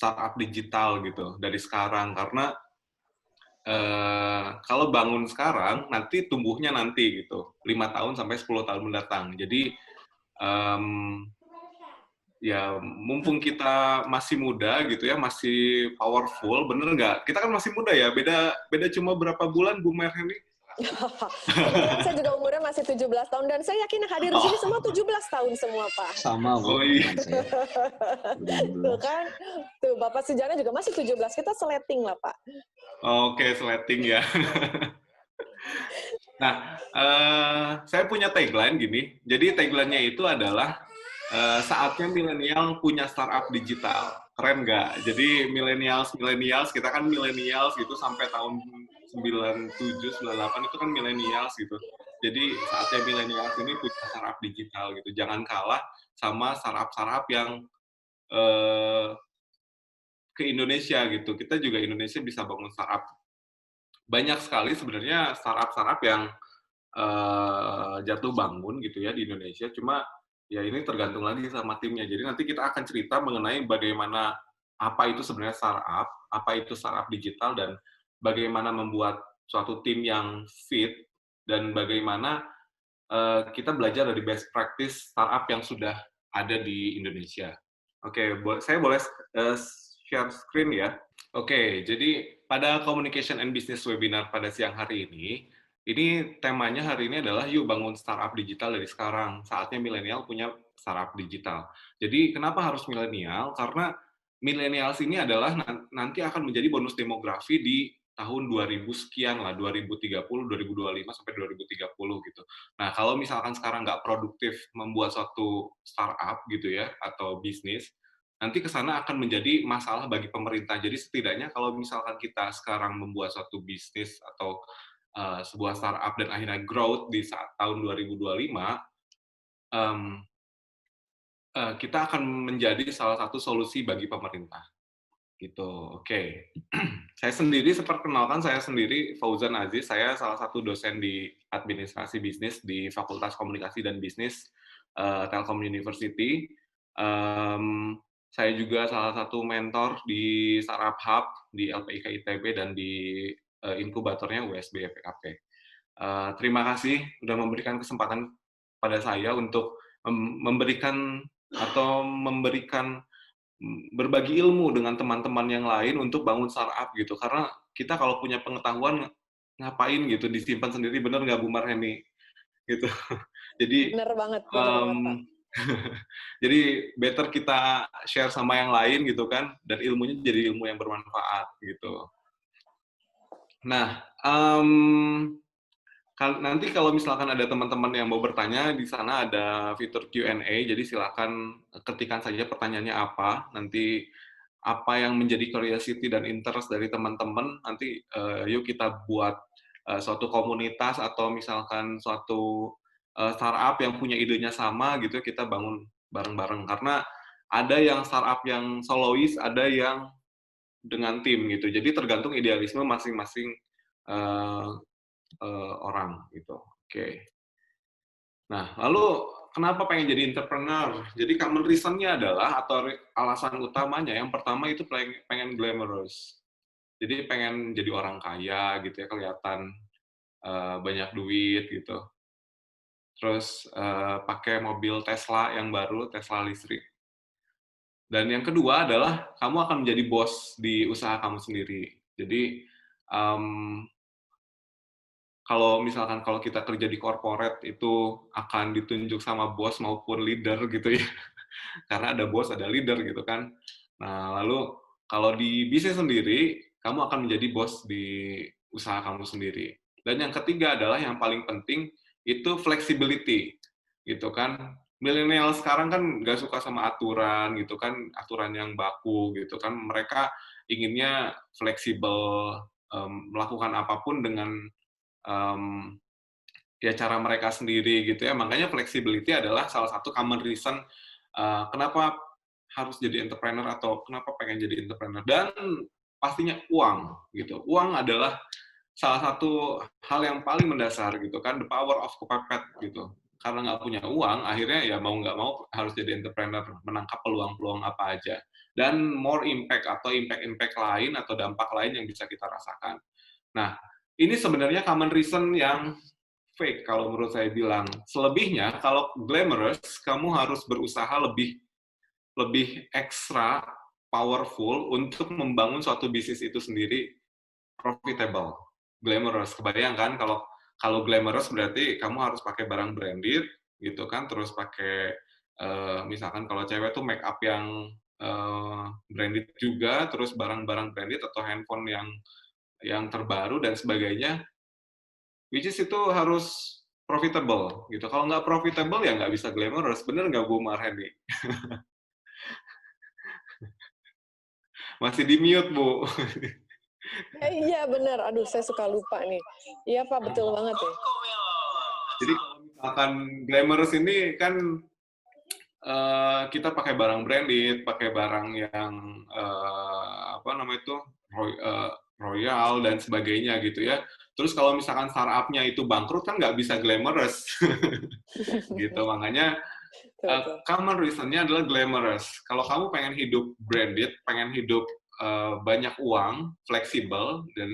startup digital gitu dari sekarang karena kalau bangun sekarang nanti tumbuhnya nanti gitu 5 tahun sampai 10 tahun mendatang. Jadi um, ya mumpung kita masih muda gitu ya, masih powerful, bener nggak? Kita kan masih muda ya, beda beda cuma berapa bulan Bu Merheni? Kebetulan saya juga umurnya masih 17 tahun dan saya yakin yang hadir di sini semua 17 tahun semua, Pak. Sama, Bu. Oh iya. Tuh kan, tuh Bapak Sujana juga masih 17, kita seleting lah, Pak. Oke, sleting ya. Nah, saya punya tagline gini. Jadi tagline-nya itu adalah saatnya milenial punya startup digital. Keren nggak? Jadi millennials, kita kan millennials gitu sampai tahun 97, 98 itu kan millennials gitu. Jadi saatnya millennials ini punya startup digital gitu. Jangan kalah sama startup-startup yang ke Indonesia gitu. Kita juga Indonesia bisa bangun startup. Banyak sekali sebenarnya startup-startup yang jatuh bangun gitu ya di Indonesia. Cuma ya ini tergantung lagi sama timnya. Jadi nanti kita akan cerita mengenai bagaimana apa itu sebenarnya startup, apa itu startup digital, dan bagaimana membuat suatu tim yang fit, dan bagaimana kita belajar dari best practice startup yang sudah ada di Indonesia. Oke, saya boleh share screen ya? Oke, jadi pada Communication and Business Webinar pada siang hari ini temanya hari ini adalah yuk bangun startup digital dari sekarang. Saatnya milenial punya startup digital. Jadi kenapa harus milenial? Karena milenials ini adalah nanti akan menjadi bonus demografi di tahun 2000 sekian lah, 2030, 2025 sampai 2030 gitu. Nah, kalau misalkan sekarang nggak produktif membuat suatu startup gitu ya, atau bisnis, nanti ke sana akan menjadi masalah bagi pemerintah. Jadi setidaknya kalau misalkan kita sekarang membuat suatu bisnis atau sebuah startup dan akhirnya growth di saat tahun 2025, kita akan menjadi salah satu solusi bagi pemerintah. Gitu, oke. Perkenalkan saya sendiri Fauzan Aziz, saya salah satu dosen di administrasi bisnis di Fakultas Komunikasi dan Bisnis Telkom University. Saya juga salah satu mentor di Startup Hub di LPIK ITB dan di inkubatornya USB PKP. Terima kasih sudah memberikan kesempatan pada saya untuk memberikan berbagi ilmu dengan teman-teman yang lain untuk bangun startup gitu. Karena kita kalau punya pengetahuan ngapain gitu disimpan sendiri, bener nggak Bu Marheni? Gitu. Jadi Bener banget, Pak. jadi better kita share sama yang lain gitu kan, dan ilmunya jadi ilmu yang bermanfaat gitu. Nah, nanti kalau misalkan ada teman-teman yang mau bertanya, di sana ada fitur Q&A, jadi silakan ketikkan saja pertanyaannya apa, nanti apa yang menjadi curiosity dan interest dari teman-teman, nanti yuk kita buat suatu komunitas atau misalkan suatu startup yang punya idenya sama gitu, kita bangun bareng-bareng. Karena ada yang startup yang solois, ada yang dengan tim gitu, jadi tergantung idealisme masing-masing orang gitu. Oke. Nah, lalu kenapa pengen jadi entrepreneur? Jadi common reason-nya adalah, atau alasan utamanya, yang pertama itu pengen glamorous. Jadi pengen jadi orang kaya gitu ya, kelihatan banyak duit gitu. Terus pakai mobil Tesla yang baru, Tesla listrik. Dan yang kedua adalah kamu akan menjadi bos di usaha kamu sendiri. Jadi kalau misalkan kalau kita kerja di corporate itu akan ditunjuk sama bos maupun leader gitu ya. Karena ada bos, ada leader gitu kan. Nah, lalu kalau di bisnis sendiri, kamu akan menjadi bos di usaha kamu sendiri. Dan yang ketiga adalah yang paling penting, itu flexibility. Gitu kan. Milenial sekarang kan nggak suka sama aturan gitu kan, aturan yang baku gitu kan. Mereka inginnya fleksibel, melakukan apapun dengan ya cara mereka sendiri gitu ya. Makanya flexibility adalah salah satu common reason kenapa harus jadi entrepreneur atau kenapa pengen jadi entrepreneur. Dan pastinya uang gitu. Uang adalah salah satu hal yang paling mendasar gitu kan, the power of copycat gitu. karena nggak punya uang, akhirnya ya mau nggak mau harus jadi entrepreneur, menangkap peluang-peluang apa aja. Dan more impact atau impact-impact lain atau dampak lain yang bisa kita rasakan. Nah, ini sebenarnya common reason yang fake kalau menurut saya bilang. Selebihnya, kalau glamorous, kamu harus berusaha lebih ekstra powerful untuk membangun suatu bisnis itu sendiri profitable. Glamorous, kebayang kan kalau glamorous berarti kamu harus pakai barang branded gitu kan, terus pakai misalkan kalau cewek tuh make up yang branded juga, terus barang-barang branded atau handphone yang terbaru dan sebagainya, which is itu harus profitable gitu. Kalau nggak profitable ya nggak bisa glamorous, bener nggak Bu Marheni? Masih di mute Bu. Iya benar. Aduh, saya suka lupa nih. Iya Pak, betul banget ya. Jadi kalau misalkan glamorous ini kan kita pakai barang branded, pakai barang yang apa namanya itu royal dan sebagainya gitu ya. Terus kalau misalkan startup-nya itu bangkrut kan nggak bisa glamorous, gitu. Makanya common reason-nya adalah glamorous. Kalau kamu pengen hidup branded, pengen hidup banyak uang, fleksibel, dan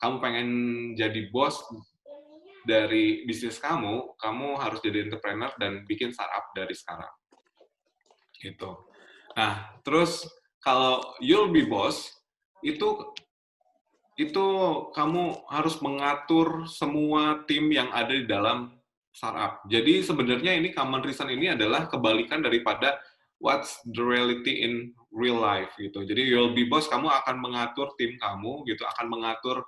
kamu pengen jadi bos dari bisnis kamu harus jadi entrepreneur dan bikin startup dari sekarang. Gitu. Nah, terus kalau you'll be boss, itu kamu harus mengatur semua tim yang ada di dalam startup. Jadi sebenarnya ini common reason ini adalah kebalikan daripada what's the reality in real life gitu. Jadi you'll be boss, kamu akan mengatur tim kamu gitu, akan mengatur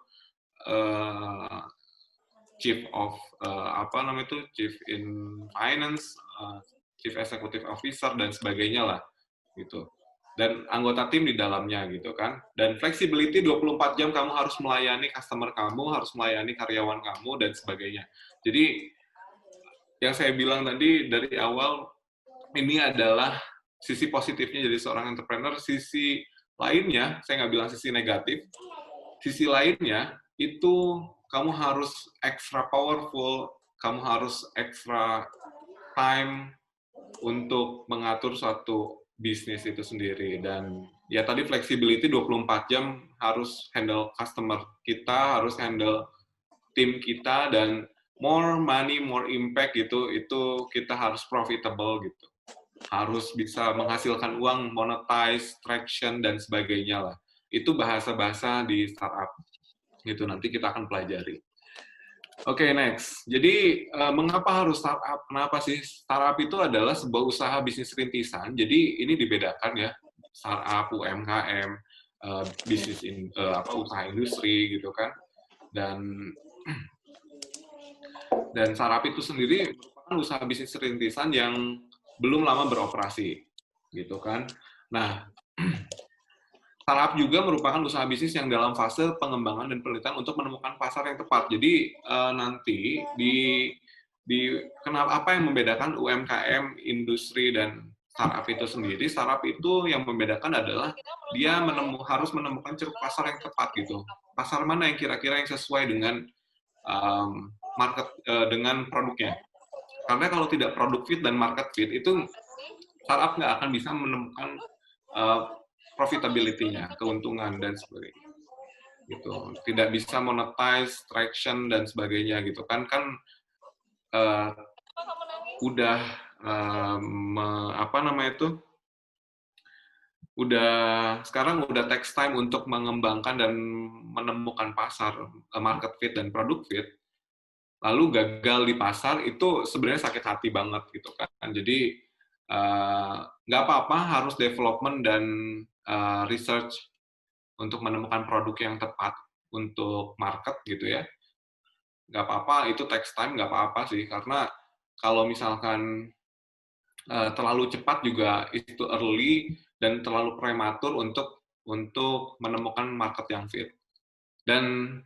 chief of apa namanya itu, chief in finance, chief executive officer dan sebagainya lah gitu. Dan anggota tim di dalamnya gitu kan. Dan flexibility 24 jam kamu harus melayani customer kamu, harus melayani karyawan kamu dan sebagainya. Jadi yang saya bilang tadi dari awal ini adalah sisi positifnya jadi seorang entrepreneur, sisi lainnya saya nggak bilang sisi negatif. Sisi lainnya itu kamu harus extra powerful, kamu harus extra time untuk mengatur suatu bisnis itu sendiri. Dan ya tadi flexibility 24 jam harus handle customer kita, harus handle tim kita, dan more money, more impact gitu, itu kita harus profitable gitu. Harus bisa menghasilkan uang, monetize, traction, dan sebagainya lah. Itu bahasa-bahasa di startup. Gitu, nanti kita akan pelajari. Oke, next. Jadi, mengapa harus startup? Kenapa sih? Startup itu adalah sebuah usaha bisnis rintisan. Jadi, ini dibedakan ya. Startup, UMKM, bisnis usaha industri gitu kan. Dan startup itu sendiri merupakan usaha bisnis rintisan yang belum lama beroperasi, gitu kan. Nah, startup juga merupakan usaha bisnis yang dalam fase pengembangan dan penelitian untuk menemukan pasar yang tepat. Jadi nanti kenapa apa yang membedakan UMKM, industri dan startup itu sendiri? Startup itu yang membedakan adalah dia harus menemukan ceruk pasar yang tepat gitu. Pasar mana yang kira-kira yang sesuai dengan market dengan produknya. Karena kalau tidak product fit dan market fit itu startup nggak akan bisa menemukan profitability-nya, keuntungan dan sebagainya. Gitu. Tidak bisa monetize, traction dan sebagainya gitu kan udah apa namanya itu? Sekarang udah takes time untuk mengembangkan dan menemukan pasar, market fit dan product fit. Lalu gagal di pasar itu sebenarnya sakit hati banget gitu kan. Jadi nggak apa-apa harus development dan research untuk menemukan produk yang tepat untuk market gitu ya. Nggak apa-apa, itu takes time, nggak apa-apa sih. Karena kalau misalkan terlalu cepat juga itu early dan terlalu prematur untuk menemukan market yang fit. Dan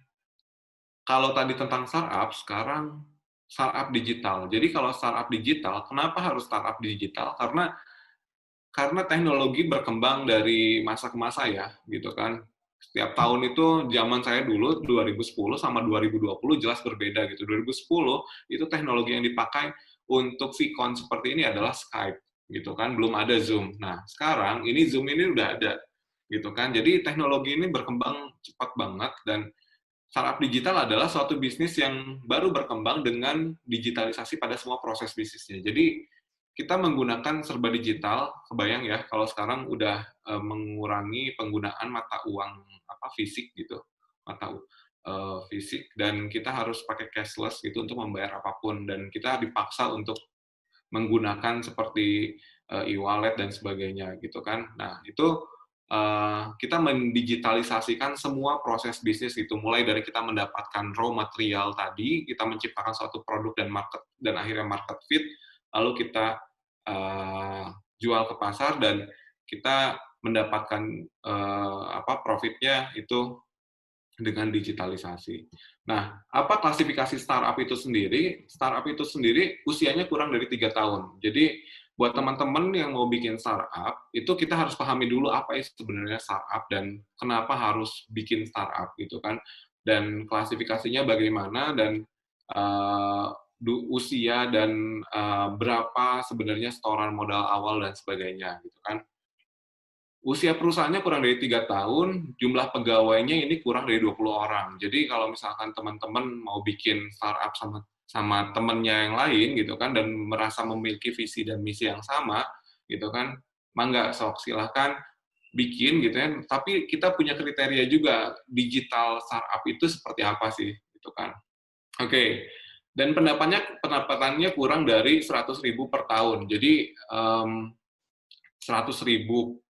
kalau tadi tentang startup, sekarang startup digital. Jadi kalau startup digital, kenapa harus startup digital? Karena teknologi berkembang dari masa ke masa ya, gitu kan. Setiap tahun itu, zaman saya dulu, 2010 sama 2020 jelas berbeda gitu. 2010 itu teknologi yang dipakai untuk VCon seperti ini adalah Skype, gitu kan, belum ada Zoom. Nah, sekarang ini Zoom ini udah ada, gitu kan. Jadi teknologi ini berkembang cepat banget, dan startup digital adalah suatu bisnis yang baru berkembang dengan digitalisasi pada semua proses bisnisnya. Jadi kita menggunakan serba digital, kebayang ya kalau sekarang udah mengurangi penggunaan mata uang fisik gitu, mata fisik, dan kita harus pakai cashless gitu untuk membayar apapun, dan kita dipaksa untuk menggunakan seperti e-wallet dan sebagainya gitu kan. Nah, itu kita mendigitalisasikan semua proses bisnis itu, mulai dari kita mendapatkan raw material tadi, kita menciptakan suatu produk dan akhirnya market fit, lalu kita jual ke pasar, dan kita mendapatkan profitnya itu dengan digitalisasi. Nah, apa klasifikasi startup itu sendiri? Startup itu sendiri usianya kurang dari 3 tahun. Jadi, buat teman-teman yang mau bikin startup, itu kita harus pahami dulu apa itu sebenarnya startup dan kenapa harus bikin startup gitu kan. Dan klasifikasinya bagaimana, dan usia, dan berapa sebenarnya setoran modal awal dan sebagainya gitu kan. Usia perusahaannya kurang dari 3 tahun, jumlah pegawainya ini kurang dari 20 orang. Jadi kalau misalkan teman-teman mau bikin startup sama temennya yang lain gitu kan, dan merasa memiliki visi dan misi yang sama gitu kan, mangga sok silahkan bikin gitu ya. Tapi kita punya kriteria juga, digital startup itu seperti apa sih gitu kan. Oke. Dan pendapatannya kurang dari 100.000 per tahun. Jadi 100.000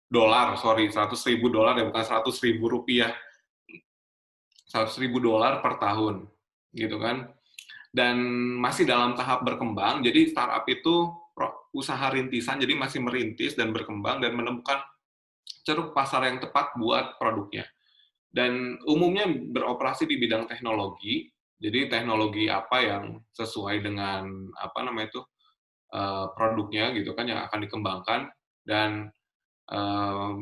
dolar, sorry, 100.000 dolar ya, bukan 100.000 rupiah, 100.000 dolar per tahun, gitu kan. Dan masih dalam tahap berkembang, jadi startup itu usaha rintisan, jadi masih merintis dan berkembang dan menemukan ceruk pasar yang tepat buat produknya. Dan umumnya beroperasi di bidang teknologi, jadi teknologi apa yang sesuai dengan produknya gitu kan yang akan dikembangkan, dan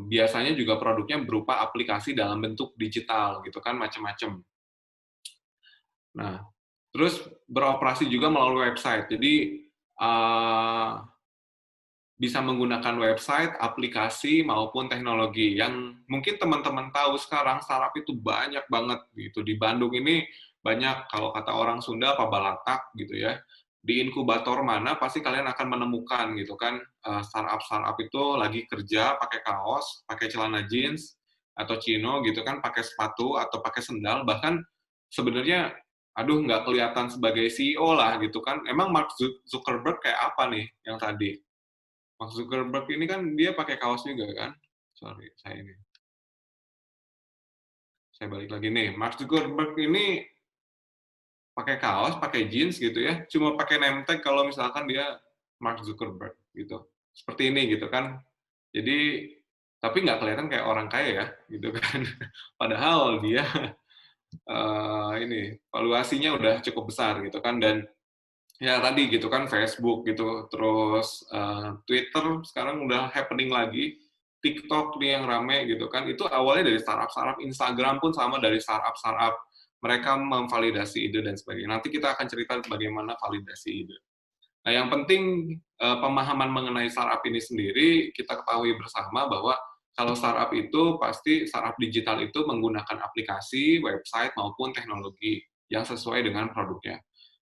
biasanya juga produknya berupa aplikasi dalam bentuk digital gitu kan, macam-macam. Nah, terus beroperasi juga melalui website. Jadi bisa menggunakan website, aplikasi, maupun teknologi. Yang mungkin teman-teman tahu sekarang startup itu banyak banget gitu. Di Bandung ini banyak, kalau kata orang Sunda, apa balatak gitu ya. Di inkubator mana pasti kalian akan menemukan gitu kan, startup-startup itu lagi kerja pakai kaos, pakai celana jeans atau chino gitu kan, pakai sepatu atau pakai sendal, bahkan sebenarnya aduh nggak kelihatan sebagai CEO lah gitu kan. Emang Mark Zuckerberg kayak apa nih yang tadi? Mark Zuckerberg ini kan dia pakai kaos juga kan? Sorry, saya balik lagi nih. Mark Zuckerberg ini pakai kaos, pakai jeans gitu ya, cuma pakai name tag kalau misalkan dia Mark Zuckerberg gitu. Seperti ini gitu kan. Jadi tapi nggak kelihatan kayak orang kaya ya, gitu kan. Padahal dia ini valuasinya udah cukup besar gitu kan, dan ya tadi gitu kan, Facebook gitu, terus Twitter sekarang udah happening lagi, TikTok nih yang rame gitu kan, itu awalnya dari startup-startup, Instagram pun sama dari startup-startup, mereka memvalidasi ide dan sebagainya. Nanti kita akan cerita bagaimana validasi ide. Nah, yang penting pemahaman mengenai startup ini sendiri, kita ketahui bersama bahwa kalau startup itu pasti startup digital itu menggunakan aplikasi, website maupun teknologi yang sesuai dengan produknya,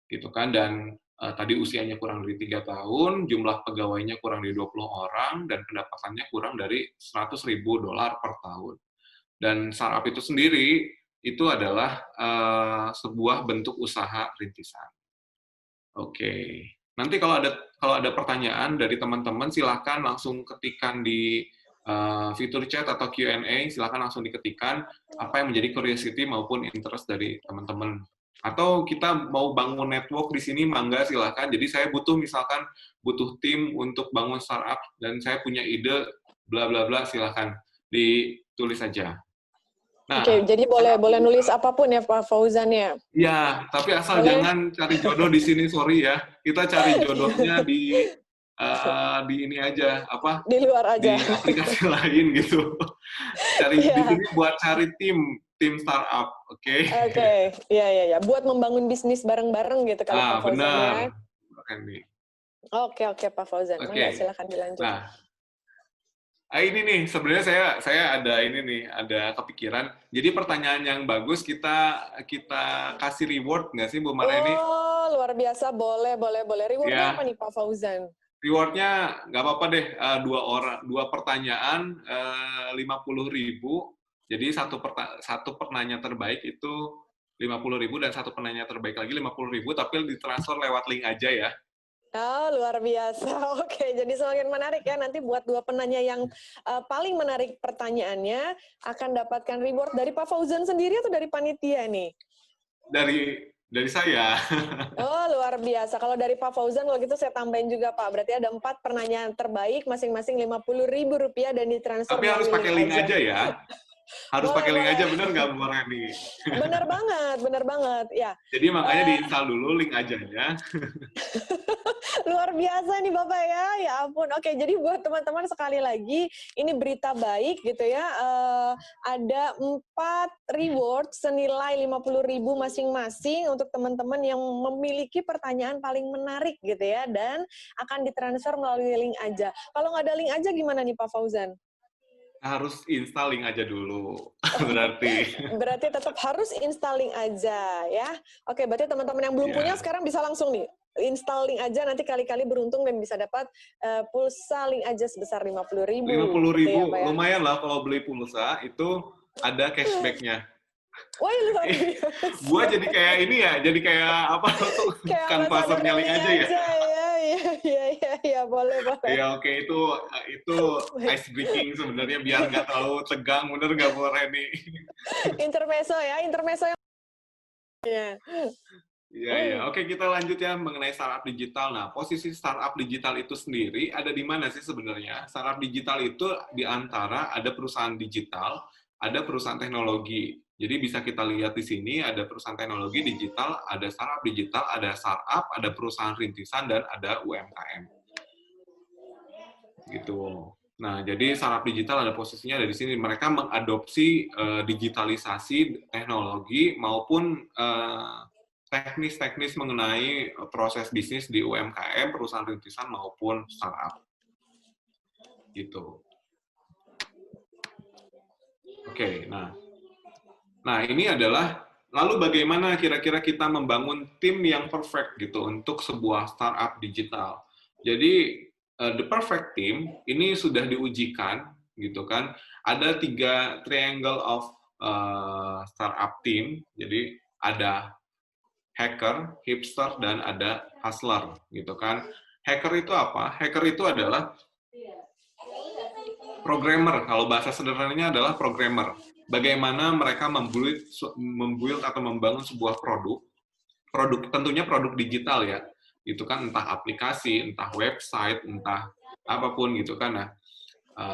gitu kan. Dan tadi usianya kurang dari 3 tahun, jumlah pegawainya kurang dari 20 orang, dan pendapatannya kurang dari 100.000 dolar per tahun. Dan startup itu sendiri itu adalah sebuah bentuk usaha rintisan. Oke. Nanti kalau ada pertanyaan dari teman-teman, silakan langsung ketikkan di fitur chat atau Q&A, silakan langsung diketikkan apa yang menjadi curiosity maupun interest dari teman-teman. Atau kita mau bangun network di sini, mangga silakan. Jadi saya misalkan butuh tim untuk bangun startup dan saya punya ide bla bla bla, silakan ditulis saja. Nah, Oke, jadi boleh nulis apapun ya Pak Fauzan ya. Ya, tapi asal Boleh. jangan cari jodoh di sini, sorry ya. Kita cari jodohnya di ini aja, apa? Di luar aja. Di aplikasi lain gitu. Di sini buat cari tim startup, oke? Oke, iya. Buat membangun bisnis bareng-bareng gitu kalau Pak Fauzan ya. Benar. Oke, oke, Pak Fauzan. Mangga, Oke. silakan dilanjut. Nah, ini nih sebenarnya saya ada ini nih, ada kepikiran. Jadi pertanyaan yang bagus kita kita kasih reward nggak sih Bu Mareni? Oh, luar biasa. Boleh, boleh, boleh. Reward-nya apa Ya, nih, Pak Fauzan? rewardnya nggak apa-apa deh, dua pertanyaan, 50.000. Jadi satu penanya terbaik itu 50.000 dan satu penanya terbaik lagi 50.000, tapi ditransfer lewat link aja ya. Oh, luar biasa. Oke, jadi semakin menarik ya. Nanti buat dua penanya yang paling menarik pertanyaannya akan dapatkan reward dari Pak Fauzan sendiri atau dari panitia nih? Dari saya. Oh, luar biasa. Kalau dari Pak Fauzan, kalau gitu saya tambahin juga, Pak. Berarti ada 4 pertanyaan terbaik, masing-masing Rp50.000 dan ditransfer Tapi harus melalui pakai link link aja. aja ya. Harus Boleh, pakai link boleh. aja, bener nggak Bu Mareni? Bener banget, bener banget. Ya, Jadi makanya Eh, diinstal dulu link ajanya. luar biasa nih Bapak ya. Ya ampun. Oke, jadi buat teman-teman sekali lagi, ini berita baik gitu ya. Ada 4 reward senilai Rp50.000 masing-masing untuk teman-teman yang memiliki pertanyaan paling menarik gitu ya. Dan akan ditransfer melalui link aja. Kalau nggak ada link aja gimana nih Pak Fauzan? Harus install link aja dulu. Berarti. Berarti tetap harus installing aja ya. Oke, berarti teman-teman yang belum punya Ya. sekarang bisa langsung nih install link aja, nanti kali-kali beruntung dan bisa dapat pulsa link aja sebesar Rp50.000 gitu ya, 50.000 Pak ya. lumayan lah kalau beli pulsa itu ada cashback-nya. Wah, luar biasa. Gua jadi kayak ini ya, jadi kayak apa tuh Kayak kan pasar ambasador link link aja ya. aja ya. Iya, boleh, boleh. Ya oke, itu Baik. ice breaking sebenarnya biar nggak terlalu tegang, bener nggak Bu Reni? Intermezzo ya, intermezzo yang Iya, iya. Oke, kita lanjut ya mengenai startup digital. Nah, posisi startup digital itu sendiri ada di mana sih sebenarnya? Startup digital itu di antara ada perusahaan digital, ada perusahaan teknologi. Jadi bisa kita lihat di sini ada perusahaan teknologi digital, ada startup, ada perusahaan rintisan, dan ada UMKM. Gitu. Nah, jadi startup digital ada posisinya ada di sini. Mereka mengadopsi digitalisasi teknologi maupun teknis-teknis mengenai proses bisnis di UMKM, perusahaan rintisan maupun startup. Gitu. Oke, nah ini adalah lalu bagaimana kira-kira kita membangun tim yang perfect gitu untuk sebuah startup digital. Jadi the perfect team ini sudah diujikan gitu kan. Ada 3 triangle of startup team. Jadi ada hacker, hipster, dan ada hustler, gitu kan. Hacker itu apa? Hacker itu adalah programmer. Kalau bahasa sederhananya adalah programmer. Bagaimana mereka membuild atau membangun sebuah produk tentunya produk digital ya. Itu kan entah aplikasi, entah website, entah apapun gitu kan. Nah,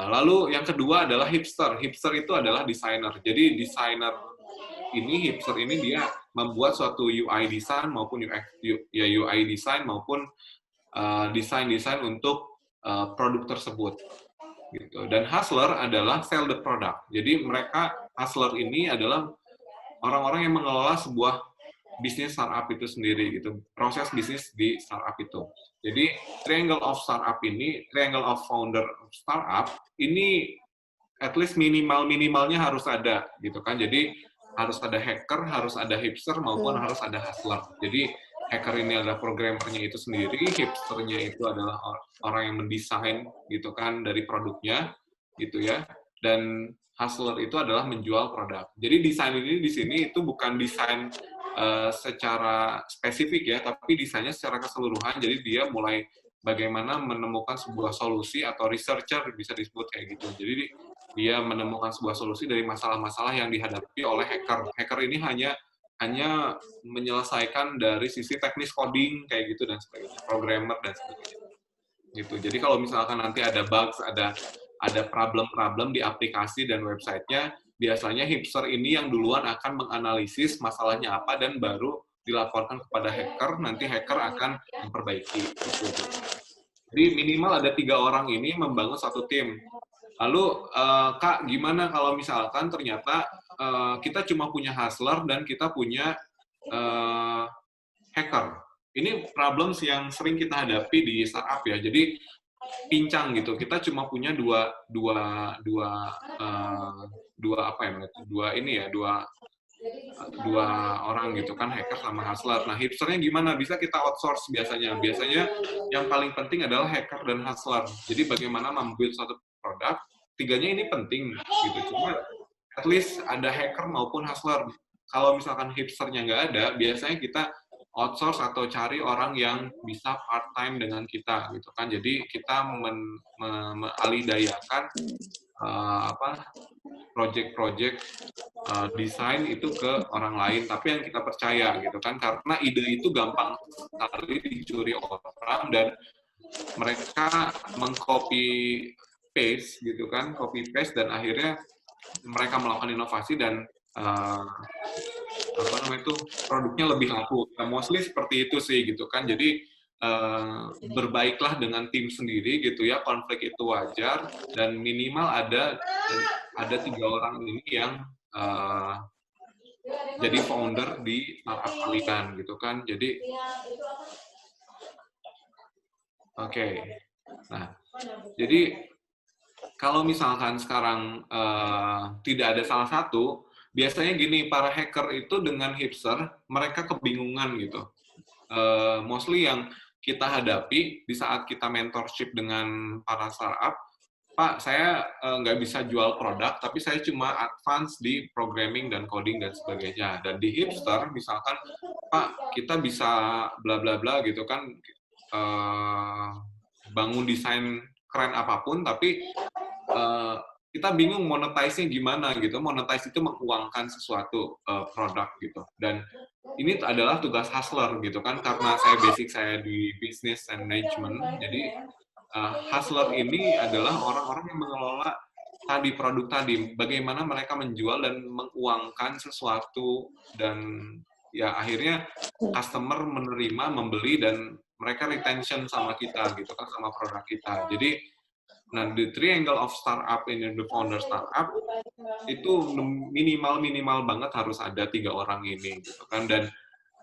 lalu yang kedua adalah hipster. Hipster itu adalah desainer. Jadi hipster ini dia membuat suatu UI design maupun UI design maupun desain untuk produk tersebut gitu. Dan hustler adalah sell the product. Jadi hustler ini adalah orang-orang yang mengelola sebuah bisnis startup itu sendiri gitu. Proses bisnis di startup itu. Jadi triangle of founder startup ini at least minimalnya harus ada gitu kan. Jadi harus ada hacker, harus ada hipster maupun harus ada hustler. Jadi hacker ini adalah programmernya itu sendiri, hipsternya itu adalah orang yang mendesain gitu kan dari produknya gitu ya. Dan hustler itu adalah menjual produk. Jadi desain ini di sini itu bukan desain secara spesifik ya, tapi desainnya secara keseluruhan. Jadi dia mulai bagaimana menemukan sebuah solusi atau researcher bisa disebut kayak gitu. Jadi dia menemukan sebuah solusi dari masalah-masalah yang dihadapi oleh hacker. Hacker ini hanya menyelesaikan dari sisi teknis coding kayak gitu dan sebagainya, programmer dan sebagainya. Gitu. Jadi kalau misalkan nanti ada bugs, ada problem-problem di aplikasi dan websitenya, biasanya hipster ini yang duluan akan menganalisis masalahnya apa dan baru dilaporkan kepada hacker, nanti hacker akan memperbaiki. Gitu. Jadi minimal ada 3 orang ini membangun satu tim. Lalu, Kak, gimana kalau misalkan ternyata kita cuma punya hustler dan kita punya hacker? ini problems yang sering kita hadapi di startup ya. Jadi pincang gitu. Kita cuma punya dua apa ya namanya? Dua orang gitu kan, hacker sama hustler. Nah, hipsternya gimana? Bisa kita outsource biasanya. Biasanya yang paling penting adalah hacker dan hustler. Jadi bagaimana membuat suatu produk, tiganya ini penting gitu. Cuma at least ada hacker maupun hustler. Kalau misalkan hipsternya nggak ada, biasanya kita outsource atau cari orang yang bisa part time dengan kita gitu kan. Jadi kita mengalihdayakan project-project desain itu ke orang lain, tapi yang kita percaya gitu kan, karena ide itu gampang sekali dicuri orang dan mereka mengcopy paste gitu kan, copy paste dan akhirnya mereka melakukan inovasi dan produknya lebih laku. Nah, mostly seperti itu sih gitu kan. Jadi berbaiklah dengan tim sendiri gitu ya, konflik itu wajar dan minimal ada 3 orang ini yang jadi founder di startup kalian gitu kan. Jadi oke. Nah, jadi kalau misalkan sekarang tidak ada salah satu, biasanya gini, para hacker itu dengan hipster mereka kebingungan gitu. Mostly yang kita hadapi di saat kita mentorship dengan para startup, Pak, saya nggak bisa jual produk, tapi saya cuma advance di programming dan coding dan sebagainya. Dan di hipster, misalkan, Pak, kita bisa bla bla bla gitu kan, bangun desain keren apapun, tapi kita bingung monetize-nya gimana gitu. Monetize itu menguangkan sesuatu produk gitu. Dan ini adalah tugas hustler gitu kan, karena saya di business and management, jadi hustler ini adalah orang-orang yang mengelola tadi produk tadi, bagaimana mereka menjual dan menguangkan sesuatu dan ya akhirnya customer menerima, membeli dan mereka retention sama kita gitu kan, sama produk kita. Jadi nah, the triangle of startup ini, the founder startup, itu minimal banget harus ada 3 orang ini, gitu kan. Dan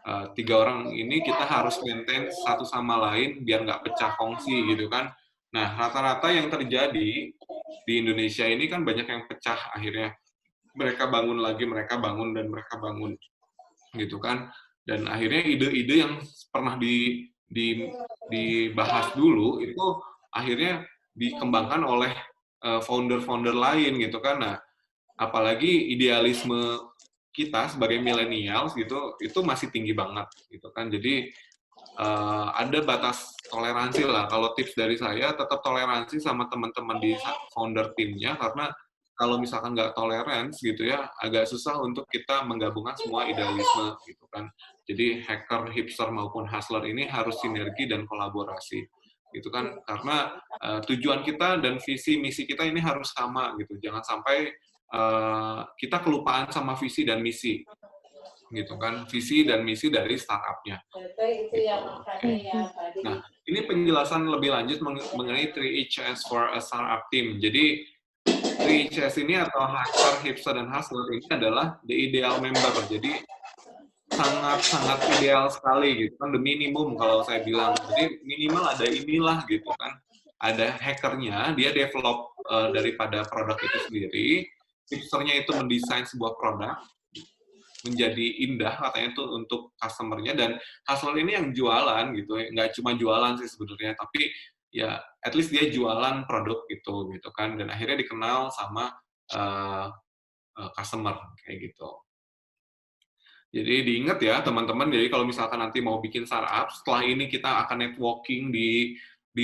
3 orang ini kita harus maintain satu sama lain biar nggak pecah kongsi, gitu kan. Nah, rata-rata yang terjadi di Indonesia ini kan banyak yang pecah akhirnya. Mereka bangun lagi, mereka bangun, dan mereka bangun, gitu kan. Dan akhirnya ide-ide yang pernah dibahas dulu, itu akhirnya dikembangkan oleh founder-founder lain gitu kan. Nah, apalagi idealisme kita sebagai millennials gitu itu masih tinggi banget gitu kan. Jadi ada batas toleransi lah. Kalau tips dari saya, tetap toleransi sama teman-teman di founder timnya, karena kalau misalkan nggak tolerance gitu ya, agak susah untuk kita menggabungkan semua idealisme gitu kan. Jadi hacker, hipster maupun hustler ini harus sinergi dan kolaborasi gitu kan, karena tujuan kita dan visi misi kita ini harus sama gitu. Jangan sampai kita kelupaan sama visi dan misi gitu kan, visi dan misi dari startupnya. Gitu. Nah, ini penjelasan lebih lanjut mengenai 3HS for a startup team. Jadi 3HS ini atau hacker, hipster, dan hustler ini adalah the ideal member. Jadi sangat ideal sekali gitu kan, the minimum kalau saya bilang. Jadi minimal ada inilah gitu kan. Ada hackernya, dia develop daripada produk itu sendiri. Hipsternya itu mendesain sebuah produk menjadi indah katanya itu untuk customer-nya, dan hustler ini yang jualan gitu, nggak cuma jualan sih sebenarnya, tapi ya at least dia jualan produk gitu kan, dan akhirnya dikenal sama customer kayak gitu. Jadi diingat ya teman-teman, jadi kalau misalkan nanti mau bikin startup, setelah ini kita akan networking di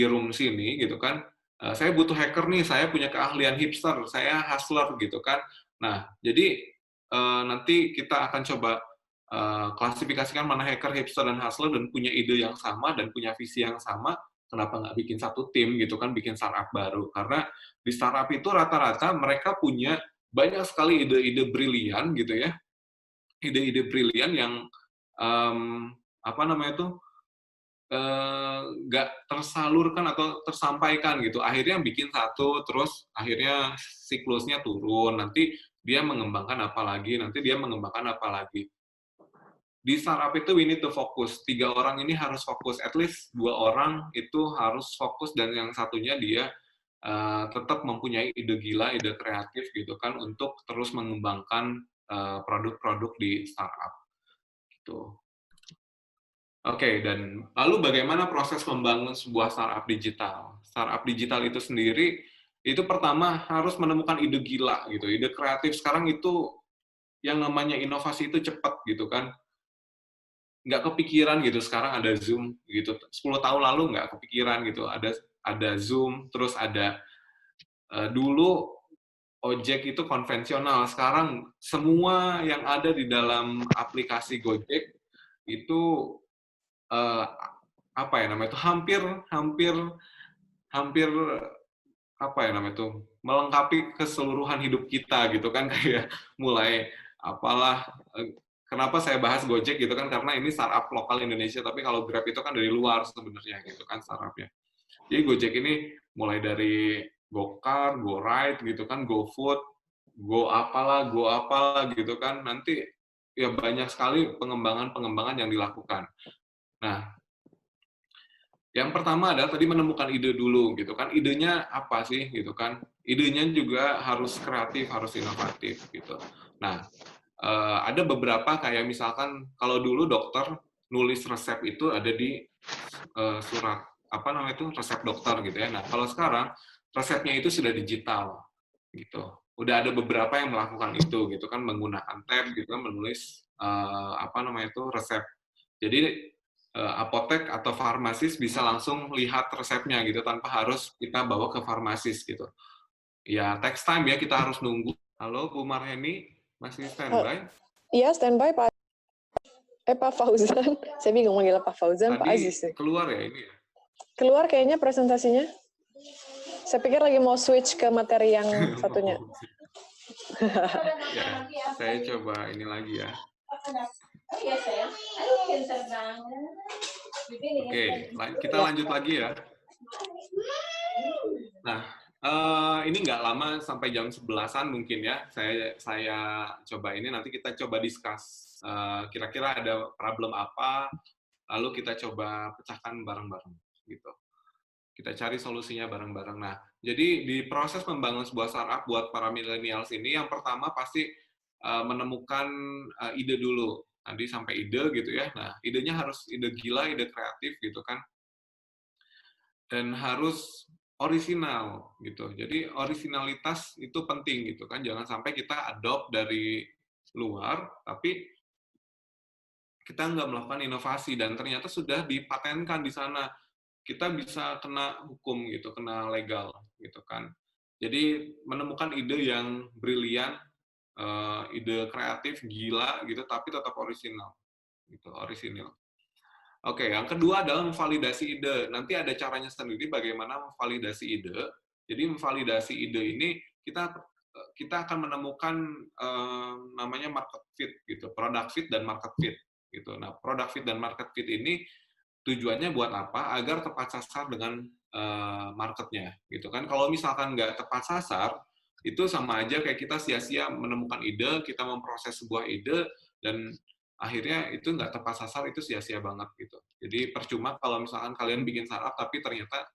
room sini gitu kan, saya butuh hacker nih, saya punya keahlian hipster, saya hustler gitu kan. Nah, jadi nanti kita akan coba klasifikasikan mana hacker, hipster, dan hustler, dan punya ide yang sama dan punya visi yang sama. Kenapa nggak bikin satu tim gitu kan, bikin startup baru? Karena di startup itu rata-rata mereka punya banyak sekali ide-ide brilian gitu ya, ide-ide brilian yang nggak tersalurkan atau tersampaikan gitu. Akhirnya bikin satu, terus akhirnya siklusnya turun. Nanti dia mengembangkan apa lagi, nanti dia mengembangkan apa lagi. di startup itu we need to fokus. 3 orang ini harus fokus, at least 2 orang itu harus fokus dan yang satunya dia tetap mempunyai ide gila, ide kreatif gitu kan untuk terus mengembangkan produk-produk di startup gitu. Oke, dan lalu bagaimana proses membangun sebuah startup digital? Startup digital itu sendiri itu pertama harus menemukan ide gila gitu, ide kreatif. Sekarang itu yang namanya inovasi itu cepat gitu kan, nggak kepikiran gitu sekarang ada Zoom gitu. 10 tahun lalu nggak kepikiran gitu, ada Zoom, terus ada dulu ojek itu konvensional, sekarang semua yang ada di dalam aplikasi Gojek itu eh, apa ya namanya itu hampir hampir hampir apa ya namanya itu melengkapi keseluruhan hidup kita gitu kan kayak mulai apalah kenapa saya bahas Gojek gitu kan karena ini startup lokal Indonesia tapi kalau Grab itu kan dari luar sebenarnya gitu kan startupnya. Jadi Gojek ini mulai dari GoCar, GoRide gitu kan, GoFood, Go apalah gitu kan. Nanti ya banyak sekali pengembangan-pengembangan yang dilakukan. Nah, yang pertama adalah tadi menemukan ide dulu gitu kan. Idenya apa sih gitu kan. Idenya juga harus kreatif, harus inovatif gitu. Nah, ada beberapa kayak misalkan kalau dulu dokter nulis resep itu ada di surat apa namanya itu resep dokter gitu ya. Nah, kalau sekarang resepnya itu sudah digital gitu. Udah ada beberapa yang melakukan itu gitu kan menggunakan tab gitu kan menulis apa namanya itu resep. Jadi apotek atau farmasis bisa langsung lihat resepnya gitu tanpa harus kita bawa ke farmasis gitu. Ya, text time ya kita harus nunggu. Halo Bu Marheni, masih standby? Iya, standby Pak. Pak Fauzan. Saya bingung manggil Pak Fauzan, Pak Tadi Aziz. keluar ya ini ya? Keluar kayaknya presentasinya. Saya pikir lagi mau switch ke materi yang satunya. Ya, saya coba ini lagi ya. Oke, kita lanjut lagi ya. Nah, ini nggak lama sampai jam 11-an mungkin ya. Saya coba ini nanti kita coba discuss kira-kira ada problem apa, lalu kita coba pecahkan bareng-bareng gitu. Kita cari solusinya bareng-bareng. Nah, jadi di proses membangun sebuah startup buat para millennials ini, yang pertama pasti menemukan ide dulu. Tadi sampai ide gitu ya. Nah, idenya harus ide gila, ide kreatif gitu kan. Dan harus orisinal gitu. Jadi orisinalitas itu penting gitu kan. Jangan sampai kita adopt dari luar, tapi kita nggak melakukan inovasi dan ternyata sudah dipatenkan di sana. Kita bisa kena hukum gitu, kena legal gitu kan. Jadi menemukan ide yang brilian, ide kreatif gila gitu, tapi tetap orisinal gitu, orisinil. Oke, yang kedua adalah memvalidasi ide. Nanti ada caranya sendiri bagaimana memvalidasi ide. Jadi memvalidasi ide ini kita akan menemukan namanya market fit gitu, product fit dan market fit gitu. Nah, product fit dan market fit ini tujuannya buat apa? Agar tepat sasar dengan marketnya gitu kan. Kalau misalkan nggak tepat sasar, itu sama aja kayak kita sia-sia menemukan ide, kita memproses sebuah ide dan akhirnya itu nggak tepat sasar, itu sia-sia banget gitu. Jadi percuma kalau misalkan kalian bikin startup tapi ternyata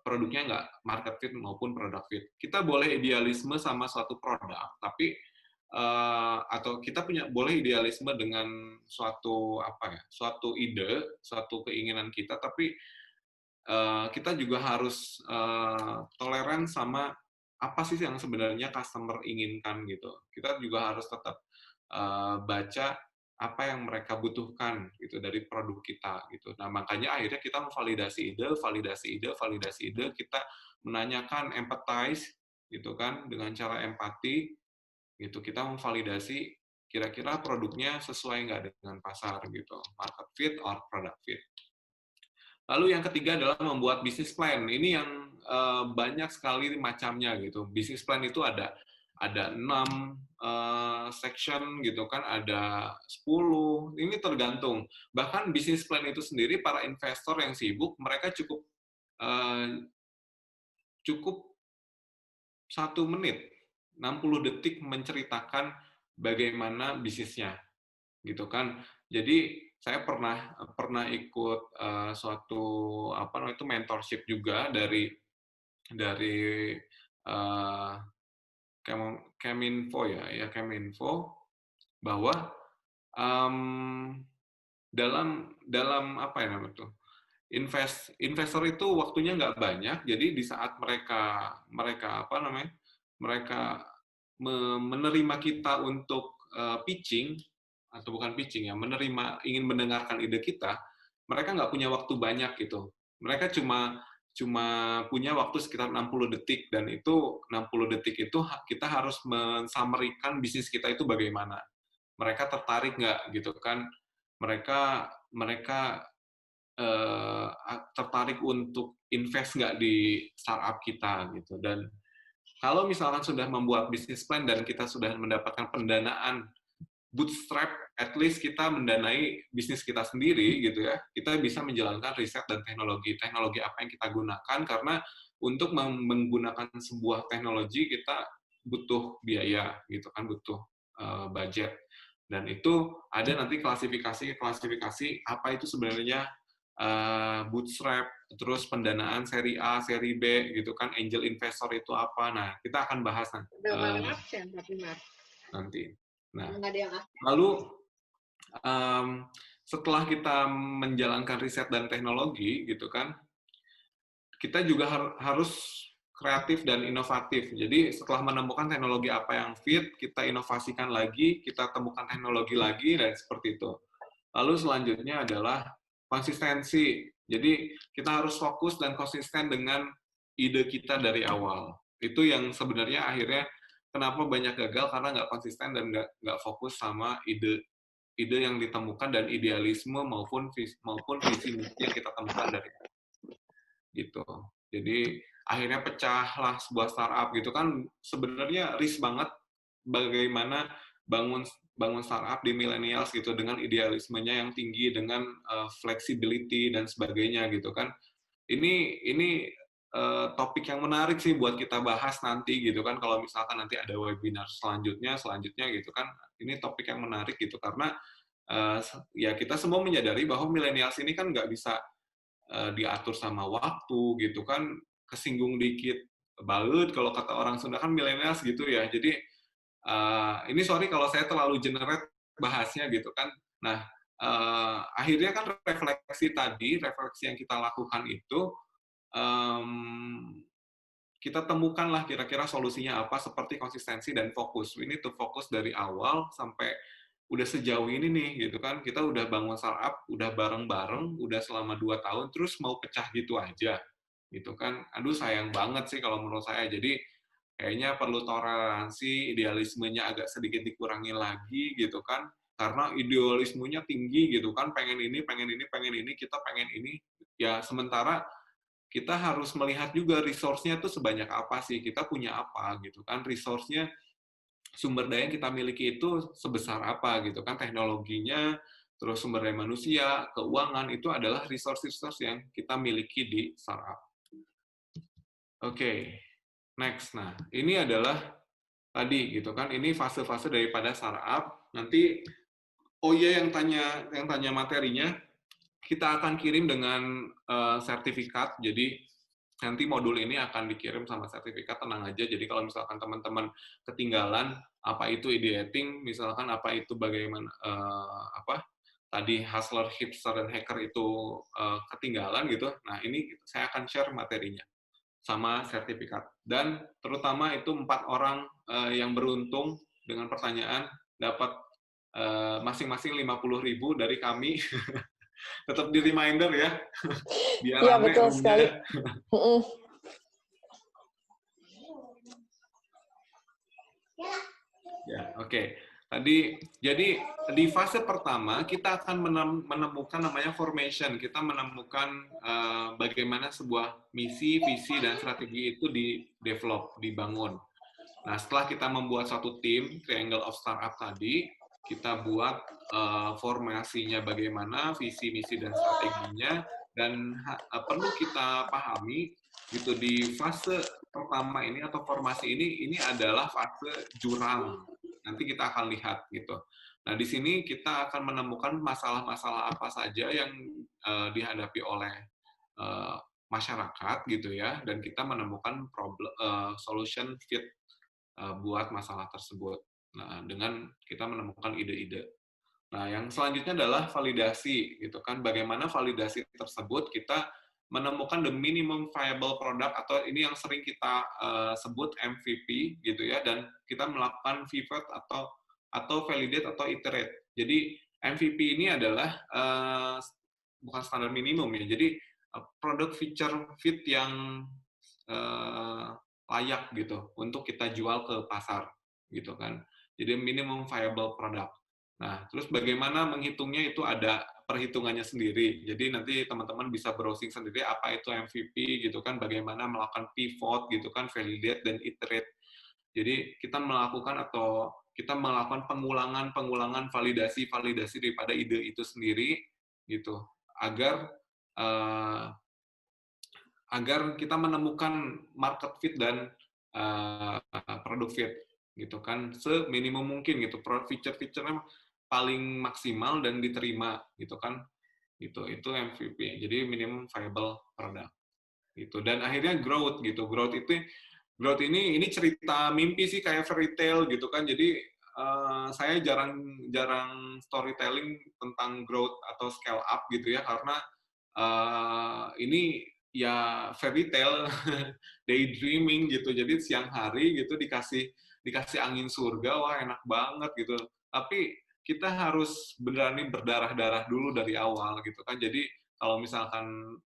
produknya nggak market fit maupun product fit. Kita boleh idealisme sama suatu produk, tapi atau kita boleh idealisme dengan suatu apa ya, suatu ide, suatu keinginan kita, tapi kita juga harus toleran sama apa sih yang sebenarnya customer inginkan gitu. Kita juga harus tetap baca apa yang mereka butuhkan gitu dari produk kita gitu. Nah, makanya akhirnya kita memvalidasi ide, validasi ide, kita menanyakan empathize gitu kan dengan cara empati gitu. Kita memvalidasi kira-kira produknya sesuai nggak dengan pasar gitu. Market fit or product fit. Lalu yang ketiga adalah membuat bisnis plan. Ini yang banyak sekali macamnya gitu. Bisnis plan itu ada 6 section gitu kan, ada 10. Ini tergantung. Bahkan bisnis plan itu sendiri para investor yang sibuk, mereka cukup 1 menit, 60 detik menceritakan bagaimana bisnisnya. gitu kan. Jadi saya pernah pernah ikut suatu apa namanya itu mentorship juga dari eh, Keminfo ya Keminfo bahwa dalam dalam apa ya namanya tuh investor itu waktunya nggak banyak, jadi di saat mereka mereka apa namanya mereka menerima kita untuk pitching atau bukan pitching ya, ingin mendengarkan ide kita, mereka nggak punya waktu banyak gitu. Mereka cuma cuma punya waktu sekitar 60 detik, dan itu 60 detik itu kita harus mensummary-kan bisnis kita itu bagaimana. Mereka tertarik nggak gitu kan? Mereka mereka tertarik untuk invest nggak di startup kita gitu. Dan kalau misalkan sudah membuat bisnis plan dan kita sudah mendapatkan pendanaan bootstrap, at least kita mendanai bisnis kita sendiri gitu ya. Kita bisa menjalankan riset dan teknologi. Teknologi apa yang kita gunakan, karena untuk menggunakan sebuah teknologi kita butuh biaya gitu kan, butuh budget. Dan itu ada nanti klasifikasi apa itu sebenarnya bootstrap, terus pendanaan seri A, seri B gitu kan, angel investor itu apa. Nah, kita akan bahas nanti. Nah, lalu setelah kita menjalankan riset dan teknologi gitu kan, kita juga harus kreatif dan inovatif. Jadi setelah menemukan teknologi apa yang fit, kita inovasikan lagi, kita temukan teknologi lagi, dan seperti itu. Lalu selanjutnya adalah konsistensi. Jadi kita harus fokus dan konsisten dengan ide kita dari awal. Itu yang sebenarnya akhirnya kenapa banyak gagal, karena nggak konsisten dan nggak fokus sama ide yang ditemukan, dan idealisme maupun visi misi yang kita temukan dari gitu. Jadi akhirnya pecahlah sebuah startup gitu kan. Sebenarnya risk banget bagaimana bangun startup di millennials gitu, dengan idealismenya yang tinggi, dengan flexibility dan sebagainya gitu kan. Ini topik yang menarik sih buat kita bahas nanti gitu kan, kalau misalkan nanti ada webinar selanjutnya gitu kan. Ini topik yang menarik gitu, karena ya kita semua menyadari bahwa millennials ini kan nggak bisa diatur sama waktu gitu kan, kesinggung dikit balut kalau kata orang Sunda kan, millennials gitu ya. Jadi ini sorry kalau saya terlalu generate bahasnya gitu kan. Nah, akhirnya kan refleksi yang kita lakukan itu, kita temukanlah kira-kira solusinya apa, seperti konsistensi dan fokus. We need to fokus dari awal sampai udah sejauh ini nih gitu kan. Kita udah bangun startup, udah bareng-bareng, udah selama 2 tahun, terus mau pecah gitu aja gitu kan. Aduh, sayang banget sih kalau menurut saya. Jadi kayaknya perlu toleransi, idealismenya agak sedikit dikurangi lagi gitu kan. Karena idealismenya tinggi gitu kan, pengen ini, kita pengen ini. Ya sementara kita harus melihat juga resource-nya tuh sebanyak apa sih, kita punya apa gitu kan, resource-nya, sumber daya yang kita miliki itu sebesar apa gitu kan, teknologinya, terus sumber daya manusia, keuangan, itu adalah resource-resource yang kita miliki di startup. Oke, next. Nah, ini adalah tadi gitu kan, ini fase-fase daripada startup. Nanti yang tanya materinya, kita akan kirim dengan sertifikat. Jadi nanti modul ini akan dikirim sama sertifikat, tenang aja. Jadi kalau misalkan teman-teman ketinggalan apa itu ideating, misalkan apa itu bagaimana tadi hustler, hipster, dan hacker itu ketinggalan gitu. Nah, ini saya akan share materinya sama sertifikat. Dan terutama itu 4 orang yang beruntung dengan pertanyaan dapat masing-masing 50.000 dari kami. Tetap di reminder ya, biar Iya, rame betul sekali. Ya, oke. Tadi, jadi di fase pertama kita akan menemukan namanya formation. Kita menemukan bagaimana sebuah misi, visi, dan strategi itu di-develop, dibangun. Nah, setelah kita membuat satu tim, Triangle of Startup tadi, kita buat formasinya bagaimana, visi, misi, dan strateginya, dan perlu kita pahami gitu, di fase pertama ini atau formasi ini adalah fase jurang. Nanti kita akan lihat gitu. Nah, di sini kita akan menemukan masalah-masalah apa saja yang dihadapi oleh eh, masyarakat gitu ya, dan kita menemukan solution fit buat masalah tersebut. Nah, dengan kita menemukan ide-ide. Nah, yang selanjutnya adalah validasi, gitu kan. Bagaimana validasi tersebut kita menemukan the minimum viable product atau ini yang sering kita sebut MVP, gitu ya, dan kita melakukan pivot atau validate atau iterate. Jadi MVP ini adalah bukan standar minimum ya. Jadi produk feature fit yang uh, layak gitu untuk kita jual ke pasar, gitu kan. Jadi minimum viable product. Nah, terus bagaimana menghitungnya itu ada perhitungannya sendiri. Jadi nanti teman-teman bisa browsing sendiri apa itu MVP gitu kan, bagaimana melakukan pivot gitu kan, validate dan iterate. Jadi kita melakukan pengulangan validasi daripada ide itu sendiri gitu agar uh, agar kita menemukan market fit dan product fit gitu kan seminimum mungkin gitu feature-featurenya paling maksimal dan diterima gitu kan itu MVP jadi minimum viable product gitu dan akhirnya growth ini cerita mimpi sih kayak fairy tale gitu kan jadi saya jarang jarang storytelling tentang growth atau scale up gitu ya karena ini ya fairy tale daydreaming gitu jadi siang hari gitu dikasih angin surga wah enak banget gitu tapi kita harus berani berdarah-darah dulu dari awal gitu kan jadi kalau misalkan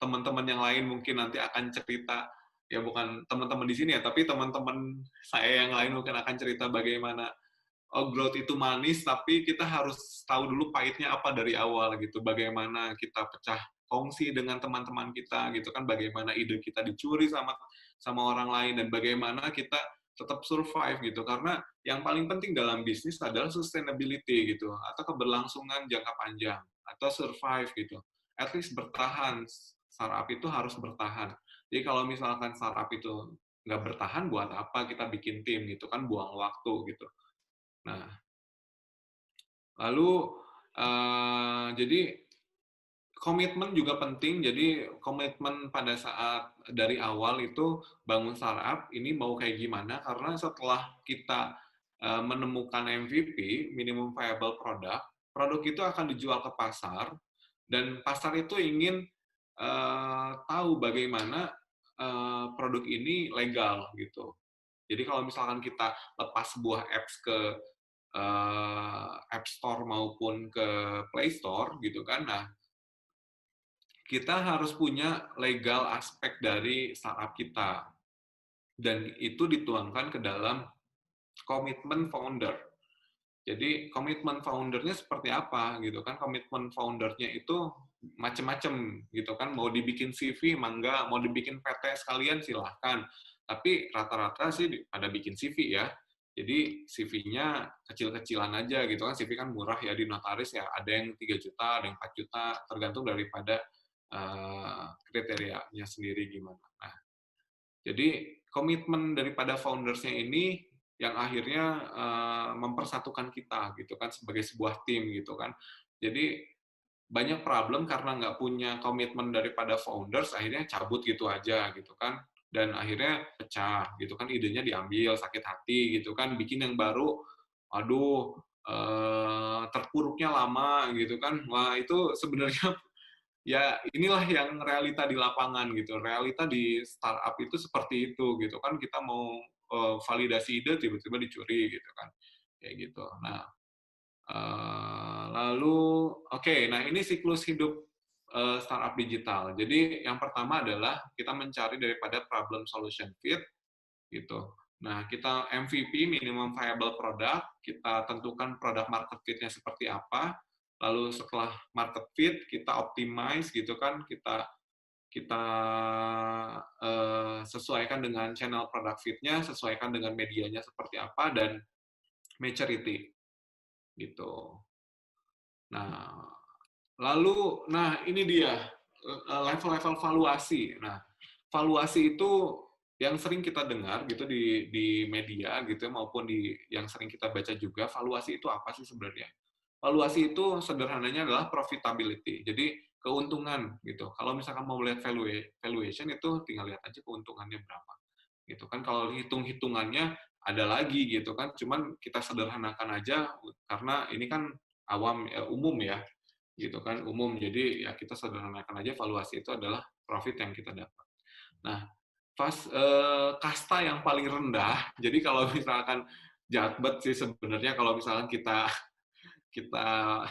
teman-teman yang lain mungkin nanti akan cerita ya bukan teman-teman di sini ya tapi teman-teman saya yang lain mungkin akan cerita bagaimana growth itu manis, tapi kita harus tahu dulu pahitnya apa dari awal gitu. Bagaimana kita pecah kongsi dengan teman-teman kita gitu kan, bagaimana ide kita dicuri sama orang lain dan bagaimana kita tetap survive gitu. Karena yang paling penting dalam bisnis adalah sustainability gitu atau keberlangsungan jangka panjang atau survive gitu. At least bertahan. Startup itu harus bertahan. Jadi kalau misalkan startup itu nggak bertahan, buat apa kita bikin tim gitu kan, buang waktu gitu. Nah, lalu jadi komitmen juga penting. Jadi komitmen pada saat dari awal itu bangun startup ini mau kayak gimana? Karena setelah kita menemukan MVP (minimum viable product), produk itu akan dijual ke pasar dan pasar itu ingin tahu bagaimana produk ini legal gitu. Jadi kalau misalkan kita lepas sebuah apps ke App Store maupun ke Play Store gitu kan. Nah, kita harus punya legal aspek dari startup kita dan itu dituangkan ke dalam komitmen founder. Jadi komitmen foundernya seperti apa gitu kan? Komitmen foundernya itu macam-macam gitu kan. Mau dibikin CV mangga, mau dibikin PT sekalian silahkan. Tapi rata-rata sih pada bikin CV ya. Jadi CV-nya kecil-kecilan aja gitu kan. CV kan murah ya di notaris ya. Ada yang 3 juta, ada yang 4 juta, tergantung daripada kriterianya sendiri gimana. Nah, jadi komitmen daripada founders-nya ini yang akhirnya mempersatukan kita gitu kan sebagai sebuah tim gitu kan. Jadi banyak problem karena nggak punya komitmen daripada founders akhirnya cabut gitu aja gitu kan dan akhirnya pecah gitu kan idenya diambil sakit hati gitu kan bikin yang baru aduh terpuruknya lama gitu kan wah itu sebenarnya ya inilah yang realita di lapangan gitu. Realita di startup itu seperti itu gitu kan. Kita mau validasi ide tiba-tiba dicuri gitu kan. Kayak gitu. Nah, lalu nah ini siklus hidup startup digital. Jadi yang pertama adalah kita mencari daripada problem solution fit gitu. Nah, kita MVP minimum viable product, kita tentukan produk market fit-nya seperti apa. Lalu setelah market fit kita optimize gitu kan, kita kita sesuaikan dengan channel product fit-nya, sesuaikan dengan medianya seperti apa dan maturity gitu. Nah, lalu ini dia level-level valuasi. Nah, valuasi itu yang sering kita dengar gitu di media gitu ya, maupun yang sering kita baca juga, valuasi itu apa sih sebenarnya? Valuasi itu sederhananya adalah profitability. Jadi keuntungan gitu. Kalau misalkan mau melihat valuation itu tinggal lihat aja keuntungannya berapa. Gitu kan, kalau hitung-hitungannya ada lagi gitu kan, cuman kita sederhanakan aja karena ini kan umum ya, gitu kan, umum. Jadi ya kita sederhanakan aja valuasi itu adalah profit yang kita dapat. Nah, kasta yang paling rendah, jadi kalau misalkan jahat banget sih sebenarnya kalau misalkan kita kita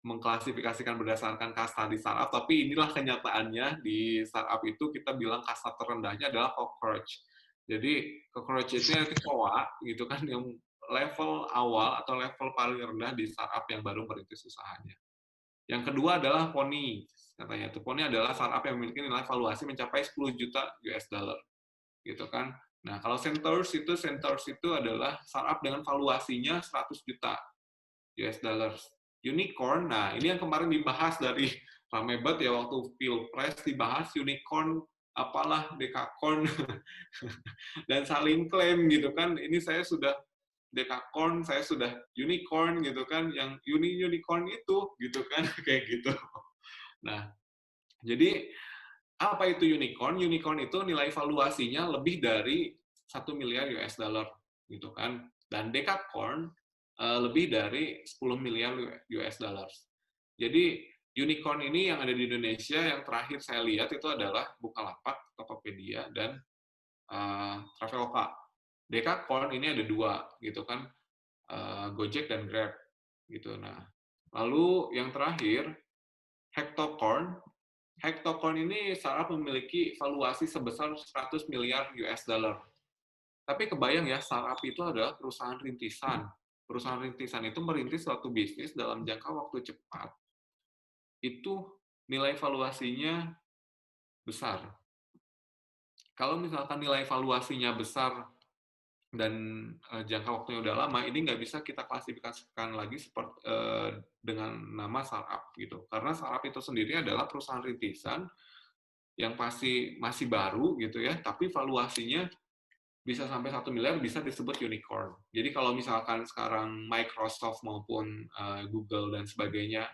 mengklasifikasikan berdasarkan kasta di startup, tapi inilah kenyataannya di startup itu kita bilang kasta terendahnya adalah cockroach. Jadi cockroach itu yang kecoa gitu kan, yang level awal atau level paling rendah di startup yang baru merintis usahanya. Yang kedua adalah Pony, katanya. Itu Pony adalah startup yang memiliki nilai valuasi mencapai 10 juta US dollar, gitu kan. Nah, kalau Centaurs itu adalah startup dengan valuasinya 100 juta US dollars. Unicorn, nah ini yang kemarin dibahas dari rame banget ya waktu Pilpres dibahas unicorn apalah dekakorn dan saling klaim gitu kan, ini saya sudah dekakorn, saya sudah unicorn gitu kan, yang unicorn itu gitu kan kayak gitu. Nah, jadi apa itu unicorn? Unicorn itu nilai valuasinya lebih dari 1 miliar US dollar gitu kan. Dan decacorn lebih dari 10 miliar US dollars. Jadi unicorn ini yang ada di Indonesia yang terakhir saya lihat itu adalah Bukalapak, Tokopedia, dan Traveloka. Decacorn ini ada 2 gitu kan, Gojek dan Grab gitu. Nah, lalu yang terakhir Hectocorn. Hectocorn ini startup memiliki valuasi sebesar 100 miliar US dollar. Tapi kebayang ya, startup itu adalah perusahaan rintisan. Perusahaan rintisan itu merintis suatu bisnis dalam jangka waktu cepat. Itu nilai valuasinya besar. Kalau misalkan nilai valuasinya besar dan jangka waktunya udah lama, ini nggak bisa kita klasifikasikan lagi seperti dengan nama startup gitu. Karena startup itu sendiri adalah perusahaan rintisan yang pasti masih baru gitu ya, tapi valuasinya bisa sampai 1 miliar, bisa disebut unicorn. Jadi kalau misalkan sekarang Microsoft maupun Google dan sebagainya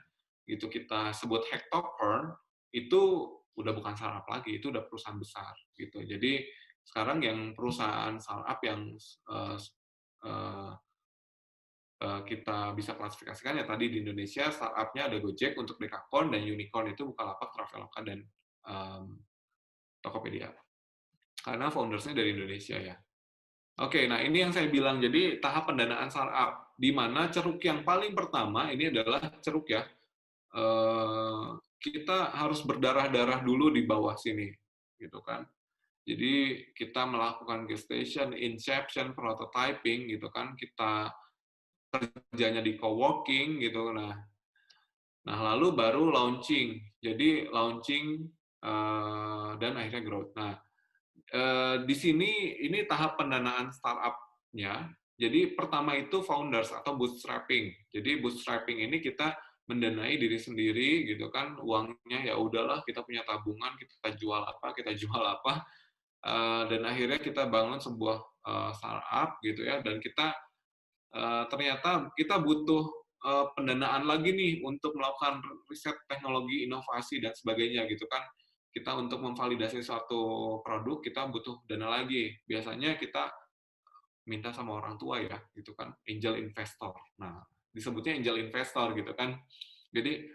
itu kita sebut hectocorn, itu udah bukan startup lagi, itu udah perusahaan besar gitu. Jadi sekarang yang perusahaan startup yang kita bisa klasifikasikan ya tadi di Indonesia startupnya ada Gojek untuk Dekakorn, dan unicorn itu Bukalapak, Traveloka, dan Tokopedia. Karena foundersnya dari Indonesia ya. Oke, nah ini yang saya bilang, jadi tahap pendanaan startup, di mana ceruk yang paling pertama ini adalah ceruk ya, kita harus berdarah-darah dulu di bawah sini, gitu kan. Jadi kita melakukan gestation, inception, prototyping, gitu kan, kita kerjanya di coworking, gitu. Nah lalu baru launching, jadi launching dan akhirnya growth. Nah, di sini ini tahap pendanaan startup-nya. Jadi pertama itu founders atau bootstrapping. Jadi bootstrapping ini kita mendanai diri sendiri gitu kan, uangnya ya udahlah kita punya tabungan, kita jual apa, dan akhirnya kita bangun sebuah startup gitu ya, dan kita ternyata kita butuh pendanaan lagi nih untuk melakukan riset teknologi, inovasi dan sebagainya gitu kan. Kita untuk memvalidasi suatu produk kita butuh dana lagi. Biasanya kita minta sama orang tua ya, gitu kan, angel investor. Nah, disebutnya angel investor gitu kan. Jadi,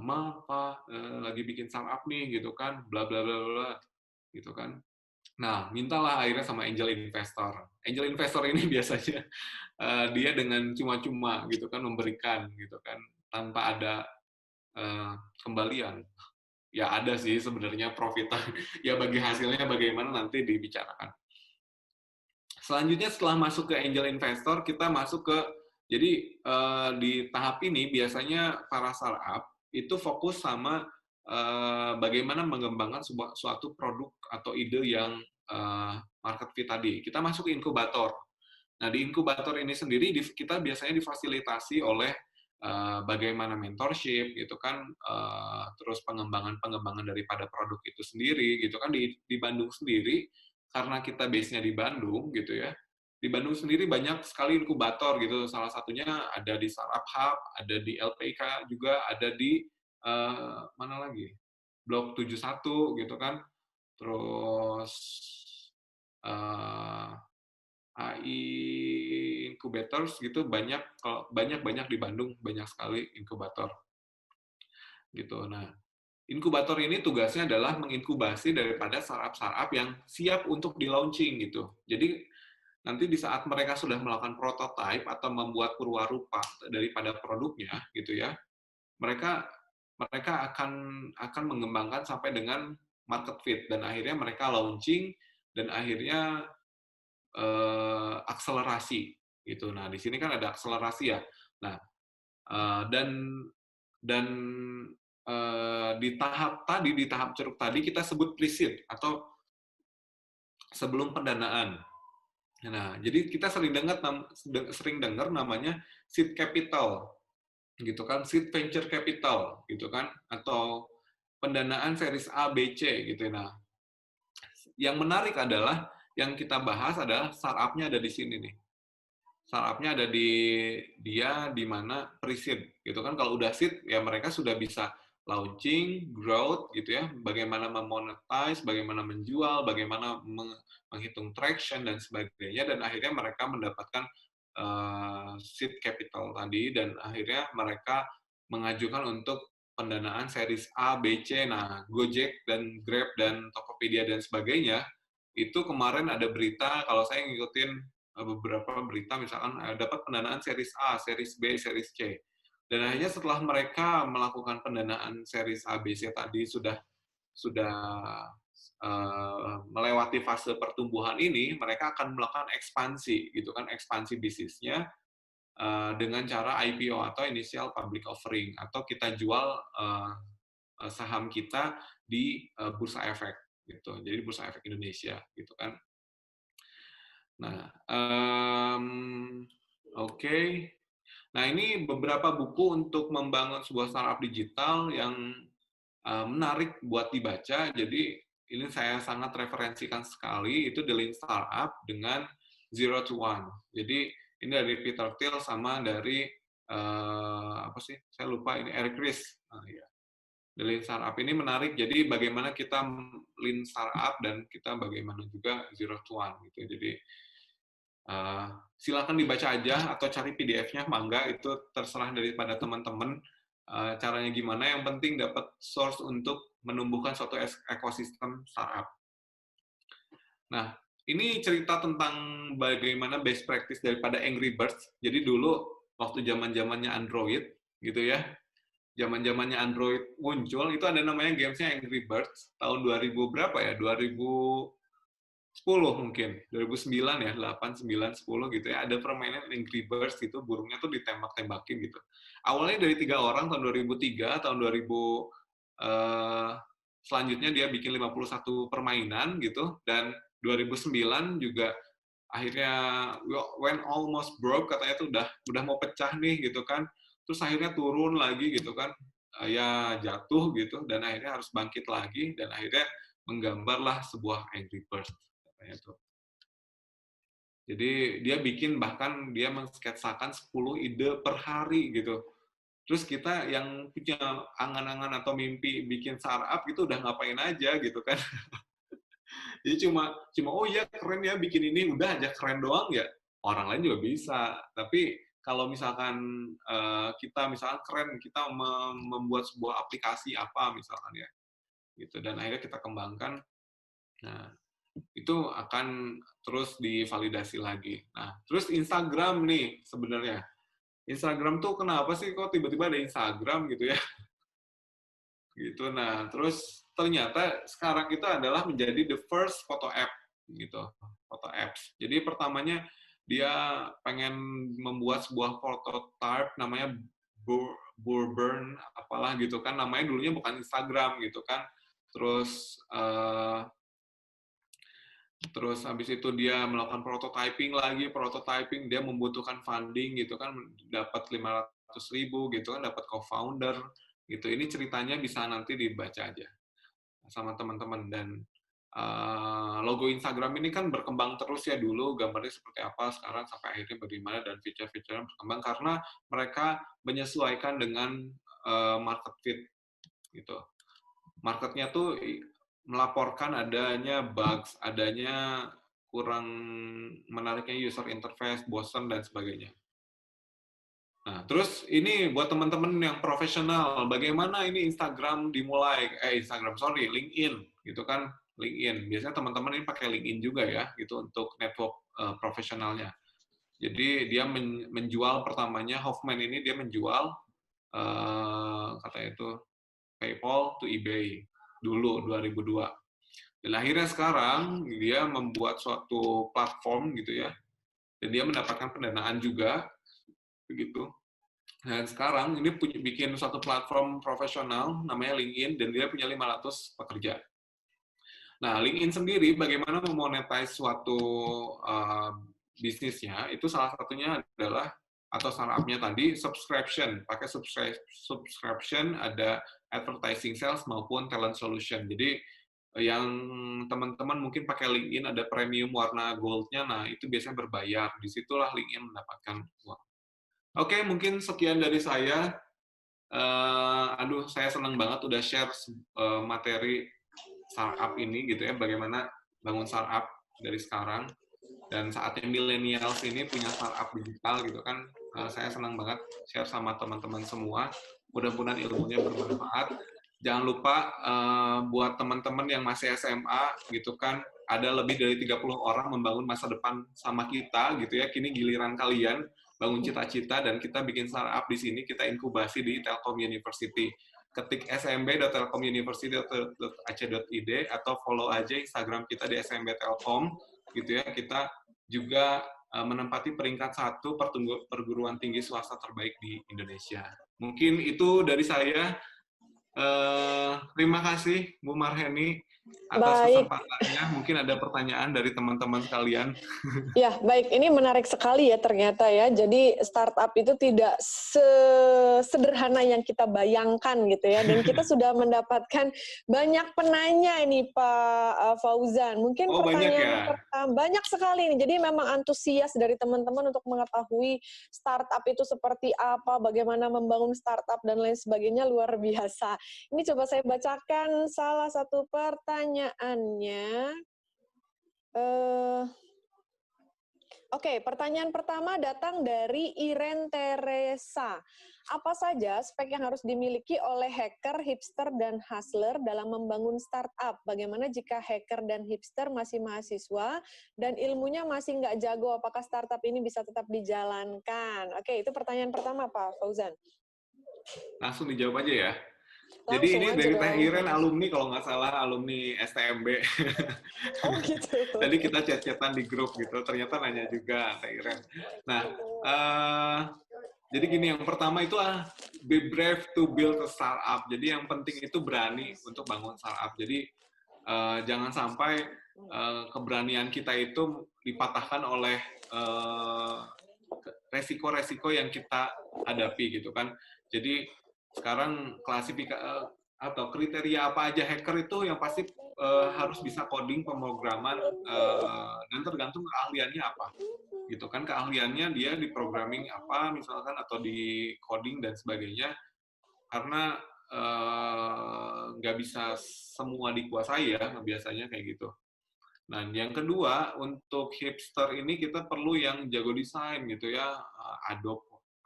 "Ma, Pa, lagi bikin startup nih," gitu kan, bla bla bla bla, gitu kan. Nah, mintalah akhirnya sama angel investor. Angel investor ini biasanya dia dengan cuma-cuma gitu kan memberikan gitu kan tanpa ada kembalian. Ya ada sih sebenarnya profitan. Ya bagi hasilnya bagaimana nanti dibicarakan. Selanjutnya setelah masuk ke angel investor, kita masuk ke, jadi di tahap ini biasanya para startup itu fokus sama bagaimana mengembangkan suatu produk atau ide yang market fit tadi. Kita masuk ke inkubator. Nah, di inkubator ini sendiri kita biasanya difasilitasi oleh bagaimana mentorship gitu kan, terus pengembangan daripada produk itu sendiri gitu kan di Bandung sendiri, karena kita base-nya di Bandung gitu ya. Di Bandung sendiri banyak sekali inkubator gitu, salah satunya ada di Startup Hub, ada di LPK juga, ada di mana lagi? Blok 71 gitu kan. Terus eh, AI incubators gitu banyak, banyak di Bandung, banyak sekali inkubator gitu. Nah, inkubator ini tugasnya adalah menginkubasi daripada startup-startup yang siap untuk di-launching gitu. Jadi nanti di saat mereka sudah melakukan prototype atau membuat perwarupa daripada produknya gitu ya, mereka mereka akan mengembangkan sampai dengan market fit dan akhirnya mereka launching dan akhirnya akselerasi gitu. Nah, di sini kan ada akselerasi ya. Nah, dan dan di tahap ceruk tadi kita sebut pre-seed atau sebelum pendanaan. Nah, jadi kita sering dengar namanya seed capital gitu kan, seed venture capital gitu kan, atau pendanaan series A, B, C gitu. Nah, yang menarik adalah yang kita bahas adalah startup-nya ada di sini nih. Startup-nya ada di mana pre-seed gitu kan. Kalau udah seed ya mereka sudah bisa launching, growth gitu ya, bagaimana memonetize, bagaimana menjual, bagaimana menghitung traction dan sebagainya, dan akhirnya mereka mendapatkan seed capital tadi dan akhirnya mereka mengajukan untuk pendanaan series A, B, C. Nah, Gojek dan Grab dan Tokopedia dan sebagainya itu kemarin ada berita, kalau saya ngikutin beberapa berita misalkan dapat pendanaan series A, series B, series C. Dan akhirnya setelah mereka melakukan pendanaan series A, B, C tadi sudah melewati fase pertumbuhan ini, mereka akan melakukan ekspansi gitu kan, ekspansi bisnisnya dengan cara IPO atau initial public offering atau kita jual saham kita di bursa efek gitu. Jadi bursa efek Indonesia gitu kan. Nah, oke. Nah, ini beberapa buku untuk membangun sebuah startup digital yang menarik buat dibaca. Jadi ini saya sangat referensikan sekali, itu The Lean Startup dengan Zero to One. Jadi ini dari Peter Thiel sama dari apa sih? Saya lupa ini Eric Ries. Nah, ya. The Lean Startup ini menarik. Jadi bagaimana kita Lean Startup dan kita bagaimana juga Zero to One gitu. Jadi silakan dibaca aja atau cari PDF-nya, mangga, itu terserah daripada teman-teman caranya gimana, yang penting dapat source untuk menumbuhkan suatu ekosistem startup. Nah, ini cerita tentang bagaimana best practice daripada Angry Birds. Jadi dulu waktu zaman-zamannya Android gitu ya, zaman-zamannya Android muncul, itu ada namanya gamesnya Angry Birds tahun 2000 berapa ya? 2010 mungkin, 2009 ya, 8, 9, 10 gitu ya, ada permainan Angry Birds gitu, burungnya tuh ditembak-tembakin gitu. Awalnya dari 3 orang tahun 2003, tahun 2000 selanjutnya dia bikin 51 permainan gitu, dan 2009 juga akhirnya when almost broke, katanya tuh udah mau pecah nih gitu kan, terus akhirnya turun lagi gitu kan, ya jatuh gitu, dan akhirnya harus bangkit lagi, dan akhirnya menggambarlah sebuah Angry Birds katanya tuh. Jadi dia bikin, bahkan dia mensketsakan 10 ide per hari gitu. Terus kita yang punya angan-angan atau mimpi bikin startup gitu udah ngapain aja gitu kan. Jadi cuma oh iya keren ya bikin ini, udah aja keren doang ya. Orang lain juga bisa. Tapi kalau misalkan kita misalkan keren, kita membuat sebuah aplikasi apa misalkan ya, gitu, dan akhirnya kita kembangkan. Nah, itu akan terus divalidasi lagi. Nah, terus Instagram nih sebenarnya. Instagram tuh kenapa sih kok tiba-tiba ada Instagram gitu ya? Gitu. Nah, terus ternyata sekarang itu adalah menjadi the first photo app gitu, foto apps. Jadi pertamanya dia pengen membuat sebuah prototype namanya Burn apalah gitu kan, namanya dulunya bukan Instagram gitu kan. Terus habis itu dia melakukan prototyping, dia membutuhkan funding gitu kan, dapat 500 500.000 gitu kan, dapat co-founder gitu. Ini ceritanya bisa nanti dibaca aja sama teman-teman. Dan logo Instagram ini kan berkembang terus ya, dulu gambarnya seperti apa, sekarang sampai akhirnya bagaimana, dan feature-feature berkembang karena mereka menyesuaikan dengan market fit gitu. Marketnya tuh melaporkan adanya bugs, adanya kurang menariknya user interface, bosan dan sebagainya. Nah, terus ini buat teman-teman yang profesional, bagaimana ini Instagram dimulai? LinkedIn, gitu kan, LinkedIn. Biasanya teman-teman ini pakai LinkedIn juga ya, gitu untuk network profesionalnya. Jadi dia menjual pertamanya, Hoffman ini dia menjual katanya itu PayPal to eBay dulu 2002. Dan akhirnya sekarang dia membuat suatu platform gitu ya, dan dia mendapatkan pendanaan juga begitu. Dan sekarang ini bikin suatu platform profesional namanya LinkedIn, dan dia punya 500 pekerja. Nah, LinkedIn sendiri bagaimana memonetize suatu bisnisnya, itu salah satunya adalah, atau startup-nya tadi, subscription. Pakai subscription, ada advertising sales maupun talent solution. Jadi yang teman-teman mungkin pakai LinkedIn ada premium warna gold-nya, nah itu biasanya berbayar. Disitulah LinkedIn mendapatkan uang. Oke, mungkin sekian dari saya. Saya senang banget udah share materi startup ini gitu ya, bagaimana bangun startup dari sekarang, dan saatnya millennials ini punya startup digital gitu kan. Saya senang banget share sama teman-teman semua. Mudah-mudahan ilmunya bermanfaat. Jangan lupa buat teman-teman yang masih SMA gitu kan, ada lebih dari 30 orang membangun masa depan sama kita gitu ya. Kini giliran kalian bangun cita-cita, dan kita bikin startup di sini, kita inkubasi di Telkom University. Ketik smb.telkomuniversity.ac.id atau follow aja Instagram kita di SMB Telkom gitu ya. Kita juga menempati peringkat 1 perguruan tinggi swasta terbaik di Indonesia. Mungkin itu dari saya. Terima kasih Bu Marheni atas kesempatannya. Mungkin ada pertanyaan dari teman-teman sekalian. Ya, baik. Ini menarik sekali ya ternyata ya. Jadi startup itu tidak sesederhana yang kita bayangkan gitu ya. Dan kita sudah mendapatkan banyak penanya ini Pak Fauzan. Mungkin pertanyaan pertama banyak sekali ini. Jadi memang antusias dari teman-teman untuk mengetahui startup itu seperti apa, bagaimana membangun startup dan lain sebagainya, luar biasa. Ini coba saya bacakan salah satu pertanyaannya. Oke, pertanyaan pertama datang dari Iren Teresa. Apa saja spek yang harus dimiliki oleh hacker, hipster, dan hustler dalam membangun startup? Bagaimana jika hacker dan hipster masih mahasiswa dan ilmunya masih nggak jago? Apakah startup ini bisa tetap dijalankan? Oke, itu pertanyaan pertama, Pak Fauzan. Langsung dijawab aja ya. Langsung jadi ini dari Teh dong. Iren, alumni kalau nggak salah, alumni STMB. Oh gitu. Tadi kita chat-chatan di grup gitu, ternyata nanya juga Teh Iren. Nah, jadi gini, yang pertama itu be brave to build a startup. Jadi yang penting itu berani untuk bangun startup. Jadi jangan sampai keberanian kita itu dipatahkan oleh resiko-resiko yang kita hadapi gitu kan. Jadi sekarang atau kriteria apa aja hacker itu yang pasti harus bisa coding, pemrograman, dan tergantung keahliannya apa gitu kan. Keahliannya dia di programming apa misalkan, atau di coding dan sebagainya, karena nggak bisa semua dikuasai ya biasanya kayak gitu. Nah, yang kedua, untuk hipster ini kita perlu yang jago desain gitu ya.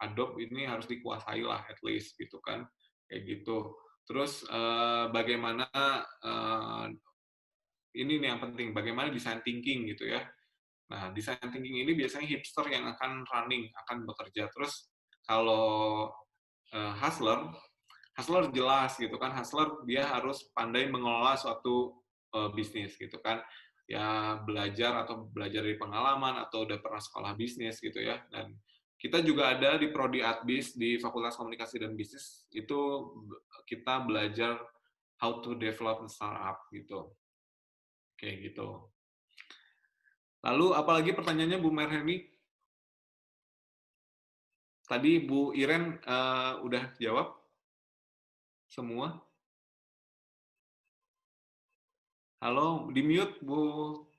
Adobe ini harus dikuasai lah at least gitu kan, kayak gitu. Terus bagaimana ini nih yang penting, bagaimana design thinking gitu ya. Nah, design thinking ini biasanya hipster yang akan running, akan bekerja. Terus kalau hustler jelas gitu kan. Hustler dia harus pandai mengelola suatu bisnis gitu kan. Ya belajar dari pengalaman, atau udah pernah sekolah bisnis gitu ya. Dan kita juga ada di Prodi Adbis di Fakultas Komunikasi dan Bisnis, itu kita belajar how to develop a startup gitu. Kayak gitu. Lalu apalagi pertanyaannya Bu Merhemi? Tadi Bu Iren udah jawab semua? Halo, di-mute Bu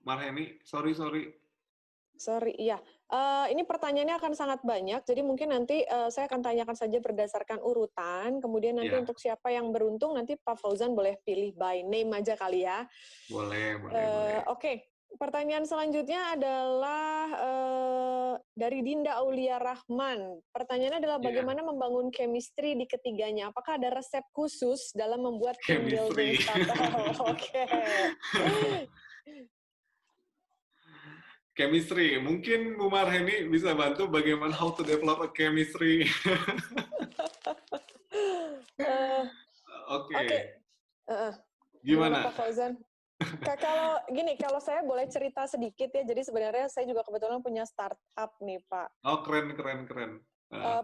Marheni. Sorry. Sorry, iya. Ini pertanyaannya akan sangat banyak, jadi mungkin nanti saya akan tanyakan saja berdasarkan urutan, kemudian nanti Ya, untuk siapa yang beruntung, nanti Pak Fauzan boleh pilih by name aja kali ya. boleh. Oke, pertanyaan selanjutnya adalah dari Dinda Aulia Rahman. Pertanyaannya adalah Ya, bagaimana membangun chemistry di ketiganya? Apakah ada resep khusus dalam membuat team building chemistry. startup? Oke. Chemistry. Mungkin Bu Marheni bisa bantu bagaimana how to develop a chemistry. Eh, Oke, Oke, Eh, gimana gimana? Pak Fauzan? Kalau gini, kalau saya boleh cerita sedikit ya. Jadi sebenarnya saya juga kebetulan punya startup nih, Pak. Oh, keren.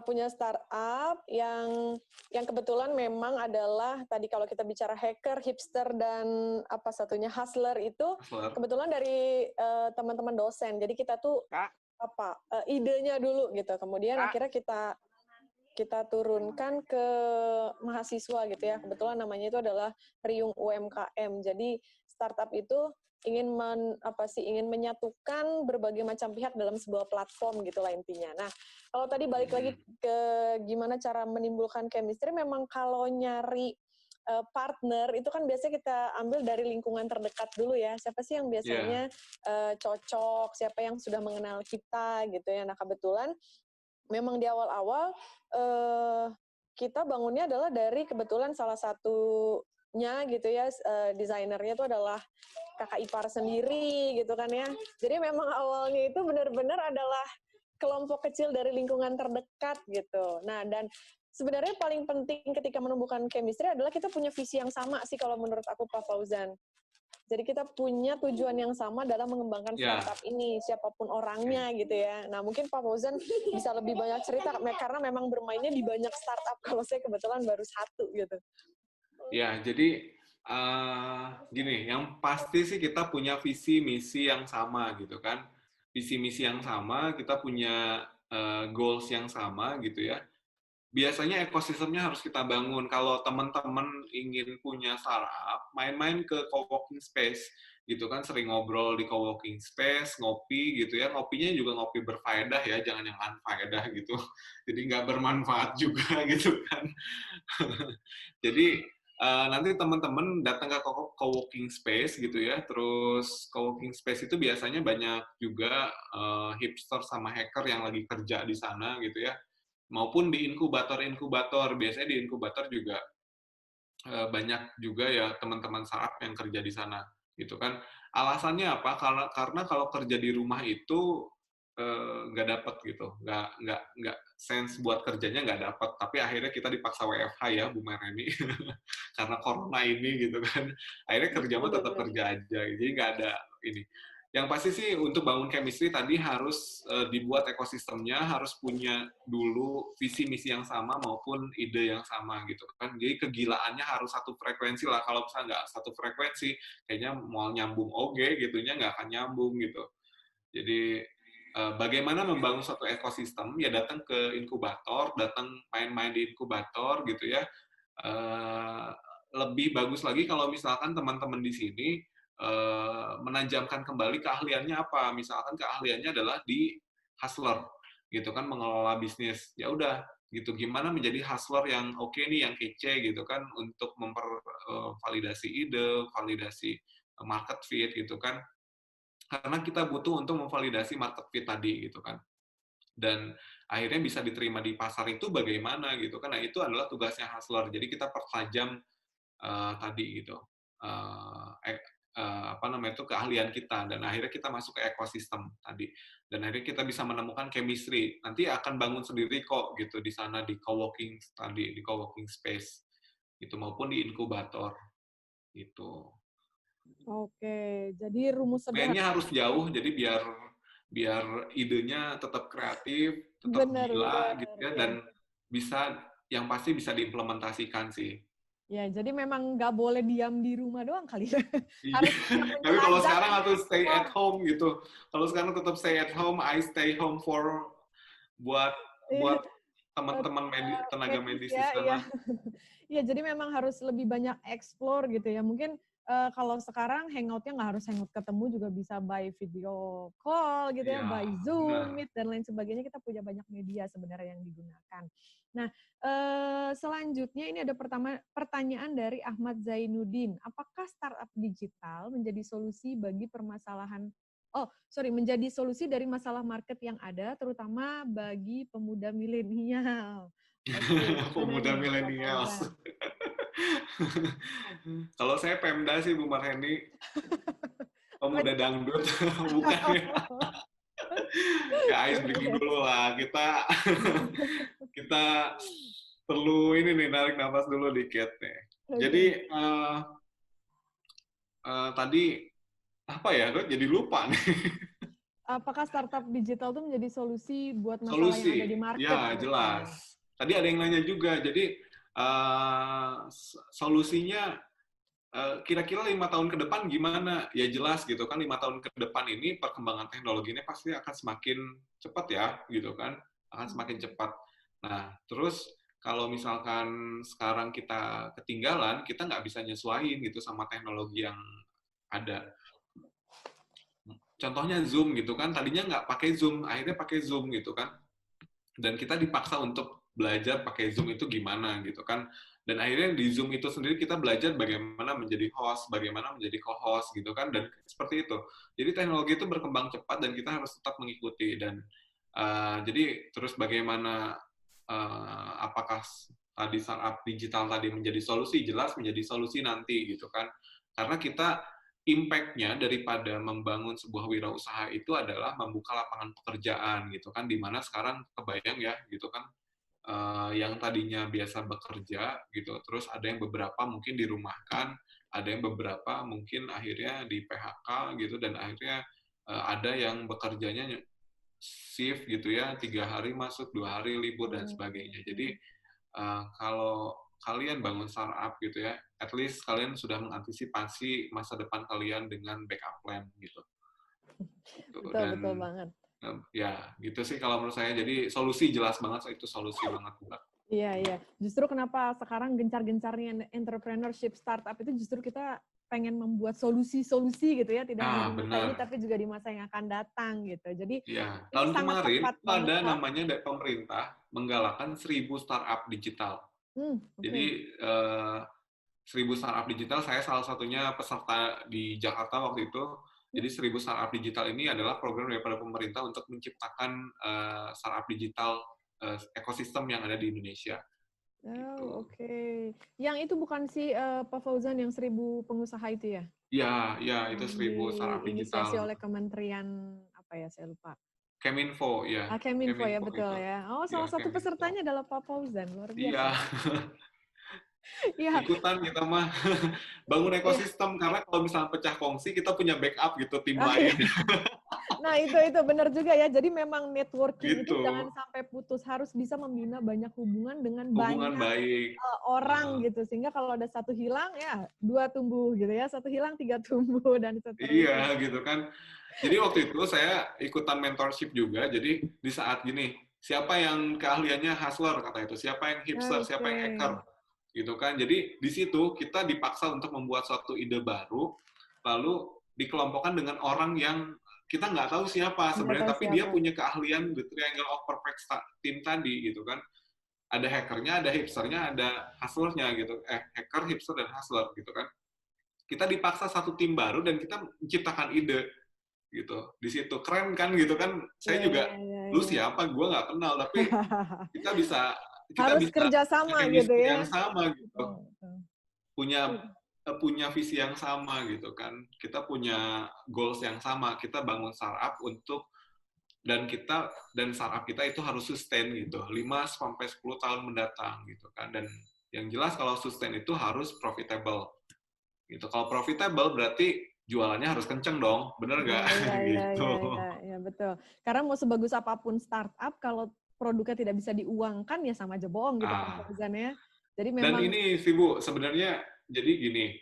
Punya startup yang kebetulan memang adalah tadi kalau kita bicara hacker, hipster dan apa satunya hustler itu Hustler. kebetulan dari teman-teman dosen. Jadi kita tuh Kak, idenya dulu gitu. Kemudian Kak, akhirnya kita turunkan ke mahasiswa gitu ya. Kebetulan namanya itu adalah Riung UMKM. Jadi startup itu ingin ingin menyatukan berbagai macam pihak dalam sebuah platform gitulah intinya. Nah, kalau tadi balik lagi ke gimana cara menimbulkan chemistry, memang kalau nyari partner itu kan biasanya kita ambil dari lingkungan terdekat dulu ya. Siapa sih yang Ya, biasanya cocok, siapa yang sudah mengenal kita gitu ya. Nah, kebetulan memang di awal-awal kita bangunnya adalah dari kebetulan salah satunya gitu ya, desainernya itu adalah kakak ipar sendiri gitu kan ya. Jadi memang awalnya itu benar-benar adalah kelompok kecil dari lingkungan terdekat gitu. Nah, dan sebenarnya paling penting ketika menumbuhkan chemistry adalah kita punya visi yang sama sih kalau menurut aku Pak Fauzan. Jadi kita punya tujuan yang sama dalam mengembangkan ya. startup ini, siapapun orangnya gitu ya. Nah, mungkin Pak Fauzan bisa lebih banyak cerita, karena memang bermainnya di banyak startup. Kalau saya kebetulan baru satu gitu. Ya, jadi gini, yang pasti sih kita punya visi misi yang sama gitu kan. Visi misi yang sama, kita punya goals yang sama gitu ya. Biasanya ekosistemnya harus kita bangun. Kalau teman-teman ingin punya startup, main-main ke coworking space gitu kan, sering ngobrol di coworking space, ngopi gitu ya. Ngopinya juga ngopi berfaedah ya, jangan yang unfaedah gitu. Jadi nggak bermanfaat juga gitu kan. Jadi nanti teman-teman datang ke coworking space gitu ya, terus coworking space itu biasanya banyak juga hipster sama hacker yang lagi kerja di sana gitu ya, maupun di inkubator-inkubator. Biasanya di inkubator juga banyak juga ya teman-teman startup yang kerja di sana gitu kan. Alasannya apa? Karena kalau kerja di rumah itu nggak dapat gitu, nggak sense buat kerjanya nggak dapat. Tapi akhirnya kita dipaksa WFH ya Bu Mereni karena corona ini gitu kan. Akhirnya kerja mah tetap Benar-benar. kerja aja, jadi nggak ada ini. Yang pasti sih untuk bangun chemistry tadi harus dibuat ekosistemnya, harus punya dulu visi misi yang sama maupun ide yang sama gitu kan. Jadi kegilaannya harus satu frekuensi lah. Kalau misalnya nggak satu frekuensi, kayaknya mau nyambung oge gitunya nggak akan nyambung gitu. Jadi bagaimana membangun suatu ekosistem, ya datang ke inkubator, datang main-main di inkubator gitu ya. Lebih bagus lagi kalau misalkan teman-teman di sini menajamkan kembali keahliannya apa. Misalkan keahliannya adalah di hustler, gitu kan, mengelola bisnis. Ya udah, gitu. Gimana menjadi hustler yang oke nih, yang kece gitu kan, untuk memvalidasi ide, validasi market fit gitu kan. Karena kita butuh untuk memvalidasi market fit tadi gitu kan. Dan akhirnya bisa diterima di pasar itu bagaimana gitu kan. Nah, itu adalah tugasnya hustler. Jadi kita pertajam tadi gitu. Apa namanya itu keahlian kita, dan akhirnya kita masuk ke ekosistem tadi, dan akhirnya kita bisa menemukan chemistry. Nanti akan bangun sendiri kok gitu di sana, di coworking tadi, di coworking space itu, maupun di inkubator gitu. Oke, jadi rumus sederhana. Mainnya harus jauh, jadi biar biar idenya tetap kreatif, tetap gila Benar-benar gitu ya, ya. dan bisa, yang pasti bisa diimplementasikan sih. Ya, jadi memang nggak boleh diam di rumah doang kali ya. Iya. Harus bisa Tapi kalau menjelajah. sekarang harus stay at home gitu. Kalau sekarang tetap stay at home, I stay home for buat buat teman-teman tenaga medis medis di ya, iya. sana. Iya, jadi memang harus lebih banyak explore gitu ya. Mungkin kalau sekarang hangout-nya nggak harus hangout ketemu, juga bisa by video call gitu ya, Iya, by benar. Zoom, Meet, dan lain sebagainya. Kita punya banyak media sebenarnya yang digunakan. Nah, selanjutnya ini ada pertanyaan dari Ahmad Zainuddin. Apakah startup digital menjadi solusi bagi permasalahan menjadi solusi dari masalah market yang ada, terutama bagi pemuda milenial? Oke, gimana Pemuda nih, Pak milenials. Fauzan? Kalau saya Pemda sih Bu Marheni, Apa pemuda itu? dangdut, bukan ya? Ya ice breaking Oke. dulu lah. Kita perlu ini nih, narik nafas dulu dikit nih. Jadi Oke. tadi apa ya? Gue jadi lupa nih. Apakah startup digital itu menjadi solusi buat masalah yang ada di Solusi, market ya gitu ya? jelas. Tadi ada yang nanya juga. Jadi solusinya kira-kira 5 tahun ke depan gimana? Ya jelas gitu kan, 5 tahun ke depan ini perkembangan teknologi ini pasti akan semakin cepat ya, gitu kan, akan semakin cepat. Nah, terus kalau misalkan sekarang kita ketinggalan, kita nggak bisa nyesuaiin gitu sama teknologi yang ada. Contohnya Zoom gitu kan, tadinya nggak pakai Zoom, akhirnya pakai Zoom gitu kan. Dan kita dipaksa untuk belajar pakai Zoom itu gimana gitu kan. Dan akhirnya di Zoom itu sendiri kita belajar bagaimana menjadi host, bagaimana menjadi co-host gitu kan, dan seperti itu. Jadi teknologi itu berkembang cepat dan kita harus tetap mengikuti. Dan jadi terus bagaimana apakah tadi startup digital tadi menjadi solusi? Jelas menjadi solusi nanti gitu kan. Karena kita impact-nya daripada membangun sebuah wirausaha itu adalah membuka lapangan pekerjaan gitu kan, di mana sekarang kebayang ya gitu kan, yang tadinya biasa bekerja gitu, terus ada yang beberapa mungkin dirumahkan, ada yang beberapa mungkin akhirnya di PHK gitu, dan akhirnya ada yang bekerjanya shift gitu ya, 3 hari masuk, 2 hari libur dan sebagainya. Jadi kalau kalian bangun startup gitu ya, at least kalian sudah mengantisipasi masa depan kalian dengan backup plan gitu. Betul, Dan betul banget. ya gitu sih kalau menurut saya. Jadi solusi jelas banget, itu solusi banget Mbak. Iya, iya. Justru kenapa sekarang gencar-gencarnya entrepreneurship startup itu justru kita pengen membuat solusi-solusi gitu ya, tidak hanya Nah, di masa ini benar. tapi juga di masa yang akan datang gitu. Jadi Ya, ini tahun sangat kemarin tepat itu banget, ada Kak. namanya dari pemerintah menggalakkan 1.000 startup digital. Oke. Jadi 1.000 startup digital, saya salah satunya peserta di Jakarta waktu itu. Hmm? Jadi 1.000 startup digital ini adalah program daripada pemerintah untuk menciptakan startup digital ekosistem yang ada di Indonesia. Oh, Gitu. oke. Yang itu bukan si Pak Fauzan yang 1.000 pengusaha itu ya? Ya, ya itu Yang 1.000 startup diinisiasi digital. oleh Kementerian apa ya, saya lupa. Keminfo, ya. Keminfo ya, Keminfo betul itu. ya. Oh, Ya, salah satu Keminfo. pesertanya adalah Pak Fauzan, luar biasa. Iya, Iya, ikutan kita mah bangun iya. ekosistem, karena kalau misalnya pecah kongsi kita punya backup gitu, tim Ah, iya. lain. Nah, itu benar juga ya. Jadi memang networking itu Gitu. jangan sampai putus, harus bisa membina banyak hubungan dengan Hubungan banyak baik. orang gitu. Sehingga kalau ada satu hilang ya dua tumbuh gitu ya. Satu hilang tiga tumbuh dan seterusnya. Iya, gitu kan. Jadi waktu itu saya ikutan mentorship juga. Jadi di saat gini, siapa yang keahliannya hustler kata itu, siapa yang hipster, siapa Oke. yang hacker, gitu kan. Jadi di situ kita dipaksa untuk membuat suatu ide baru, lalu dikelompokkan dengan orang yang kita nggak tahu siapa Nggak sebenarnya, tahu tapi dia siapa. punya keahlian the triangle of perfect team tadi, gitu kan. Ada hackernya, ada hipsternya, ada hustlernya gitu. Hacker, hipster, dan hustler gitu kan. Kita dipaksa satu tim baru dan kita menciptakan ide gitu. Di situ keren kan gitu kan. Iya, Saya juga, iya, iya, lu iya. siapa? Gue nggak kenal, tapi kita bisa kita Harus bisa kerja punya sama gitu chemistry yang ya. sama gitu. Betul, betul. Punya punya visi yang sama gitu kan. Kita punya goals yang sama. Kita bangun startup untuk dan startup kita itu harus sustain gitu. 5 sampai 10 tahun mendatang gitu kan. Dan yang jelas kalau sustain itu harus profitable. Gitu. Kalau profitable berarti jualannya harus kenceng dong, bener nggak? Iya, iya, iya, Gitu. iya, iya, iya, betul. Karena mau sebagus apapun startup, kalau produknya tidak bisa diuangkan, ya sama aja bohong gitu Pak Ah, Fauzan ya. Jadi dan memang, ini sih Bu, sebenarnya jadi gini,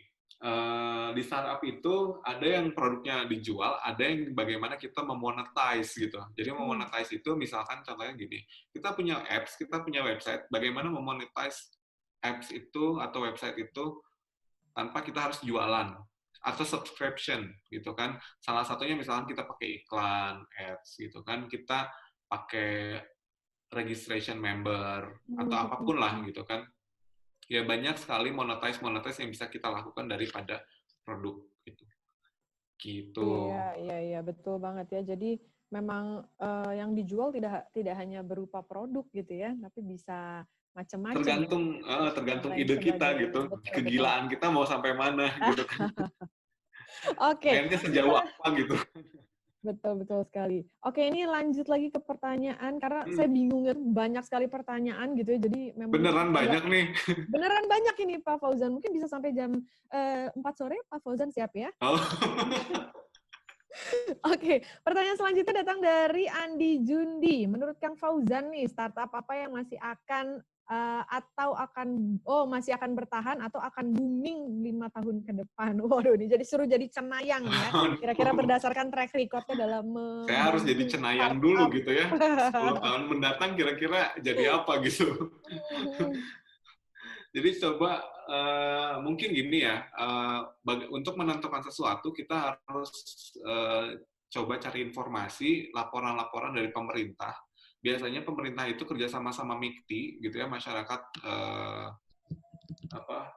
Di startup itu ada yang produknya dijual, ada yang bagaimana kita memonetize gitu. Jadi Hmm. memonetize itu misalkan contohnya gini, kita punya apps, kita punya website, bagaimana memonetize apps itu atau website itu tanpa kita harus jualan atau subscription gitu kan. Salah satunya misalkan kita pakai iklan, ads gitu kan, kita pakai registration member atau apapun lah gitu kan. Ya banyak sekali monetize yang bisa kita lakukan daripada produk gitu. Gitu. Iya, iya, iya, betul banget ya. Jadi memang yang dijual tidak hanya berupa produk gitu ya, tapi bisa macam-macam ya, dan Tergantung lain ide kita sebagainya. gitu. Betul, betul. Kegilaan kita mau sampai mana gitu kan. Oke, Mainnya sejauh apa gitu. betul, betul sekali. Oke, ini lanjut lagi ke pertanyaan, karena Hmm, saya bingung ya, banyak sekali pertanyaan gitu ya, jadi memang beneran nggak banyak nih. beneran banyak ini Pak Fauzan. Mungkin bisa sampai jam 4 sore, Pak Fauzan siap ya? Oh. Oke, pertanyaan selanjutnya datang dari Andi Jundi. Menurut Kang Fauzan nih, startup apa yang masih akan masih akan bertahan atau akan booming 5 tahun ke depan? Waduh, ini jadi suruh jadi cenayang nih ya. Kira-kira berdasarkan track record-nya dalam Saya harus jadi membantu cenayang dulu startup. gitu ya. 10 tahun mendatang kira-kira jadi apa gitu. Jadi coba mungkin gini ya, untuk menentukan sesuatu kita harus coba cari informasi, laporan-laporan dari pemerintah. Biasanya pemerintah itu kerja sama MIKTI, gitu ya, masyarakat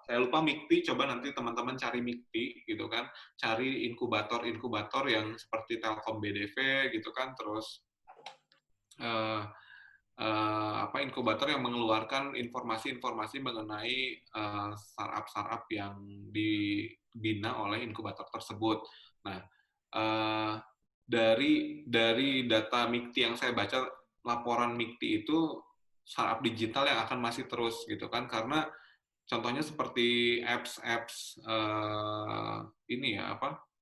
saya lupa MIKTI, coba nanti teman-teman cari MIKTI, gitu kan, cari inkubator-inkubator yang seperti Telkom BDV, gitu kan, terus uh, inkubator yang mengeluarkan informasi-informasi mengenai startup-startup yang dibina oleh inkubator tersebut. Nah, uh, dari data MIKTI yang saya baca, laporan MIKTI itu startup digital yang akan masih terus gitu kan, karena contohnya seperti apps ini ya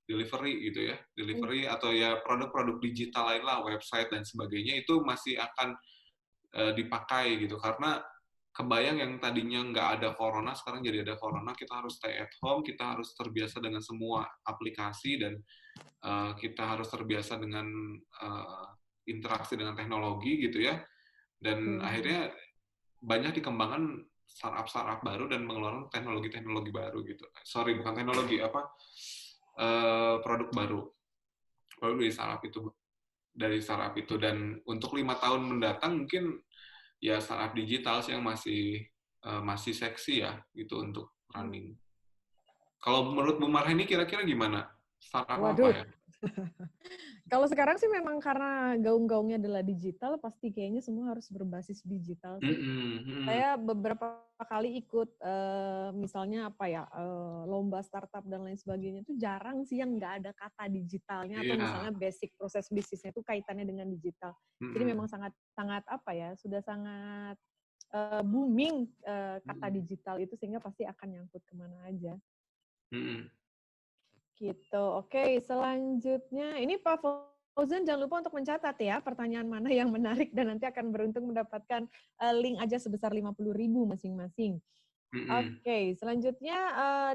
delivery gitu ya, delivery atau ya produk-produk digital lain lah, website dan sebagainya itu masih akan dipakai gitu, karena kebayang yang tadinya nggak ada corona sekarang jadi ada corona, kita harus stay at home, kita harus terbiasa dengan semua aplikasi dan kita harus terbiasa dengan interaksi dengan teknologi gitu ya, dan akhirnya banyak dikembangkan startup baru dan mengeluarkan teknologi baru gitu. Sorry, bukan teknologi, produk baru dari startup itu. Dan untuk 5 tahun mendatang mungkin ya startup digital sih yang masih seksi ya gitu untuk running. Kalau menurut Bu Marheni kira-kira gimana? Startup apa Waduh, ya? kalau sekarang sih memang karena gaung-gaungnya adalah digital, pasti kayaknya semua harus berbasis digital sih. Saya beberapa kali ikut misalnya lomba startup dan lain sebagainya itu jarang sih yang nggak ada kata digitalnya atau Iya. misalnya basic proses bisnisnya itu kaitannya dengan digital. Jadi memang sangat sangat sudah sangat booming kata digital itu, sehingga pasti akan nyangkut kemana aja. Gitu. Oke, selanjutnya ini Pak Fauzan jangan lupa untuk mencatat ya pertanyaan mana yang menarik dan nanti akan beruntung mendapatkan link aja sebesar 50.000 masing-masing. Oke, selanjutnya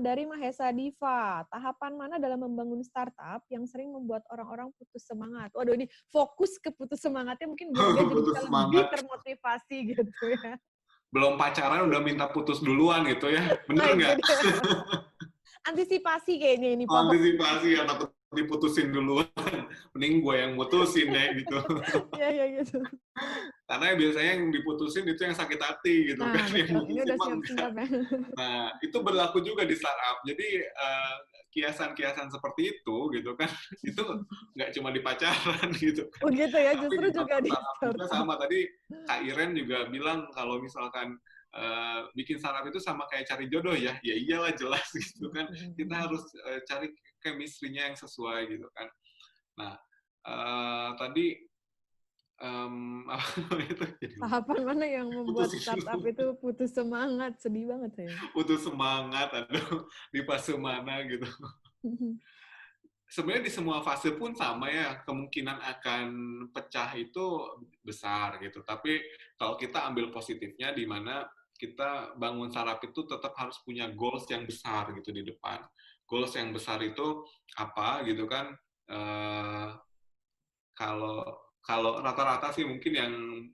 dari Mahesa Diva. Tahapan mana dalam membangun startup yang sering membuat orang-orang putus semangat? Waduh, ini fokus ke putus semangatnya mungkin biar dia jadi Putus bisa lebih semangat. termotivasi gitu ya. Belum pacaran udah minta putus duluan gitu ya. Nah, Bener itu nggak? dia. Antisipasi kayaknya ini Pak Fauzan. Antisipasi ya, takut diputusin duluan. Mending gue yang mutusin ya gitu. Iya, iya gitu. Karena biasanya yang diputusin itu yang sakit hati gitu Nah, kan. Yang betul. Ini mutusin udah mah enggak. siap-siap ya. Nah, itu berlaku juga di startup. Jadi kiasan-kiasan seperti itu gitu kan, itu nggak cuma di pacaran gitu kan, Oh gitu ya, tapi justru di juga di startup juga startup. sama. Tadi Kak Iren juga bilang kalau misalkan bikin startup itu sama kayak cari jodoh ya, ya iyalah jelas gitu kan. Kita harus cari chemistry-nya yang sesuai gitu kan. Nah, tadi apa itu jadi Tahapan mana yang membuat putusin startup dulu. itu putus semangat? Sedih banget saya. Putus semangat, aduh, di fase mana gitu. Sebenarnya di semua fase pun sama ya, kemungkinan akan pecah itu besar gitu. Tapi kalau kita ambil positifnya, di mana kita bangun startup itu tetap harus punya goals yang besar gitu di depan. Goals yang besar itu apa gitu kan? Eh, kalau kalau rata-rata sih mungkin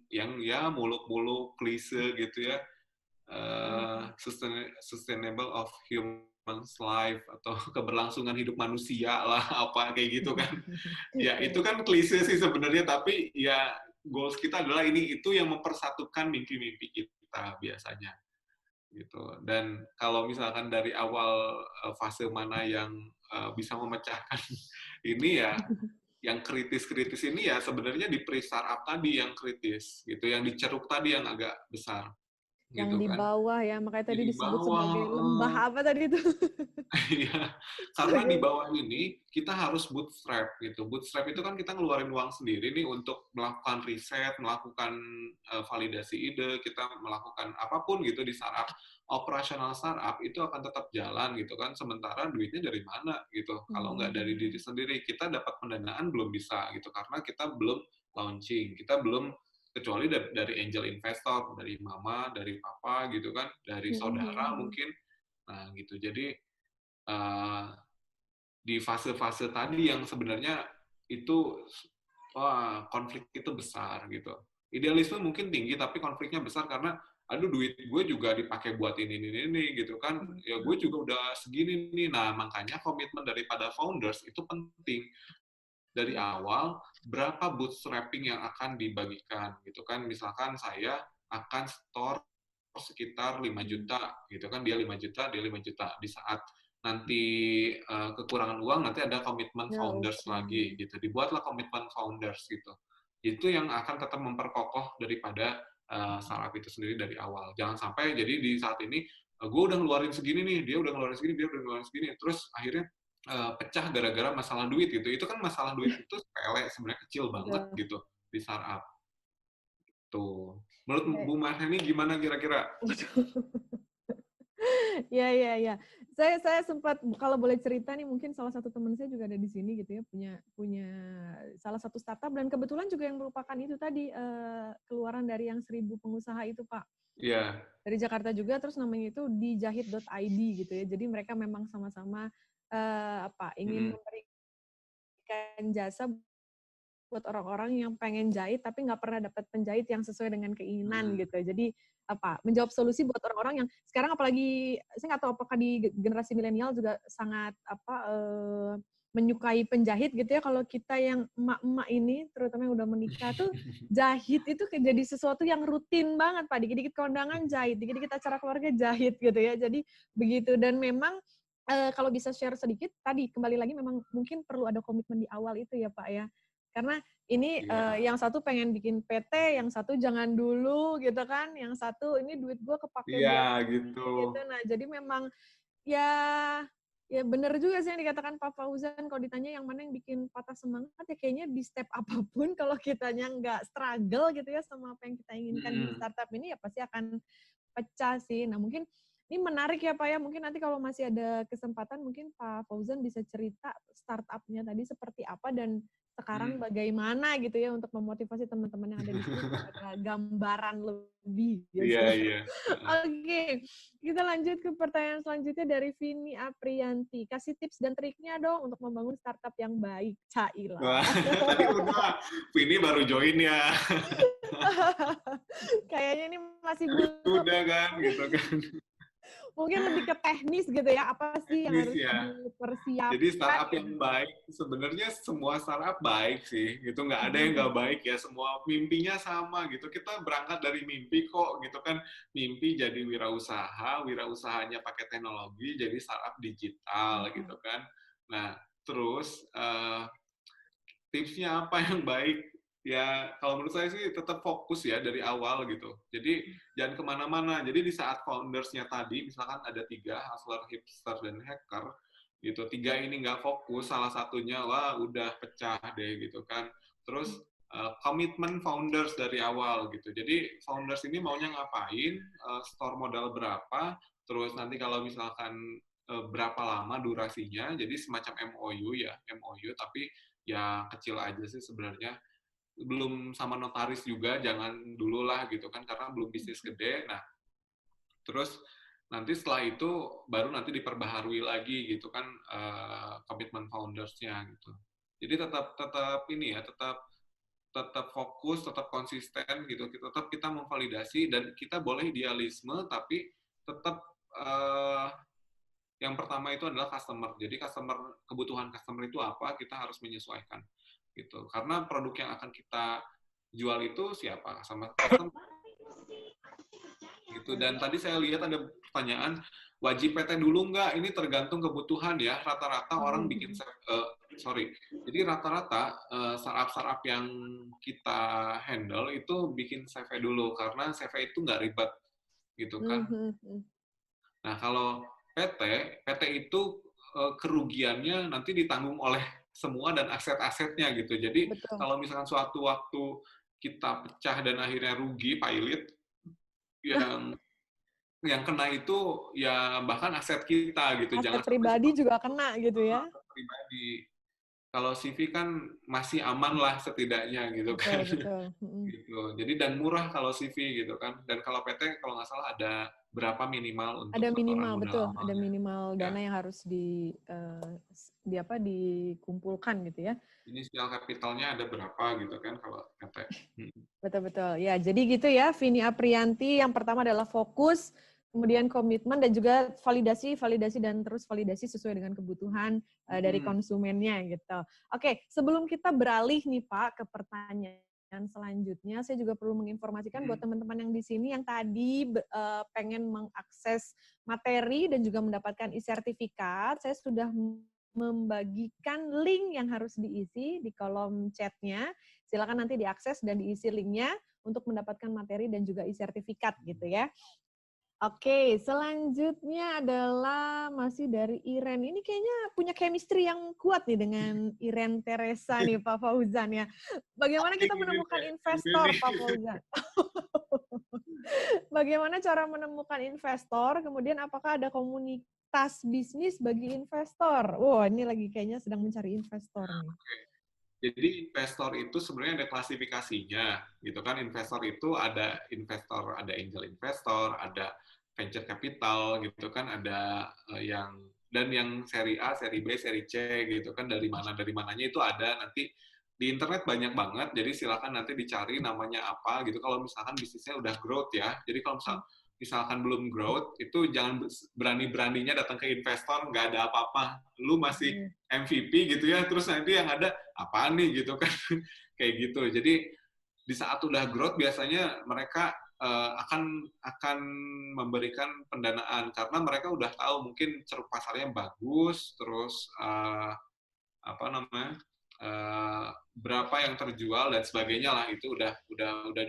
yang ya muluk-muluk klise gitu ya, sustainable of human's life atau keberlangsungan hidup manusia lah apa kayak gitu kan. Ya itu kan klise sih sebenarnya, tapi ya goals kita adalah itu yang mempersatukan mimpi-mimpi kita biasanya gitu. Dan kalau misalkan dari awal fase mana yang bisa memecahkan ini ya, yang kritis-kritis ini ya sebenarnya di pre-startup tadi yang kritis gitu, yang diceruk tadi yang agak besar Yang gitu di kan. bawah ya, makanya tadi Di disebut sebagai bawah, lembah apa tadi itu? iya, karena di bawah ini kita harus bootstrap gitu. Bootstrap itu kan kita ngeluarin uang sendiri nih untuk melakukan riset, melakukan validasi ide, kita melakukan apapun gitu di startup. Operasional startup itu akan tetap jalan gitu kan. Sementara duitnya dari mana gitu? Kalau nggak dari diri sendiri, kita dapat pendanaan belum bisa gitu karena kita belum launching, kita belum kecuali dari angel investor, dari mama, dari papa gitu kan, dari saudara mungkin. Nah gitu. Jadi di fase-fase tadi yang sebenarnya itu konflik itu besar gitu. Idealisme mungkin tinggi tapi konfliknya besar karena aduh duit gue juga dipakai buat ini gitu kan. Ya gue juga udah segini nih. Nah, makanya komitmen daripada founders itu penting. Dari awal berapa bootstrapping yang akan dibagikan gitu kan. Misalkan saya akan store sekitar 5 juta gitu kan, dia 5 juta, dia 5 juta. Di saat nanti kekurangan uang, nanti ada komitmen Ya, founders oke. lagi gitu. Dibuatlah komitmen founders gitu. Itu yang akan tetap memperkokoh daripada startup itu sendiri dari awal. Jangan sampai jadi di saat ini gue udah ngeluarin segini nih, dia udah ngeluarin segini, dia udah ngeluarin segini, terus akhirnya pecah gara-gara masalah duit gitu. Itu kan masalah duit itu sepele, sebenarnya kecil banget Betul. gitu di startup. Tuh. Menurut Kayak- Bu Marheni gimana kira-kira? Ya, ya, ya. Saya sempat kalau boleh cerita nih, mungkin salah satu teman saya juga ada di sini gitu ya, punya punya salah satu startup dan kebetulan juga yang merupakan itu tadi keluaran dari yang 1.000 pengusaha itu, Pak. Iya. Dari Jakarta juga, terus namanya itu dijahit.id gitu ya. Jadi mereka memang sama-sama ingin Mm-mm. memberikan jasa buat orang-orang yang pengen jahit tapi nggak pernah dapat penjahit yang sesuai dengan keinginan Mm-mm. gitu. Jadi menjawab solusi buat orang-orang yang sekarang, apalagi saya nggak tahu apakah di generasi milenial juga sangat menyukai penjahit gitu ya. Kalau kita yang emak-emak ini terutama yang udah menikah tuh, jahit itu jadi sesuatu yang rutin banget, Pak. Dikit-dikit kondangan jahit, dikit-dikit acara keluarga jahit gitu ya. Jadi begitu, dan memang kalau bisa share sedikit tadi, kembali lagi memang mungkin perlu ada komitmen di awal itu ya, Pak ya. Karena ini Iya. yang satu pengen bikin PT, yang satu jangan dulu gitu kan, yang satu ini duit gue kepake Iya, buat gitu. ini gitu. Nah jadi memang ya ya benar juga sih yang dikatakan Pak Fauzan, kalau ditanya yang mana yang bikin patah semangat ya kayaknya di step apapun kalau kitanya nggak struggle gitu ya sama apa yang kita inginkan di Mm-mm. startup ini ya pasti akan pecah sih. Nah mungkin ini menarik ya Pak ya, mungkin nanti kalau masih ada kesempatan mungkin Pak Fauzan bisa cerita startupnya tadi seperti apa dan sekarang Mm. bagaimana gitu ya untuk memotivasi teman-teman yang ada di sini biar ada gambaran lebih Iya, gitu. iya. Heeh. Oke, kita lanjut ke pertanyaan selanjutnya dari Vini Aprianti. Kasih tips dan triknya dong untuk membangun startup yang baik, Wah, Caila. tadi udah. Vini baru join ya. Kayaknya ini masih butuh, Udah kan, gitu kan. mungkin lebih ke teknis gitu ya. Apa sih yang Teknis harus ya. Jadi dipersiapkan startup yang gitu. baik, sebenarnya semua startup baik sih, gitu nggak ada yang nggak baik ya, semua mimpinya sama gitu. Kita berangkat dari mimpi kok, gitu kan. Mimpi jadi wirausaha, wirausahanya pakai teknologi, jadi startup digital gitu kan. Nah, terus tipsnya apa yang baik? Ya, kalau menurut saya sih tetap fokus ya dari awal gitu. Jadi jangan kemana-mana. Jadi di saat foundersnya tadi, misalkan ada 3, hustler, hipster, dan hacker, gitu. 3 ini nggak fokus, salah satunya, wah udah pecah deh gitu kan. Terus komitmen founders dari awal gitu. Jadi founders ini maunya ngapain, store modal berapa, terus nanti kalau misalkan berapa lama durasinya, jadi semacam MOU ya, MOU, tapi ya kecil aja sih sebenarnya, belum sama notaris juga, jangan dulu lah gitu kan karena belum bisnis gede. Nah Terus nanti setelah itu baru nanti diperbaharui lagi gitu kan komitmen founders-nya gitu. Jadi tetap tetap ini ya, tetap tetap fokus, tetap konsisten gitu. Tetap kita memvalidasi dan kita boleh idealisme tapi tetap yang pertama itu adalah customer. Jadi kebutuhan customer itu apa, kita harus menyesuaikan gitu. Karena produk yang akan kita jual itu siapa? Sama customer gitu. Dan tadi saya lihat ada pertanyaan, wajib PT dulu nggak? Ini tergantung kebutuhan ya. Rata-rata orang bikin jadi rata-rata startup-startup yang kita handle itu bikin CV dulu karena CV itu nggak ribet gitu kan. Nah kalau PT itu kerugiannya nanti ditanggung oleh semua dan aset-asetnya gitu. Jadi Betul. kalau misalkan suatu waktu kita pecah dan akhirnya rugi, pilot, yang kena itu ya bahkan aset kita gitu. Aset Jangan sampai pribadi seperti juga kena gitu ya. pribadi. Kalau CV kan masih aman lah setidaknya gitu kan. Betul, betul. Gitu. Jadi dan murah kalau CV gitu kan. Dan kalau PT kalau nggak salah ada berapa minimal untuk Ada setoran minimal, modal betul. Ada awalnya. minimal Ya, dana yang harus dikumpulkan gitu ya. inisial kapitalnya ada berapa gitu kan kalau PT. Betul, betul. Ya, jadi gitu ya, Vini Aprianti. Yang pertama adalah fokus, kemudian komitmen, dan juga validasi, dan terus validasi sesuai dengan kebutuhan dari konsumennya gitu. Oke, sebelum kita beralih nih Pak ke pertanyaan selanjutnya, saya juga perlu menginformasikan buat teman-teman yang di sini yang tadi pengen mengakses materi dan juga mendapatkan e-sertifikat, saya sudah membagikan link yang harus diisi di kolom chatnya. Silakan nanti diakses dan diisi linknya untuk mendapatkan materi dan juga e-sertifikat gitu ya. Oke, selanjutnya adalah masih dari Iren. Ini kayaknya punya chemistry yang kuat nih dengan Iren Teresa nih Pak Fauzan ya. Bagaimana kita menemukan investor Pak Fauzan? Bagaimana cara menemukan investor? Kemudian apakah ada komunitas bisnis bagi investor? Wah, ini lagi kayaknya sedang mencari investor nih. Jadi investor itu sebenarnya ada klasifikasinya, gitu kan? Investor itu ada investor, ada angel investor, ada venture capital, gitu kan? Ada dan yang seri A, seri B, seri C, gitu kan? Dari mananya itu ada. Nanti di internet banyak banget, jadi silakan nanti dicari namanya apa, gitu. Kalau misalkan bisnisnya udah growth ya, jadi kalau misalkan belum growth, itu jangan berani-beraninya datang ke investor, nggak ada apa-apa. Lu masih MVP gitu ya, terus nanti yang ada apaan nih gitu kan. Kayak gitu. Jadi di saat udah growth biasanya mereka akan memberikan pendanaan karena mereka udah tahu mungkin ceruk pasarnya bagus, terus apa namanya berapa yang terjual dan sebagainya lah, itu udah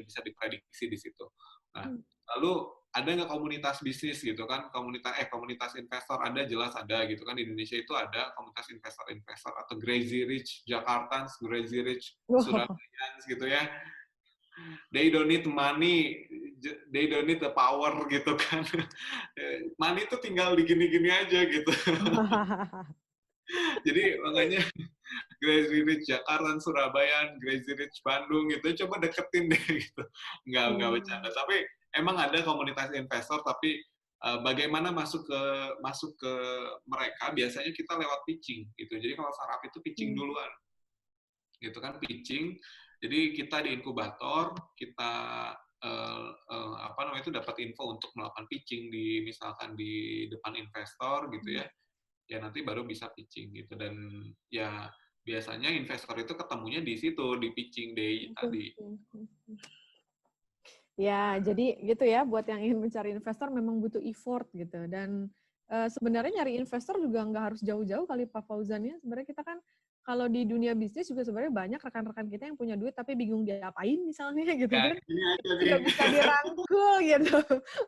bisa diprediksi di situ. Nah, lalu ada nggak komunitas bisnis gitu kan, komunitas investor, ada, jelas ada gitu kan. Di Indonesia itu ada komunitas investor atau Crazy Rich Jakartans, Crazy Rich Surabayans gitu ya. They don't need money, they don't need the power gitu kan. Money itu tinggal di gini-gini aja gitu. Jadi makanya Crazy Rich Jakarta, Surabaya, Crazy Rich Bandung gitu, coba deketin deh gitu. Nggak bercanda. Tapi emang ada komunitas investor, tapi bagaimana masuk ke mereka, biasanya kita lewat pitching gitu. Jadi kalau startup itu pitching duluan. Gitu kan, pitching. Jadi kita di inkubator, kita apa namanya itu dapat info untuk melakukan pitching misalkan di depan investor gitu ya. Ya nanti baru bisa pitching gitu. Dan ya biasanya investor itu ketemunya di situ, di pitching day tadi. Ya, jadi gitu ya, buat yang ingin mencari investor memang butuh effort gitu. Dan sebenarnya nyari investor juga nggak harus jauh-jauh kali Pak Fauzan ya. Sebenarnya kita kan kalau di dunia bisnis juga sebenarnya banyak rekan-rekan kita yang punya duit tapi bingung diapain misalnya gitu Ya, kan. ini aja Juga nih. bisa dirangkul gitu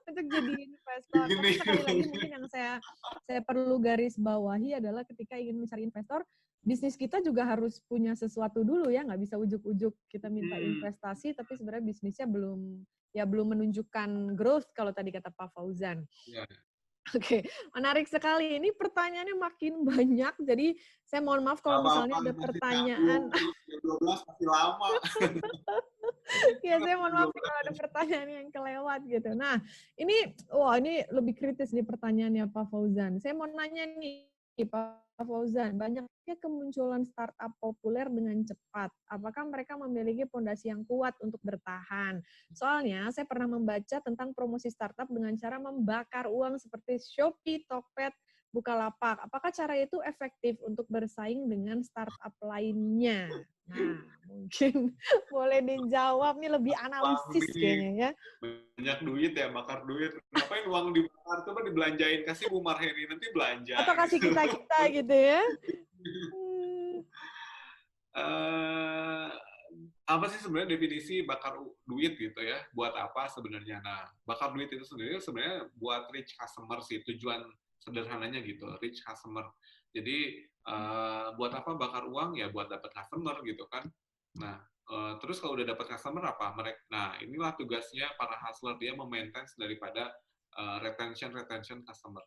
untuk jadi investor. Tapi Gini. sekali lagi mungkin yang saya perlu garis bawahi adalah ketika ingin mencari investor, bisnis kita juga harus punya sesuatu dulu ya, nggak bisa ujuk-ujuk kita minta investasi tapi sebenarnya bisnisnya belum menunjukkan growth kalau tadi kata Pak Fauzan. Ya. Oke, menarik sekali. Ini pertanyaannya makin banyak, jadi saya mohon maaf Nggak kalau apa-apa, misalnya ada masih nyambung. pertanyaan. Jam 12 masih lama. Ya, saya Jam mohon maaf nih 12. kalau ada pertanyaan yang kelewat gitu. Nah, ini lebih kritis nih pertanyaannya Pak Fauzan. Saya mau nanya nih Pak Fauzan, banyaknya kemunculan startup populer dengan cepat. Apakah mereka memiliki fondasi yang kuat untuk bertahan? Soalnya saya pernah membaca tentang promosi startup dengan cara membakar uang seperti Shopee, Tokped, Bukalapak. Apakah cara itu efektif untuk bersaing dengan startup lainnya? Nah, mungkin boleh dijawab nih, lebih Uang analisis nih, kayaknya ya. banyak duit ya, bakar duit. Ngapain uang dibakar? Coba dibelanjain, kasih Bu Marheni, nanti belanja Atau kasih gitu. kita-kita gitu ya. Hmm. eh apa sih sebenarnya definisi bakar duit gitu ya? Buat apa sebenarnya? Nah, bakar duit itu sendiri sebenarnya buat rich customer sih, tujuan sederhananya gitu, rich customer. Jadi buat apa bakar uang ya buat dapat customer gitu kan. Nah, terus kalau udah dapat customer apa? Nah, inilah tugasnya para hustler, dia memaintain daripada retention customer.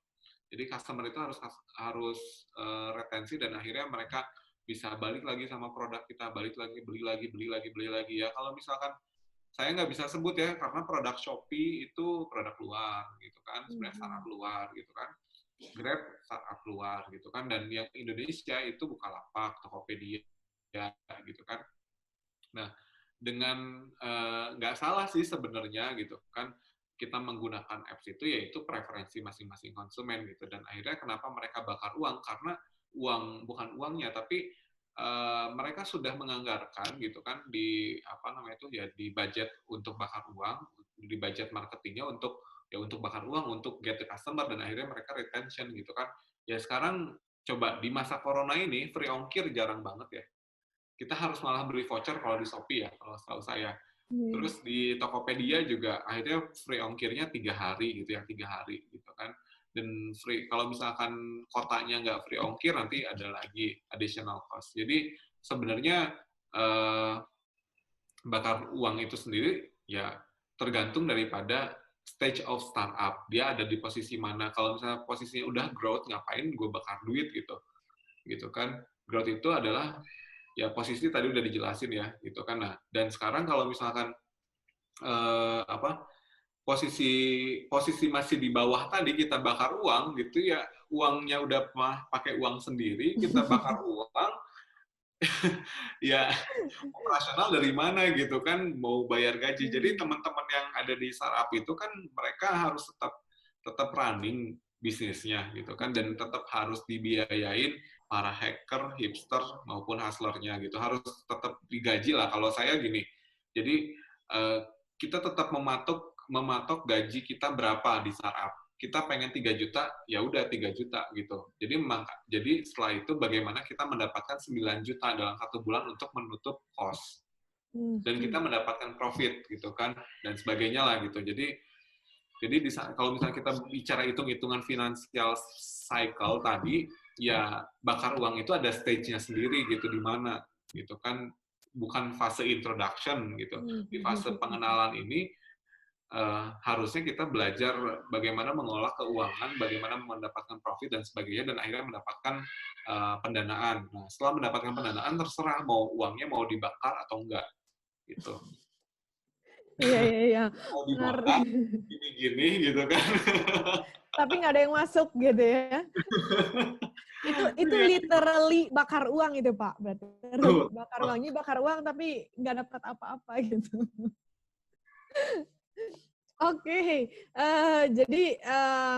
Jadi customer itu harus retensi dan akhirnya mereka bisa balik lagi sama produk kita, balik lagi, beli lagi. Ya kalau misalkan saya nggak bisa sebut ya, karena produk Shopee itu produk luar, gitu kan, sebenarnya startup luar, gitu kan. Grab startup luar, gitu kan, dan yang Indonesia itu Bukalapak, Tokopedia, gitu kan. Nah, dengan nggak salah sih sebenarnya, gitu kan, kita menggunakan apps itu yaitu preferensi masing-masing konsumen gitu, dan akhirnya kenapa mereka bakar uang, karena bukan uangnya tapi mereka sudah menganggarkan gitu kan di apa namanya itu ya di budget untuk bakar uang, di budget marketingnya untuk bakar uang, untuk get the customer, dan akhirnya mereka retention gitu kan. Ya sekarang coba di masa corona ini free ongkir jarang banget ya, kita harus malah beli voucher kalau di Shopee ya, kalau setahu saya. Iya. Terus di Tokopedia juga akhirnya free ongkirnya 3 hari gitu ya, 3 hari gitu kan. Dan free, kalau misalkan kotanya nggak free ongkir, nanti ada lagi additional cost. Jadi sebenarnya eh, bakar uang itu sendiri ya tergantung daripada stage of startup. Dia ada di posisi mana. Kalau misalnya posisinya udah growth, ngapain gue bakar duit gitu kan. Growth itu adalah ya posisi tadi udah dijelasin ya gitu kan. Nah, dan sekarang kalau misalkan apa posisi posisi masih di bawah tadi, kita bakar uang gitu ya, uangnya udah pakai uang sendiri, kita bakar uang ya operasional dari mana gitu kan, mau bayar gaji. Jadi teman-teman yang ada di startup itu kan mereka harus tetap tetap running bisnisnya gitu kan, dan tetap harus dibiayain para hacker, hipster maupun hustlernya gitu, harus tetap digaji lah. Kalau saya gini, jadi kita tetap mematok gaji kita berapa di startup. Kita pengen 3 juta, ya udah 3 juta gitu. Jadi setelah itu bagaimana kita mendapatkan 9 juta dalam 1 bulan untuk menutup cost. Dan kita mendapatkan profit gitu kan, dan sebagainya lah gitu. Jadi kalau misalnya kita bicara hitung-hitungan finansial cycle tadi, ya bakar uang itu ada stage-nya sendiri gitu, di mana gitu kan, bukan fase introduction gitu. Di fase pengenalan ini harusnya kita belajar bagaimana mengolah keuangan, bagaimana mendapatkan profit dan sebagainya, dan akhirnya mendapatkan pendanaan. Nah, setelah mendapatkan pendanaan, terserah mau uangnya mau dibakar atau enggak gitu. Iya, iya, iya. Mau Menarik. dibakar gini-gini gitu kan. Tapi nggak ada yang masuk gitu ya. Itu literally bakar uang itu Pak, berarti. Tuh. Bakar uangnya bakar uang tapi nggak dapat apa-apa gitu. Oke, jadi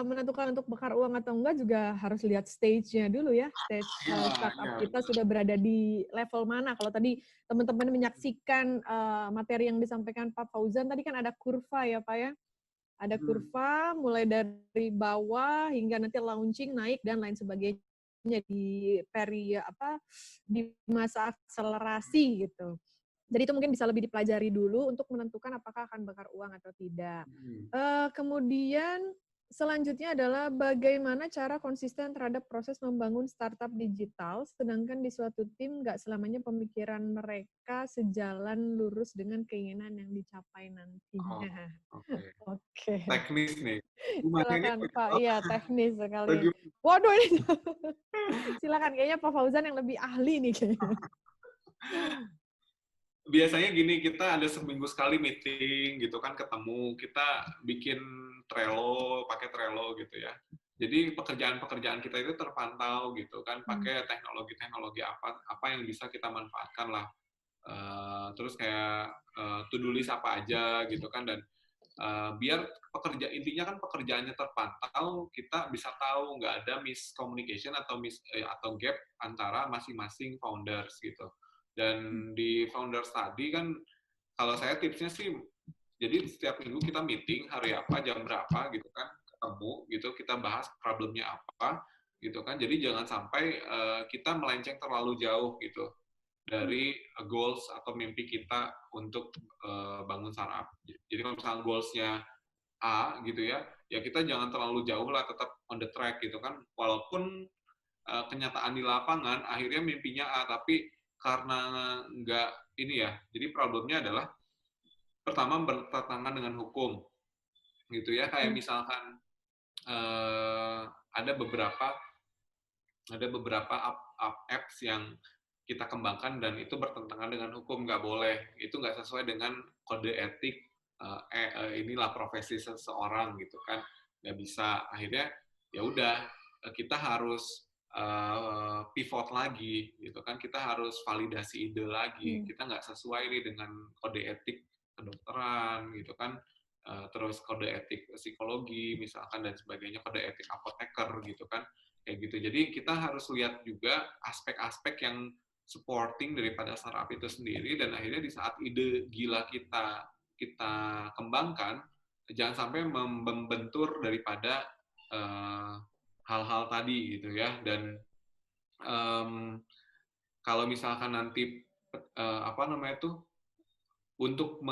menentukan untuk bakar uang atau enggak juga harus lihat stage-nya dulu ya, stage Ya, startup ya, kita sudah berada di level mana. Kalau tadi teman-teman menyaksikan materi yang disampaikan Pak Fauzan, tadi kan ada kurva ya Pak ya? Ada kurva mulai dari bawah hingga nanti launching, naik, dan lain sebagainya di masa akselerasi gitu. Jadi itu mungkin bisa lebih dipelajari dulu untuk menentukan apakah akan bakar uang atau tidak. Kemudian selanjutnya adalah bagaimana cara konsisten terhadap proses membangun startup digital, sedangkan di suatu tim nggak selamanya pemikiran mereka sejalan lurus dengan keinginan yang dicapai Oh, nantinya. oke. Oke, Teknis nih. Gimana ini silakan Pak. oh, Iya, teknis sekali. bagaimana? Waduh, ini silakan. Kayaknya Pak Fauzan yang lebih ahli nih kayaknya. Biasanya gini, kita ada seminggu sekali meeting gitu kan, ketemu, kita bikin Trello, pakai Trello gitu ya. Jadi pekerjaan-pekerjaan kita itu terpantau gitu kan, pakai teknologi-teknologi apa yang bisa kita manfaatkan lah. Terus kayak to-do list apa aja gitu kan, dan biar intinya kan pekerjaannya terpantau, kita bisa tahu nggak ada miscommunication atau gap antara masing-masing founders gitu. Dan di founders tadi kan, kalau saya tipsnya sih, jadi setiap minggu kita meeting hari apa, jam berapa gitu kan, ketemu gitu, kita bahas problemnya apa gitu kan. Jadi jangan sampai kita melenceng terlalu jauh gitu dari goals atau mimpi kita untuk bangun startup. Jadi kalau misalnya goals-nya A gitu ya, ya kita jangan terlalu jauh lah, tetap on the track gitu kan. Walaupun kenyataan di lapangan akhirnya mimpinya A, tapi karena nggak ini ya, jadi problemnya adalah pertama bertentangan dengan hukum gitu ya. Kayak misalkan eh, ada beberapa apps yang kita kembangkan dan itu bertentangan dengan hukum, nggak boleh, itu nggak sesuai dengan kode etik inilah profesi seseorang gitu kan, nggak bisa. Akhirnya ya udah, kita harus pivot lagi gitu kan, kita harus validasi ide lagi, kita nggak sesuai nih dengan kode etik kedokteran gitu kan. Terus kode etik psikologi misalkan dan sebagainya, kode etik apoteker gitu kan, kayak gitu. Jadi kita harus lihat juga aspek-aspek yang supporting daripada startup itu sendiri, dan akhirnya di saat ide gila kita kembangkan, jangan sampai membentur daripada hal-hal tadi gitu ya. Dan um, kalau misalkan nanti apa namanya tuh, untuk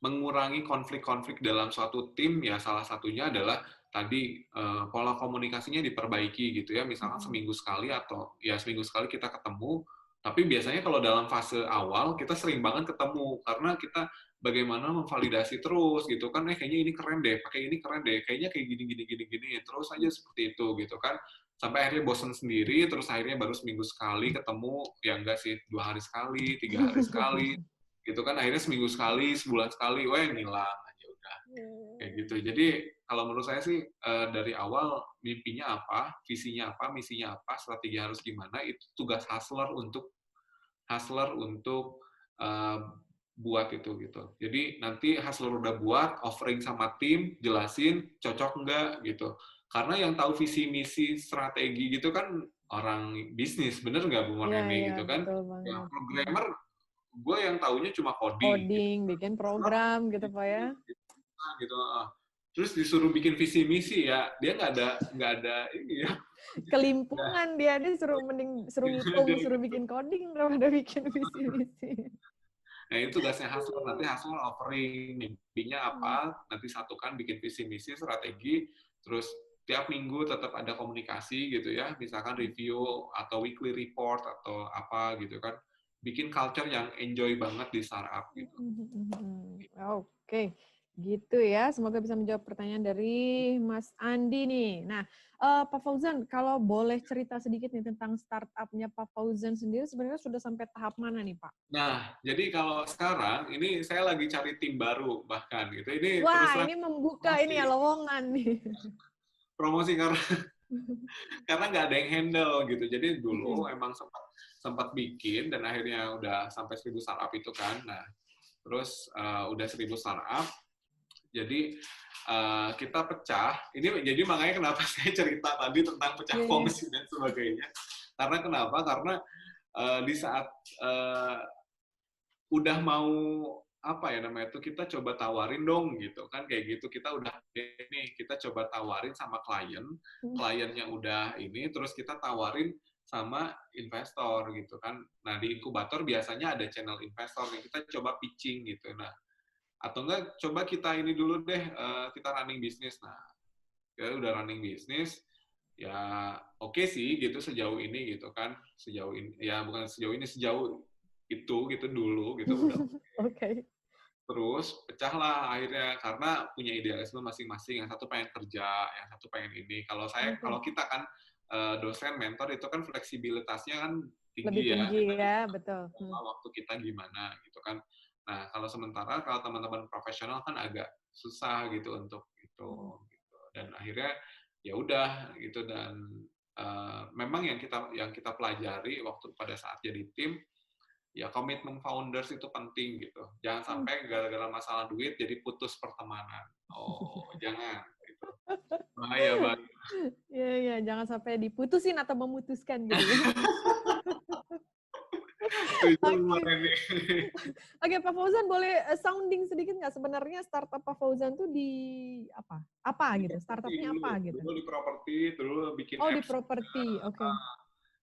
mengurangi konflik-konflik dalam suatu tim, ya salah satunya adalah tadi pola komunikasinya diperbaiki gitu ya. Misalkan seminggu sekali atau ya seminggu sekali kita ketemu, tapi biasanya kalau dalam fase awal kita sering banget ketemu karena kita bagaimana memvalidasi terus gitu kan, kayaknya ini keren deh, pakai ini keren deh, kayaknya kayak gini gini gini gini, terus aja seperti itu gitu kan, sampai akhirnya bosan sendiri, terus akhirnya baru seminggu sekali ketemu, ya enggak sih, 2 hari sekali, 3 hari sekali gitu kan, akhirnya seminggu sekali, sebulan sekali, wah ngilang aja udah kayak gitu. Jadi kalau menurut saya sih dari awal mimpinya apa, visinya apa, misinya apa, strategi harus gimana, itu tugas hustler untuk uh, buat itu gitu. Jadi nanti hustler udah buat, offering sama tim, jelasin cocok enggak gitu. Karena yang tahu visi misi strategi gitu kan orang bisnis, bener nggak Bu Iya, Marheni iya, gitu kan? betul Yang banget. programmer, gue yang taunya cuma coding gitu. Coding, bikin program gitu Pak ya. Gitu. Terus disuruh bikin visi misi ya, dia nggak ada ini ya. Kelimpungan dia suruh ngitung, Dia, suruh bikin coding daripada bikin visi misi. nah itu tugasnya hustler, nanti hustler offering mimpinya apa, nanti satukan bikin visi misi strategi, terus tiap minggu tetap ada komunikasi gitu ya, misalkan review atau weekly report atau apa gitu kan, bikin culture yang enjoy banget di startup gitu. Oke, gitu ya. Semoga bisa menjawab pertanyaan dari Mas Andi nih. Nah, Pak Fauzan, kalau boleh cerita sedikit nih tentang startup-nya Pak Fauzan sendiri, sebenarnya sudah sampai tahap mana nih, Pak? Nah, jadi kalau sekarang ini saya lagi cari tim baru bahkan gitu. Ini terus Wah, terang ini membuka ini ya promosi, lowongan nih. promosi karena nggak ada yang handle gitu. Jadi dulu emang sempat sempat bikin dan akhirnya udah sampai 1.000 startup itu kan. Nah, terus udah 1.000 startup. Jadi kita pecah. Ini jadi makanya kenapa saya cerita tadi tentang pecah kongsi dan sebagainya. Karena kenapa? Karena di saat udah mau apa ya namanya itu, kita coba tawarin dong gitu kan, kayak gitu, kita udah ini, kita coba tawarin sama kliennya udah ini, terus kita tawarin sama investor gitu kan. Nah di inkubator biasanya ada channel investor nih, kita coba pitching gitu. Nah atau enggak coba kita ini dulu deh, kita running bisnis. Nah kita udah running bisnis, ya oke sih gitu sejauh ini gitu kan, sejauh ini ya bukan sejauh ini, sejauh itu gitu dulu gitu udah. Oke. Terus pecahlah akhirnya karena punya idealisme masing-masing, yang satu pengen kerja, yang satu pengen ini. Oke. Kalau kita kan dosen mentor itu kan fleksibilitasnya kan Lebih tinggi ya, tinggi kita ya, bisa betul. sama waktu kita gimana gitu kan. Nah, kalau sementara kalau teman-teman profesional kan agak susah gitu untuk itu gitu. Dan akhirnya ya udah gitu, dan memang yang kita pelajari waktu pada saat jadi tim, ya komitmen founders itu penting gitu. Jangan sampai gara-gara masalah duit jadi putus pertemanan. Oh, jangan gitu. Bahaya banget. Iya, iya, jangan sampai diputusin atau memutuskan gitu ya. Setuju Oke. banget nih. Oke, Pak Fauzan boleh sounding sedikit nggak sebenarnya startup Pak Fauzan tuh di apa? Apa Di gitu? properti Startupnya dulu, apa gitu? dulu di properti, dulu bikin Oh, di apps. properti. Oke.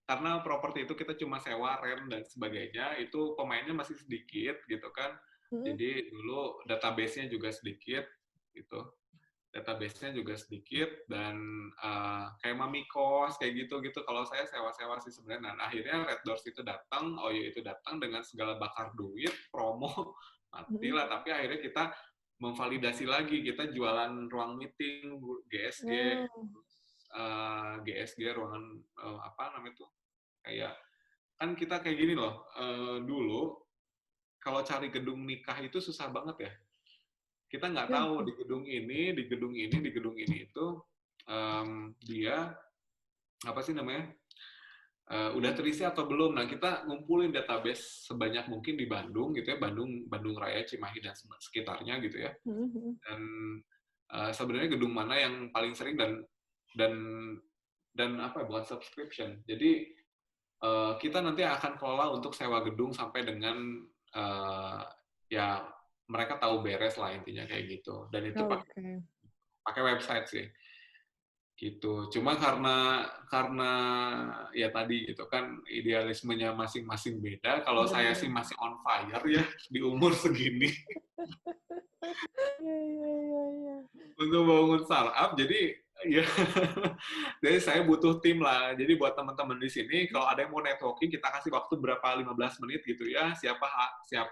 Karena properti itu kita cuma sewa rem dan sebagainya, itu pemainnya masih sedikit gitu kan. Mm-mm. Jadi dulu database-nya juga sedikit gitu. Database-nya juga sedikit dan kayak Mami Kos kayak gitu-gitu. Kalau saya sewa-sewa sih sebenarnya. Nah, akhirnya Red Doors itu datang, OYO itu datang dengan segala bakar duit, promo, Mm-mm. matilah. Tapi akhirnya kita memvalidasi lagi, kita jualan ruang meeting, GSG, Oh, GSG ruangan apa namanya itu, kayak kan kita kayak gini loh, dulu kalau cari gedung nikah itu susah banget ya. Kita nggak ya. tahu di gedung ini, di gedung ini, di gedung ini itu dia apa sih namanya, udah terisi atau belum. Nah, kita ngumpulin database sebanyak mungkin di Bandung gitu ya, Bandung Raya, Cimahi dan sekitarnya gitu ya. Mm-mm. Dan sebenarnya gedung mana yang paling sering dan dan apa ya, bukan subscription. Jadi kita nanti akan kelola untuk sewa gedung sampai dengan ya mereka tahu beres lah intinya kayak gitu. Dan itu pakai Oke. pakai website sih gitu. Cuma karena ya tadi gitu kan idealismenya masing-masing beda. Kalau saya sih Benar. masih on fire ya di umur segini Iya, iya, iya, iya. untuk bangun startup. Jadi ya jadi saya butuh tim lah. Jadi buat teman-teman di sini kalau ada yang mau networking kita kasih waktu berapa 15 menit gitu ya. Siapa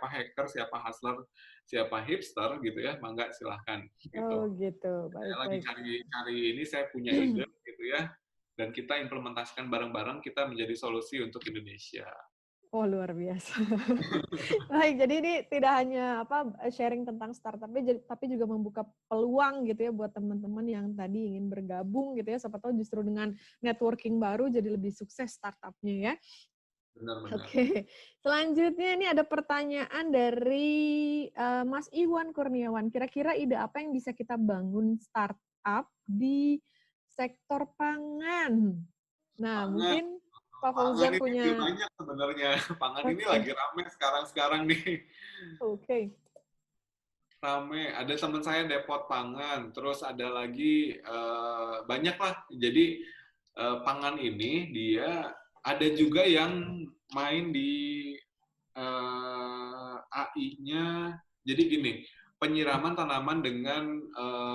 hacker, siapa hustler, siapa hipster gitu ya. Mangga silahkan Oh gitu. gitu. Saya Baik, lagi baik. cari ini, saya punya ide gitu ya. Dan kita implementasikan bareng-bareng, kita menjadi solusi untuk Indonesia. Oh, luar biasa. Baik, jadi ini tidak hanya apa sharing tentang startupnya, tapi juga membuka peluang gitu ya buat teman-teman yang tadi ingin bergabung gitu ya. Siapa tahu justru dengan networking baru jadi lebih sukses startupnya ya. Benar-benar. Oke, selanjutnya ini ada pertanyaan dari Mas Iwan Kurniawan. Kira-kira ide apa yang bisa kita bangun startup di sektor pangan? Nah, Pangan, mungkin Pak pangan Fauzan ini juga punya. banyak sebenarnya. Pangan ini Oke, lagi rame sekarang-sekarang nih. oke. Rame. Ada teman saya depot pangan, terus ada lagi banyak lah. Jadi pangan ini dia ada juga yang main di AI-nya. Jadi gini, penyiraman tanaman dengan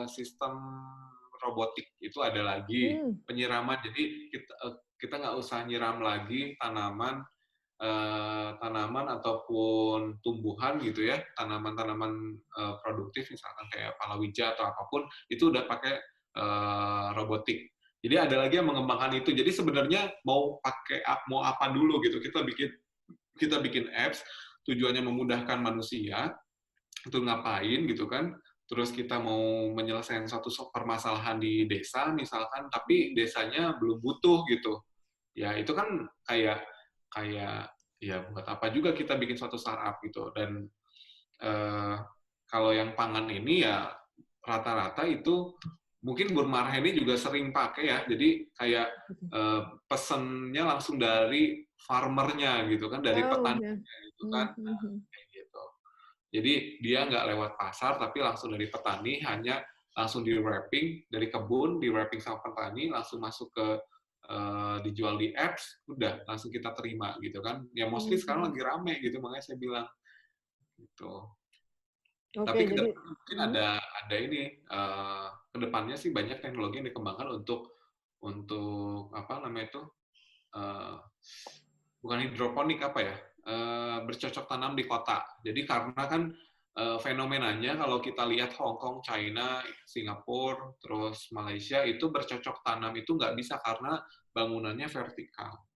sistem robotik itu ada lagi. Hmm. Penyiraman, jadi kita nggak usah nyiram lagi tanaman ataupun tumbuhan gitu ya, tanaman-tanaman produktif misalkan kayak palawija atau apapun itu udah pakai robotik. Jadi ada lagi yang mengembangkan itu. Jadi sebenarnya mau apa dulu gitu. Kita bikin apps tujuannya memudahkan manusia itu ngapain gitu kan. Terus kita mau menyelesaikan satu permasalahan di desa misalkan, tapi desanya belum butuh gitu. Ya itu kan kayak kayak ya buat apa juga kita bikin suatu startup gitu. Dan eh, kalau yang pangan ini ya rata-rata itu mungkin Burma ini juga sering pakai ya. Jadi kayak pesennya langsung dari farmernya gitu kan, dari Oh, petani ya. gitu kan. Kayak gitu. Jadi dia nggak lewat pasar tapi langsung dari petani, hanya langsung di wrapping dari kebun, di wrapping sama petani, langsung masuk ke dijual di apps, udah langsung kita terima gitu kan. Ya mostly sekarang lagi rame gitu, makanya saya bilang gitu. Oke, Tapi ke jadi depan mungkin ada ini kedepannya sih banyak teknologi yang dikembangkan untuk apa namanya itu, bukan hidroponik, apa ya, bercocok tanam di kota. Jadi karena kan fenomenanya kalau kita lihat Hong Kong, China, Singapura, terus Malaysia itu bercocok tanam itu nggak bisa karena bangunannya vertikal,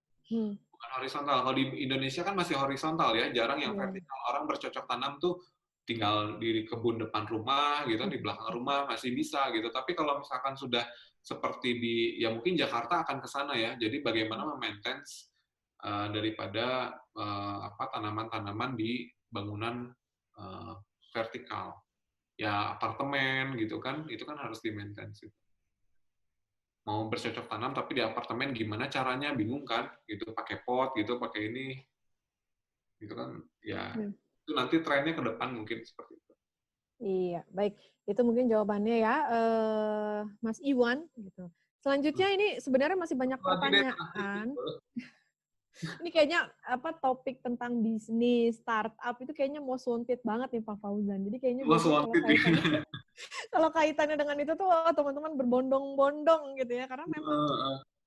bukan horizontal. Kalau di Indonesia kan masih horizontal ya, jarang yang vertikal. Orang bercocok tanam tuh tinggal di kebun depan rumah gitu, di belakang rumah masih bisa gitu. Tapi kalau misalkan sudah seperti di, ya mungkin Jakarta akan ke sana ya. Jadi bagaimana memaintain daripada apa tanaman-tanaman di bangunan vertikal. Ya apartemen gitu kan, itu kan harus di-maintain sih. Mau bercocok tanam tapi di apartemen gimana caranya, bingung kan gitu, pakai pot gitu, pakai ini gitu kan, ya itu nanti trennya ke depan mungkin seperti itu. Iya, baik. Itu mungkin jawabannya ya, Mas Iwan gitu. Selanjutnya ini sebenarnya masih banyak pertanyaan. Ini kayaknya apa topik tentang bisnis, startup itu kayaknya most wanted banget nih Pak Fauzan. Jadi kayaknya biasanya kalau kaitannya dengan itu tuh teman-teman berbondong-bondong gitu ya, karena memang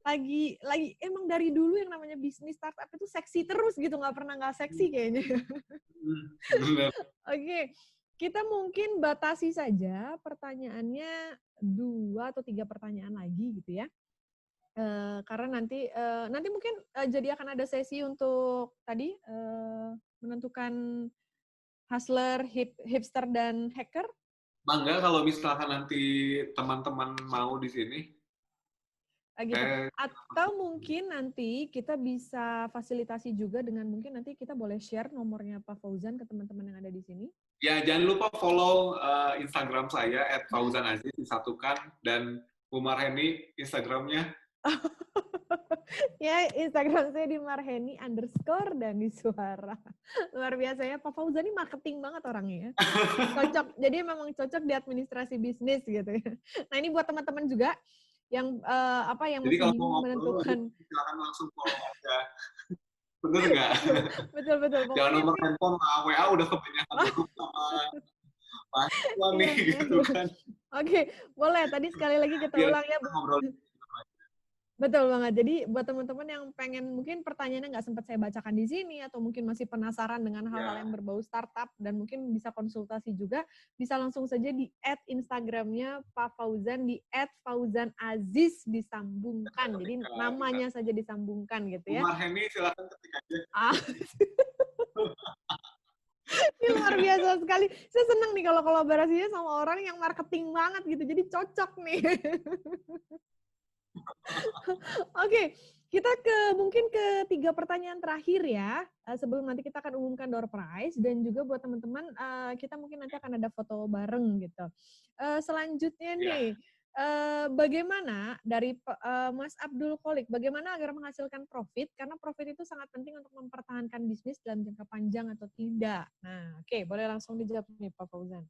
lagi emang dari dulu yang namanya bisnis startup itu seksi terus gitu, nggak pernah nggak seksi kayaknya. Oke, kita mungkin batasi saja pertanyaannya 2 atau 3 pertanyaan lagi gitu ya. Karena nanti mungkin jadi akan ada sesi untuk tadi menentukan hustler, hipster dan hacker. Bangga kalau misalkan nanti teman-teman mau di sini. Gitu. Atau mungkin nanti kita bisa fasilitasi juga dengan mungkin nanti kita boleh share nomornya Pak Fauzan ke teman-teman yang ada di sini. Ya, jangan lupa follow Instagram saya @fauzanaziz disatukan, dan Umar Heni Instagramnya. Ya, Instagram saya di @marheni_Dani_Suara. Luar biasa ya, Pak Fauzan ini marketing banget orangnya ya. Cocok, jadi memang cocok di administrasi bisnis gitu ya. Nah ini buat teman-teman juga yang yang jadi masih bingung menentukan. Silakan langsung follow aja. Bener nggak? Betul. Jangan nomor handphone, WA udah kebanyakan grup sama mahasiswa nih gitu kan. Oke, boleh. Tadi sekali lagi kita ulang ya. Betul banget. Jadi buat teman-teman yang pengen mungkin pertanyaannya nggak sempat saya bacakan di sini atau mungkin masih penasaran dengan hal-hal yang berbau startup dan mungkin bisa konsultasi juga, bisa langsung saja di @Instagramnya Pak Fauzan di @fauzanaziz disambungkan. Jadi namanya saja disambungkan gitu ya. Umar Heni silakan ketik aja. Ini luar biasa sekali. Saya senang nih kalau kolaborasinya sama orang yang marketing banget gitu. Jadi cocok nih. Oke, kita mungkin ke 3 pertanyaan terakhir ya, sebelum nanti kita akan umumkan door prize, dan juga buat teman-teman, kita mungkin nanti akan ada foto bareng gitu. Selanjutnya nih, bagaimana dari Mas Abdul Kholik, bagaimana agar menghasilkan profit? Karena profit itu sangat penting untuk mempertahankan bisnis dalam jangka panjang atau tidak. Nah, oke, boleh langsung dijawab nih Pak Fauzan.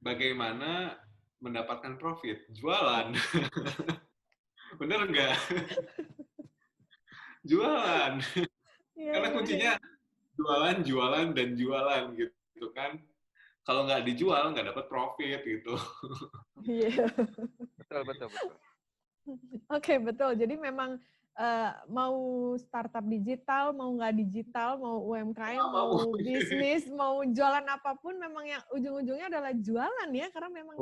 Bagaimana mendapatkan profit? Jualan. Bener nggak? Jualan. Karena kuncinya jualan gitu kan. Kalau nggak dijual, nggak dapat profit gitu. Iya. Betul. Oke, betul. Jadi memang mau startup digital, mau nggak digital, mau UMKM, mau bisnis, mau jualan apapun, memang yang ujung-ujungnya adalah jualan ya, karena memang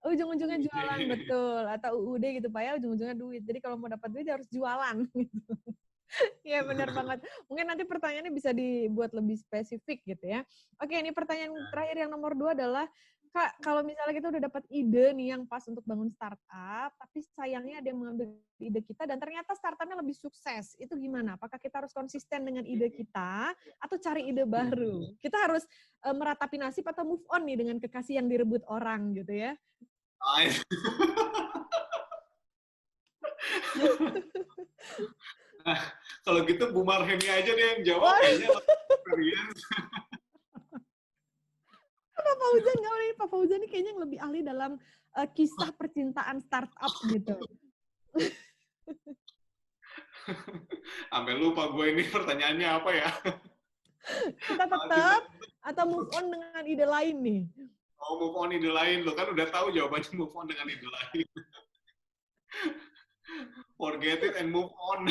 ujung-ujungnya jualan, betul. Atau UUD gitu Pak ya, ujung-ujungnya duit. Jadi kalau mau dapat duit harus jualan. Gitu. Iya benar banget. Mungkin nanti pertanyaannya bisa dibuat lebih spesifik gitu ya. Oke, ini pertanyaan terakhir yang nomor 2 adalah, Kak, kalau misalnya kita udah dapat ide nih yang pas untuk bangun startup, tapi sayangnya ada yang mengambil ide kita dan ternyata startupnya lebih sukses, itu gimana? Apakah kita harus konsisten dengan ide kita atau cari ide baru? Kita harus meratapi nasib atau move on nih dengan kekasih yang direbut orang gitu ya? Nah, kalau gitu Bu Marheni aja deh yang jawab, kayaknya experience. Pak Fauzan ini kayaknya yang lebih ahli dalam kisah percintaan startup gitu. Sampai lupa gue ini pertanyaannya apa ya. Kita tetap atau move on dengan ide lain nih? mau move on ide lain, lo kan udah tahu jawabannya move on dengan ide lain. Forget it and move on.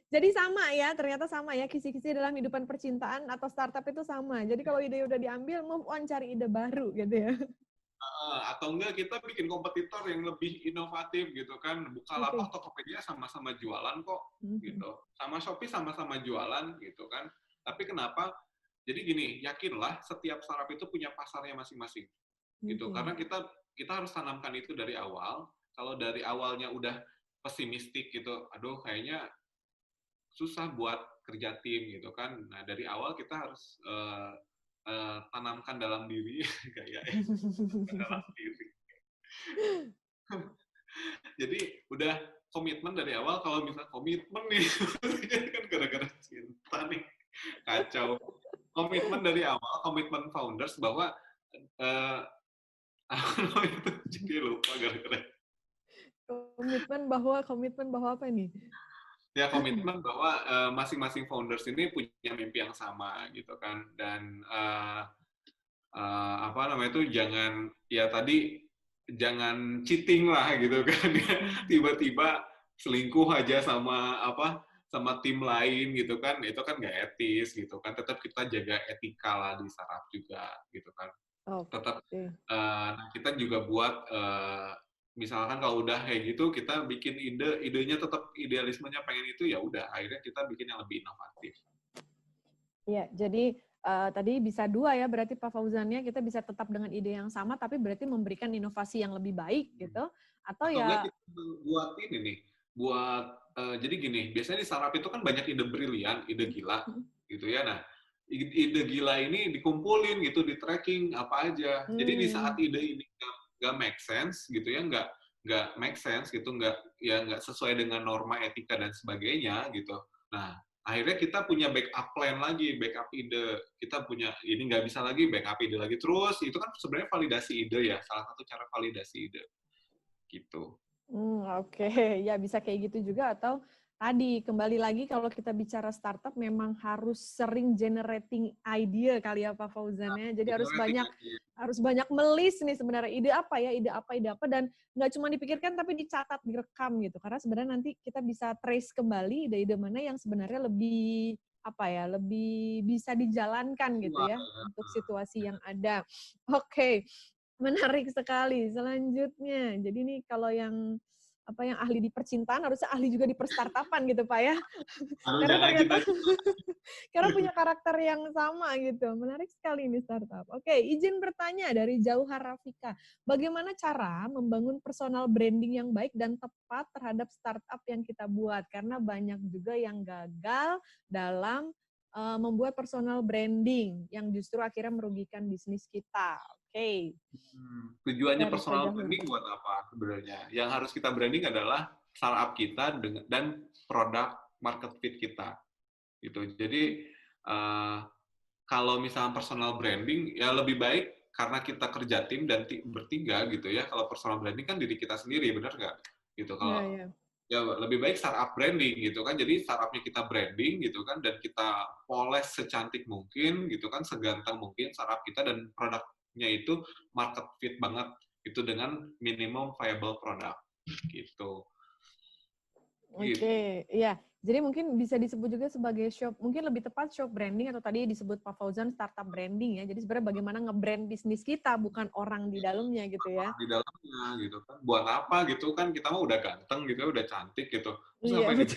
Jadi sama ya, ternyata sama ya, kisi-kisi dalam kehidupan percintaan atau startup itu sama. Jadi kalau ide udah diambil, move on, cari ide baru gitu ya. Atau enggak kita bikin kompetitor yang lebih inovatif gitu kan. Bukalapak, Tokopedia sama-sama jualan kok gitu. Sama Shopee sama-sama jualan gitu kan. Tapi kenapa? Jadi gini, yakinlah setiap startup itu punya pasarnya masing-masing. Gitu. Karena kita harus tanamkan itu dari awal. Kalau dari awalnya udah pesimistik gitu, aduh kayaknya susah buat kerja tim gitu kan. Nah, dari awal kita harus tanamkan dalam diri kayak dalam diri. Jadi udah komitmen dari awal. Kalau misalnya komitmen nih kan gara-gara cinta nih kacau. Komitmen dari awal, komitmen founders bahwa itu jadi lupa gara-gara komitmen bahwa apa nih? Ya komitmen bahwa masing-masing founders ini punya mimpi yang sama gitu kan. Dan apa namanya itu jangan cheating lah gitu kan. Tiba-tiba selingkuh aja sama tim lain gitu kan, itu kan nggak etis gitu kan. Tetap kita jaga etika lah di startup juga gitu kan. Tetap kita juga buat misalkan kalau udah kayak gitu kita bikin idenya tetap idealismenya pengen itu, ya udah akhirnya kita bikin yang lebih inovatif. Iya, jadi tadi bisa dua ya, berarti Pak Fauzannya kita bisa tetap dengan ide yang sama tapi berarti memberikan inovasi yang lebih baik gitu. Atau ya enggak kita buat ini nih, jadi gini, biasanya di startup itu kan banyak ide brilian, ide gila gitu ya. Nah, ide gila ini dikumpulin gitu, di tracking apa aja. Jadi di saat ide ini nggak make sense gitu ya, nggak make sense gitu, nggak sesuai dengan norma etika dan sebagainya gitu. Nah, akhirnya kita punya backup plan lagi, backup ide. Kita punya ini nggak bisa lagi, backup ide lagi terus. Itu kan sebenarnya validasi ide ya, salah satu cara validasi ide gitu. Oke. Ya bisa kayak gitu juga, atau tadi kembali lagi kalau kita bicara startup memang harus sering generating idea kali ya Pak Fauzan ya. Jadi harus banyak melis nih sebenarnya ide apa dan nggak cuma dipikirkan tapi dicatat, direkam gitu. Karena sebenarnya nanti kita bisa trace kembali ide-ide mana yang sebenarnya lebih lebih bisa dijalankan gitu ya untuk situasi yang ada. Oke. Menarik sekali. Selanjutnya, jadi nih kalau yang ahli di percintaan harusnya ahli juga di perstartupan gitu Pak ya. Karena ternyata karena punya karakter yang sama gitu. Menarik sekali ini startup. Oke, izin bertanya dari Jauhar Rafika. Bagaimana cara membangun personal branding yang baik dan tepat terhadap startup yang kita buat? Karena banyak juga yang gagal dalam membuat personal branding yang justru akhirnya merugikan bisnis kita. Oke. Tujuannya personal branding buat apa sebenarnya? Yang harus kita branding adalah startup kita dan produk market fit kita. Gitu. Jadi kalau misalnya personal branding ya lebih baik karena kita kerja tim dan bertiga gitu ya. Kalau personal branding kan diri kita sendiri, benar nggak? Gitu. Kalau ya lebih baik startup branding gitu kan. Jadi startupnya kita branding gitu kan, dan kita poles secantik mungkin gitu kan, seganteng mungkin startup kita, dan produknya itu market fit banget itu dengan minimum viable product gitu. Oke, iya. Jadi mungkin bisa disebut juga sebagai shop, mungkin lebih tepat shop branding, atau tadi disebut Pak Fauzan startup branding ya. Jadi sebenarnya bagaimana nge-brand bisnis kita, bukan orang di dalamnya gitu ya. Di dalamnya gitu kan. Buat apa gitu kan, kita mah udah ganteng gitu, udah cantik gitu. Terus iya, gitu.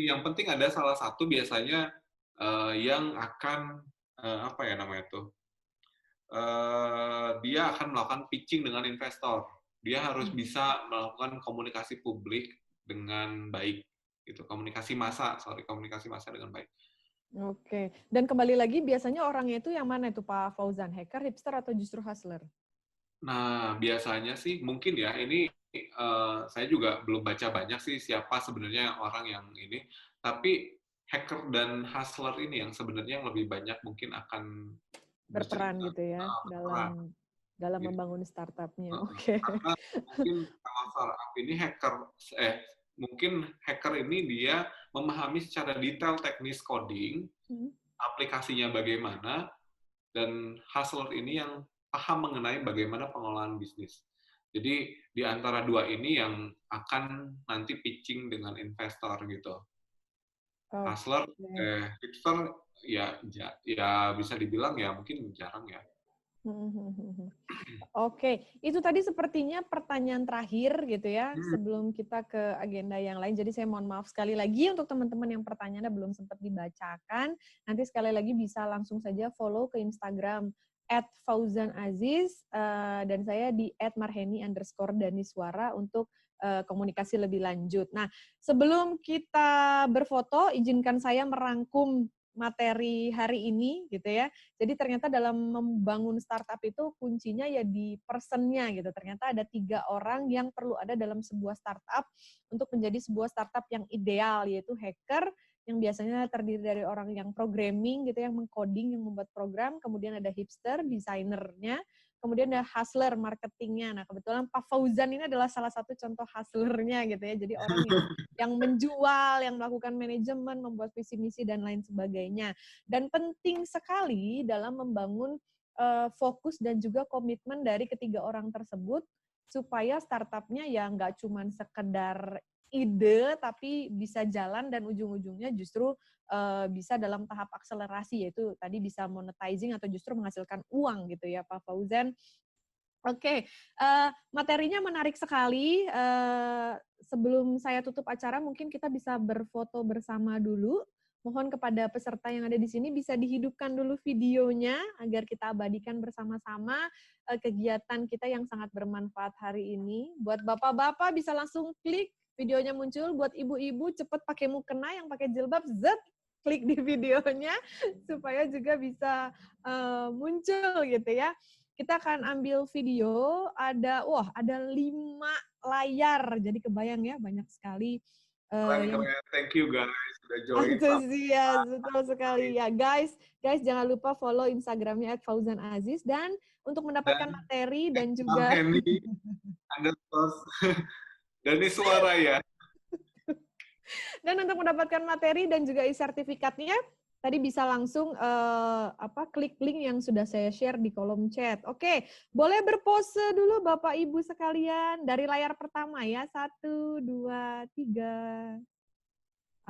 Yang penting ada salah satu biasanya yang akan apa ya namanya tuh? Dia akan melakukan pitching dengan investor. Dia harus bisa melakukan komunikasi publik dengan baik gitu. Komunikasi massa dengan baik. Oke. Dan kembali lagi biasanya orangnya itu yang mana itu Pak Fauzan? Hacker, hipster, atau justru hustler? Nah, biasanya sih mungkin ya, ini saya juga belum baca banyak sih siapa sebenarnya orang yang ini, tapi hacker dan hustler ini yang sebenarnya yang lebih banyak mungkin akan berperan gitu ya dalam gitu. membangun startupnya. Oke. Karena mungkin kalau startup ini mungkin hacker ini dia memahami secara detail teknis coding, aplikasinya bagaimana, dan hustler ini yang paham mengenai bagaimana pengelolaan bisnis. Jadi di antara dua ini yang akan nanti pitching dengan investor gitu. Hustler, Oke. hipster ya bisa dibilang ya mungkin jarang ya. Oke, itu tadi sepertinya pertanyaan terakhir gitu ya, Hmm. sebelum kita ke agenda yang lain. Jadi saya mohon maaf sekali lagi untuk teman-teman yang pertanyaannya belum sempat dibacakan. Nanti sekali lagi bisa langsung saja follow ke Instagram @fauzanaziz dan saya di @marheni_daniswara untuk komunikasi lebih lanjut. Nah, sebelum kita berfoto, izinkan saya merangkum materi hari ini gitu ya. Jadi ternyata dalam membangun startup itu kuncinya ya di person-nya gitu. Ternyata ada 3 orang yang perlu ada dalam sebuah startup untuk menjadi sebuah startup yang ideal, yaitu hacker yang biasanya terdiri dari orang yang programming gitu, yang mengcoding, yang membuat program, kemudian ada hipster, desainernya, kemudian ada hustler, marketingnya. Nah kebetulan Pak Fauzan ini adalah salah satu contoh hustlernya gitu ya. Jadi orang yang menjual, yang melakukan manajemen, membuat visi misi dan lain sebagainya. Dan penting sekali dalam membangun fokus dan juga komitmen dari ketiga orang tersebut supaya startupnya ya nggak cuma sekedar ide tapi bisa jalan dan ujung-ujungnya justru bisa dalam tahap akselerasi, yaitu tadi bisa monetizing atau justru menghasilkan uang gitu ya Pak Fauzan. Oke, materinya menarik sekali. Sebelum saya tutup acara, mungkin kita bisa berfoto bersama dulu. Mohon kepada peserta yang ada di sini bisa dihidupkan dulu videonya agar kita abadikan bersama-sama kegiatan kita yang sangat bermanfaat hari ini. Buat bapak-bapak bisa langsung klik videonya muncul. Buat ibu-ibu cepat pakai mukena yang pakai jilbab, klik di videonya supaya juga bisa muncul gitu ya. Kita akan ambil video, ada 5 layar, jadi kebayang ya banyak sekali yang Thank you guys sudah join. antusias, betul sekali. Ya guys jangan lupa follow Instagramnya @fauzanaziz dan untuk mendapatkan Dan materi dan juga Marheni underscore Dani Suara ya. dan untuk mendapatkan materi dan juga e-sertifikatnya, tadi bisa langsung klik link yang sudah saya share di kolom chat. Oke, boleh berpose dulu Bapak Ibu sekalian dari layar pertama ya. 1, 2, 3.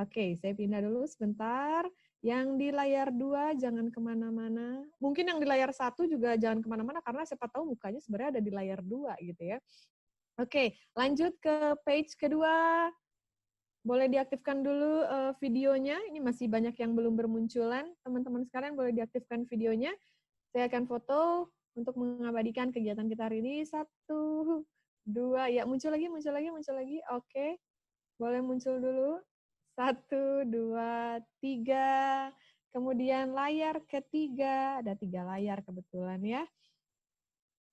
Oke, saya pindah dulu sebentar. Yang di layar 2 jangan kemana-mana. Mungkin yang di layar 1 juga jangan kemana-mana karena siapa tahu mukanya sebenarnya ada di layar 2 gitu ya. Oke, lanjut ke page kedua. Boleh diaktifkan dulu videonya. Ini masih banyak yang belum bermunculan. Teman-teman sekalian boleh diaktifkan videonya. Saya akan foto untuk mengabadikan kegiatan kita hari ini. 1, 2, ya muncul lagi. Oke, boleh muncul dulu. 1, 2, 3. Kemudian layar ketiga. Ada 3 layar kebetulan ya.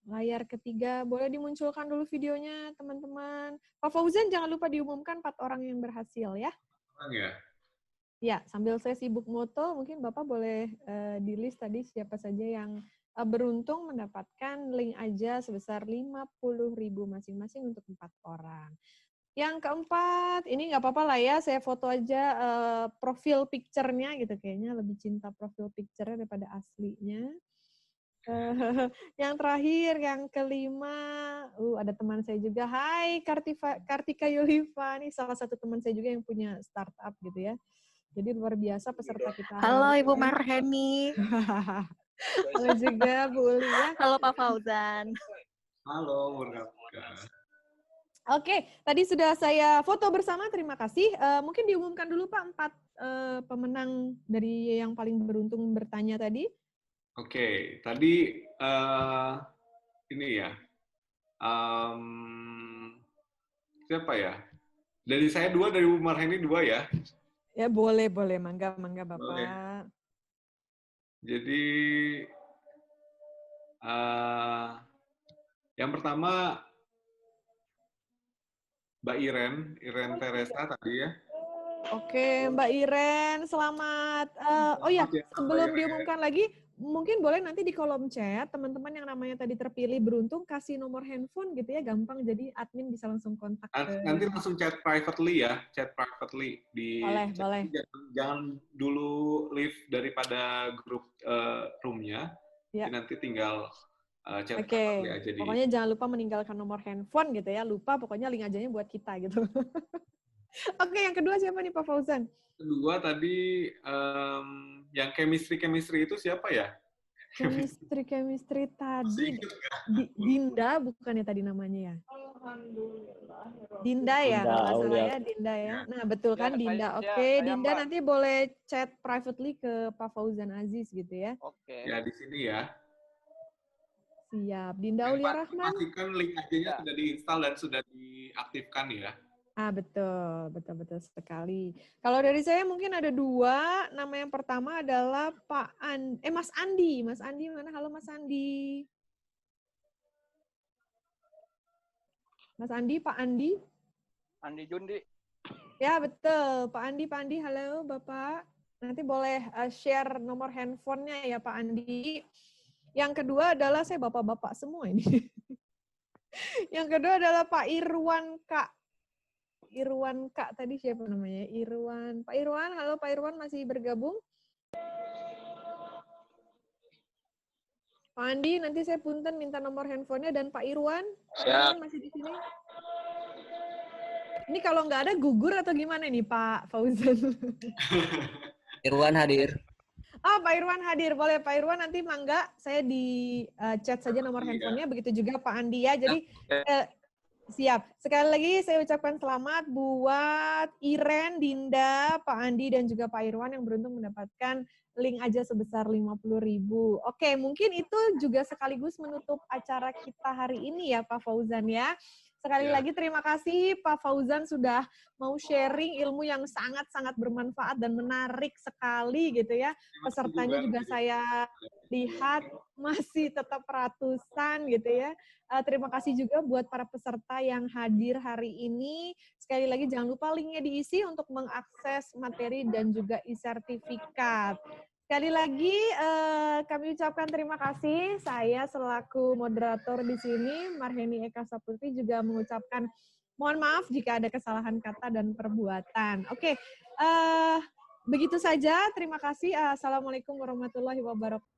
Layar ketiga, boleh dimunculkan dulu videonya, teman-teman. Pak Fauzan, jangan lupa diumumkan 4 orang yang berhasil, ya. Ya. Ya, sambil saya sibuk moto, mungkin Bapak boleh di-list tadi siapa saja yang beruntung mendapatkan link aja sebesar 50.000 masing-masing untuk 4 orang. Yang keempat, ini nggak apa-apa lah ya, saya foto aja profil picture-nya gitu, kayaknya lebih cinta profil picture-nya daripada aslinya. Yang terakhir, yang kelima, ada teman saya juga. Hai, Kartika Yulifa, ini salah satu teman saya juga yang punya startup gitu ya. Jadi luar biasa peserta kita Halo hari Ibu ini. Marheni. Halo juga Bu Uli ya. Halo Pak Fauzan. Halo, Murka. Oke, tadi sudah saya foto bersama, terima kasih. Mungkin diumumkan dulu Pak 4 pemenang dari yang paling beruntung bertanya tadi. Oke, tadi ini ya. Siapa ya? Dari saya 2, dari Bu Marheni 2 ya. Ya boleh, mangga Bapak. Boleh. Jadi yang pertama Mbak Iren Teresa tadi ya. Oke, Mbak Iren, selamat. Sebelum diumumkan lagi, mungkin boleh nanti di kolom chat, teman-teman yang namanya tadi terpilih beruntung, kasih nomor handphone gitu ya, gampang, jadi admin bisa langsung kontak. Nanti langsung chat privately ya, di boleh. Jangan dulu leave daripada grup room-nya. Ya. Jadi nanti tinggal chat Oke, aja di. pokoknya jangan lupa meninggalkan nomor handphone gitu ya. Lupa, pokoknya link ajanya buat kita gitu. Oke, yang kedua siapa nih Pak Fauzan? Kedua tadi yang chemistry itu siapa ya? Chemistry Masih tadi ingat nggak? Dinda bukannya tadi namanya ya? Alhamdulillah. Dinda ya, Dinda kalau nggak salah Aulia. ya, Dinda ya. Ya, Nah, betul Ya, kan Dinda. Oke, saya Dinda Mbak. nanti boleh chat privately ke Pak Fauzan Aziz gitu ya. Oke. ya di sini ya. Siap. Dinda Yang Aulia pasti Rahman. pastikan link aja-nya Ya. sudah diinstal dan sudah diaktifkan ya. Ah, betul sekali. Kalau dari saya mungkin ada dua. Nama yang pertama adalah Mas Andi. Mas Andi mana? Halo Mas Andi. Mas Andi, Pak Andi. Andi Jundi. Ya, betul. Pak Andi, halo Bapak. Nanti boleh share nomor handphonenya ya Pak Andi. Yang kedua adalah, saya bapak-bapak semua ini. Yang kedua adalah Pak Irwan Kak. Irwan Kak, tadi siapa namanya? Irwan. Pak Irwan, halo Pak Irwan, masih bergabung? Pak Andi, nanti saya punten minta nomor handphonenya, dan Pak Irwan. Pak Irwan masih di sini? Ini kalau nggak ada gugur atau gimana nih Pak Fauzan? Irwan hadir. Oh, Pak Irwan hadir. Boleh Pak Irwan, nanti mangga saya di chat saja nomor handphonenya, begitu juga Pak Andi ya. Jadi siap. Sekali lagi saya ucapkan selamat buat Iren, Dinda, Pak Andi, dan juga Pak Irwan yang beruntung mendapatkan link aja sebesar 50.000. Oke, mungkin itu juga sekaligus menutup acara kita hari ini ya Pak Fauzan ya. Sekali lagi terima kasih Pak Fauzan sudah mau sharing ilmu yang sangat-sangat bermanfaat dan menarik sekali gitu ya. Pesertanya juga saya lihat masih tetap ratusan gitu ya. Terima kasih juga buat para peserta yang hadir hari ini. Sekali lagi jangan lupa linknya diisi untuk mengakses materi dan juga e-sertifikat. Sekali lagi kami ucapkan terima kasih. Saya selaku moderator di sini, Marheni Eka Saputri, juga mengucapkan mohon maaf jika ada kesalahan kata dan perbuatan. Oke, begitu saja. Terima kasih. Assalamualaikum warahmatullahi wabarakatuh.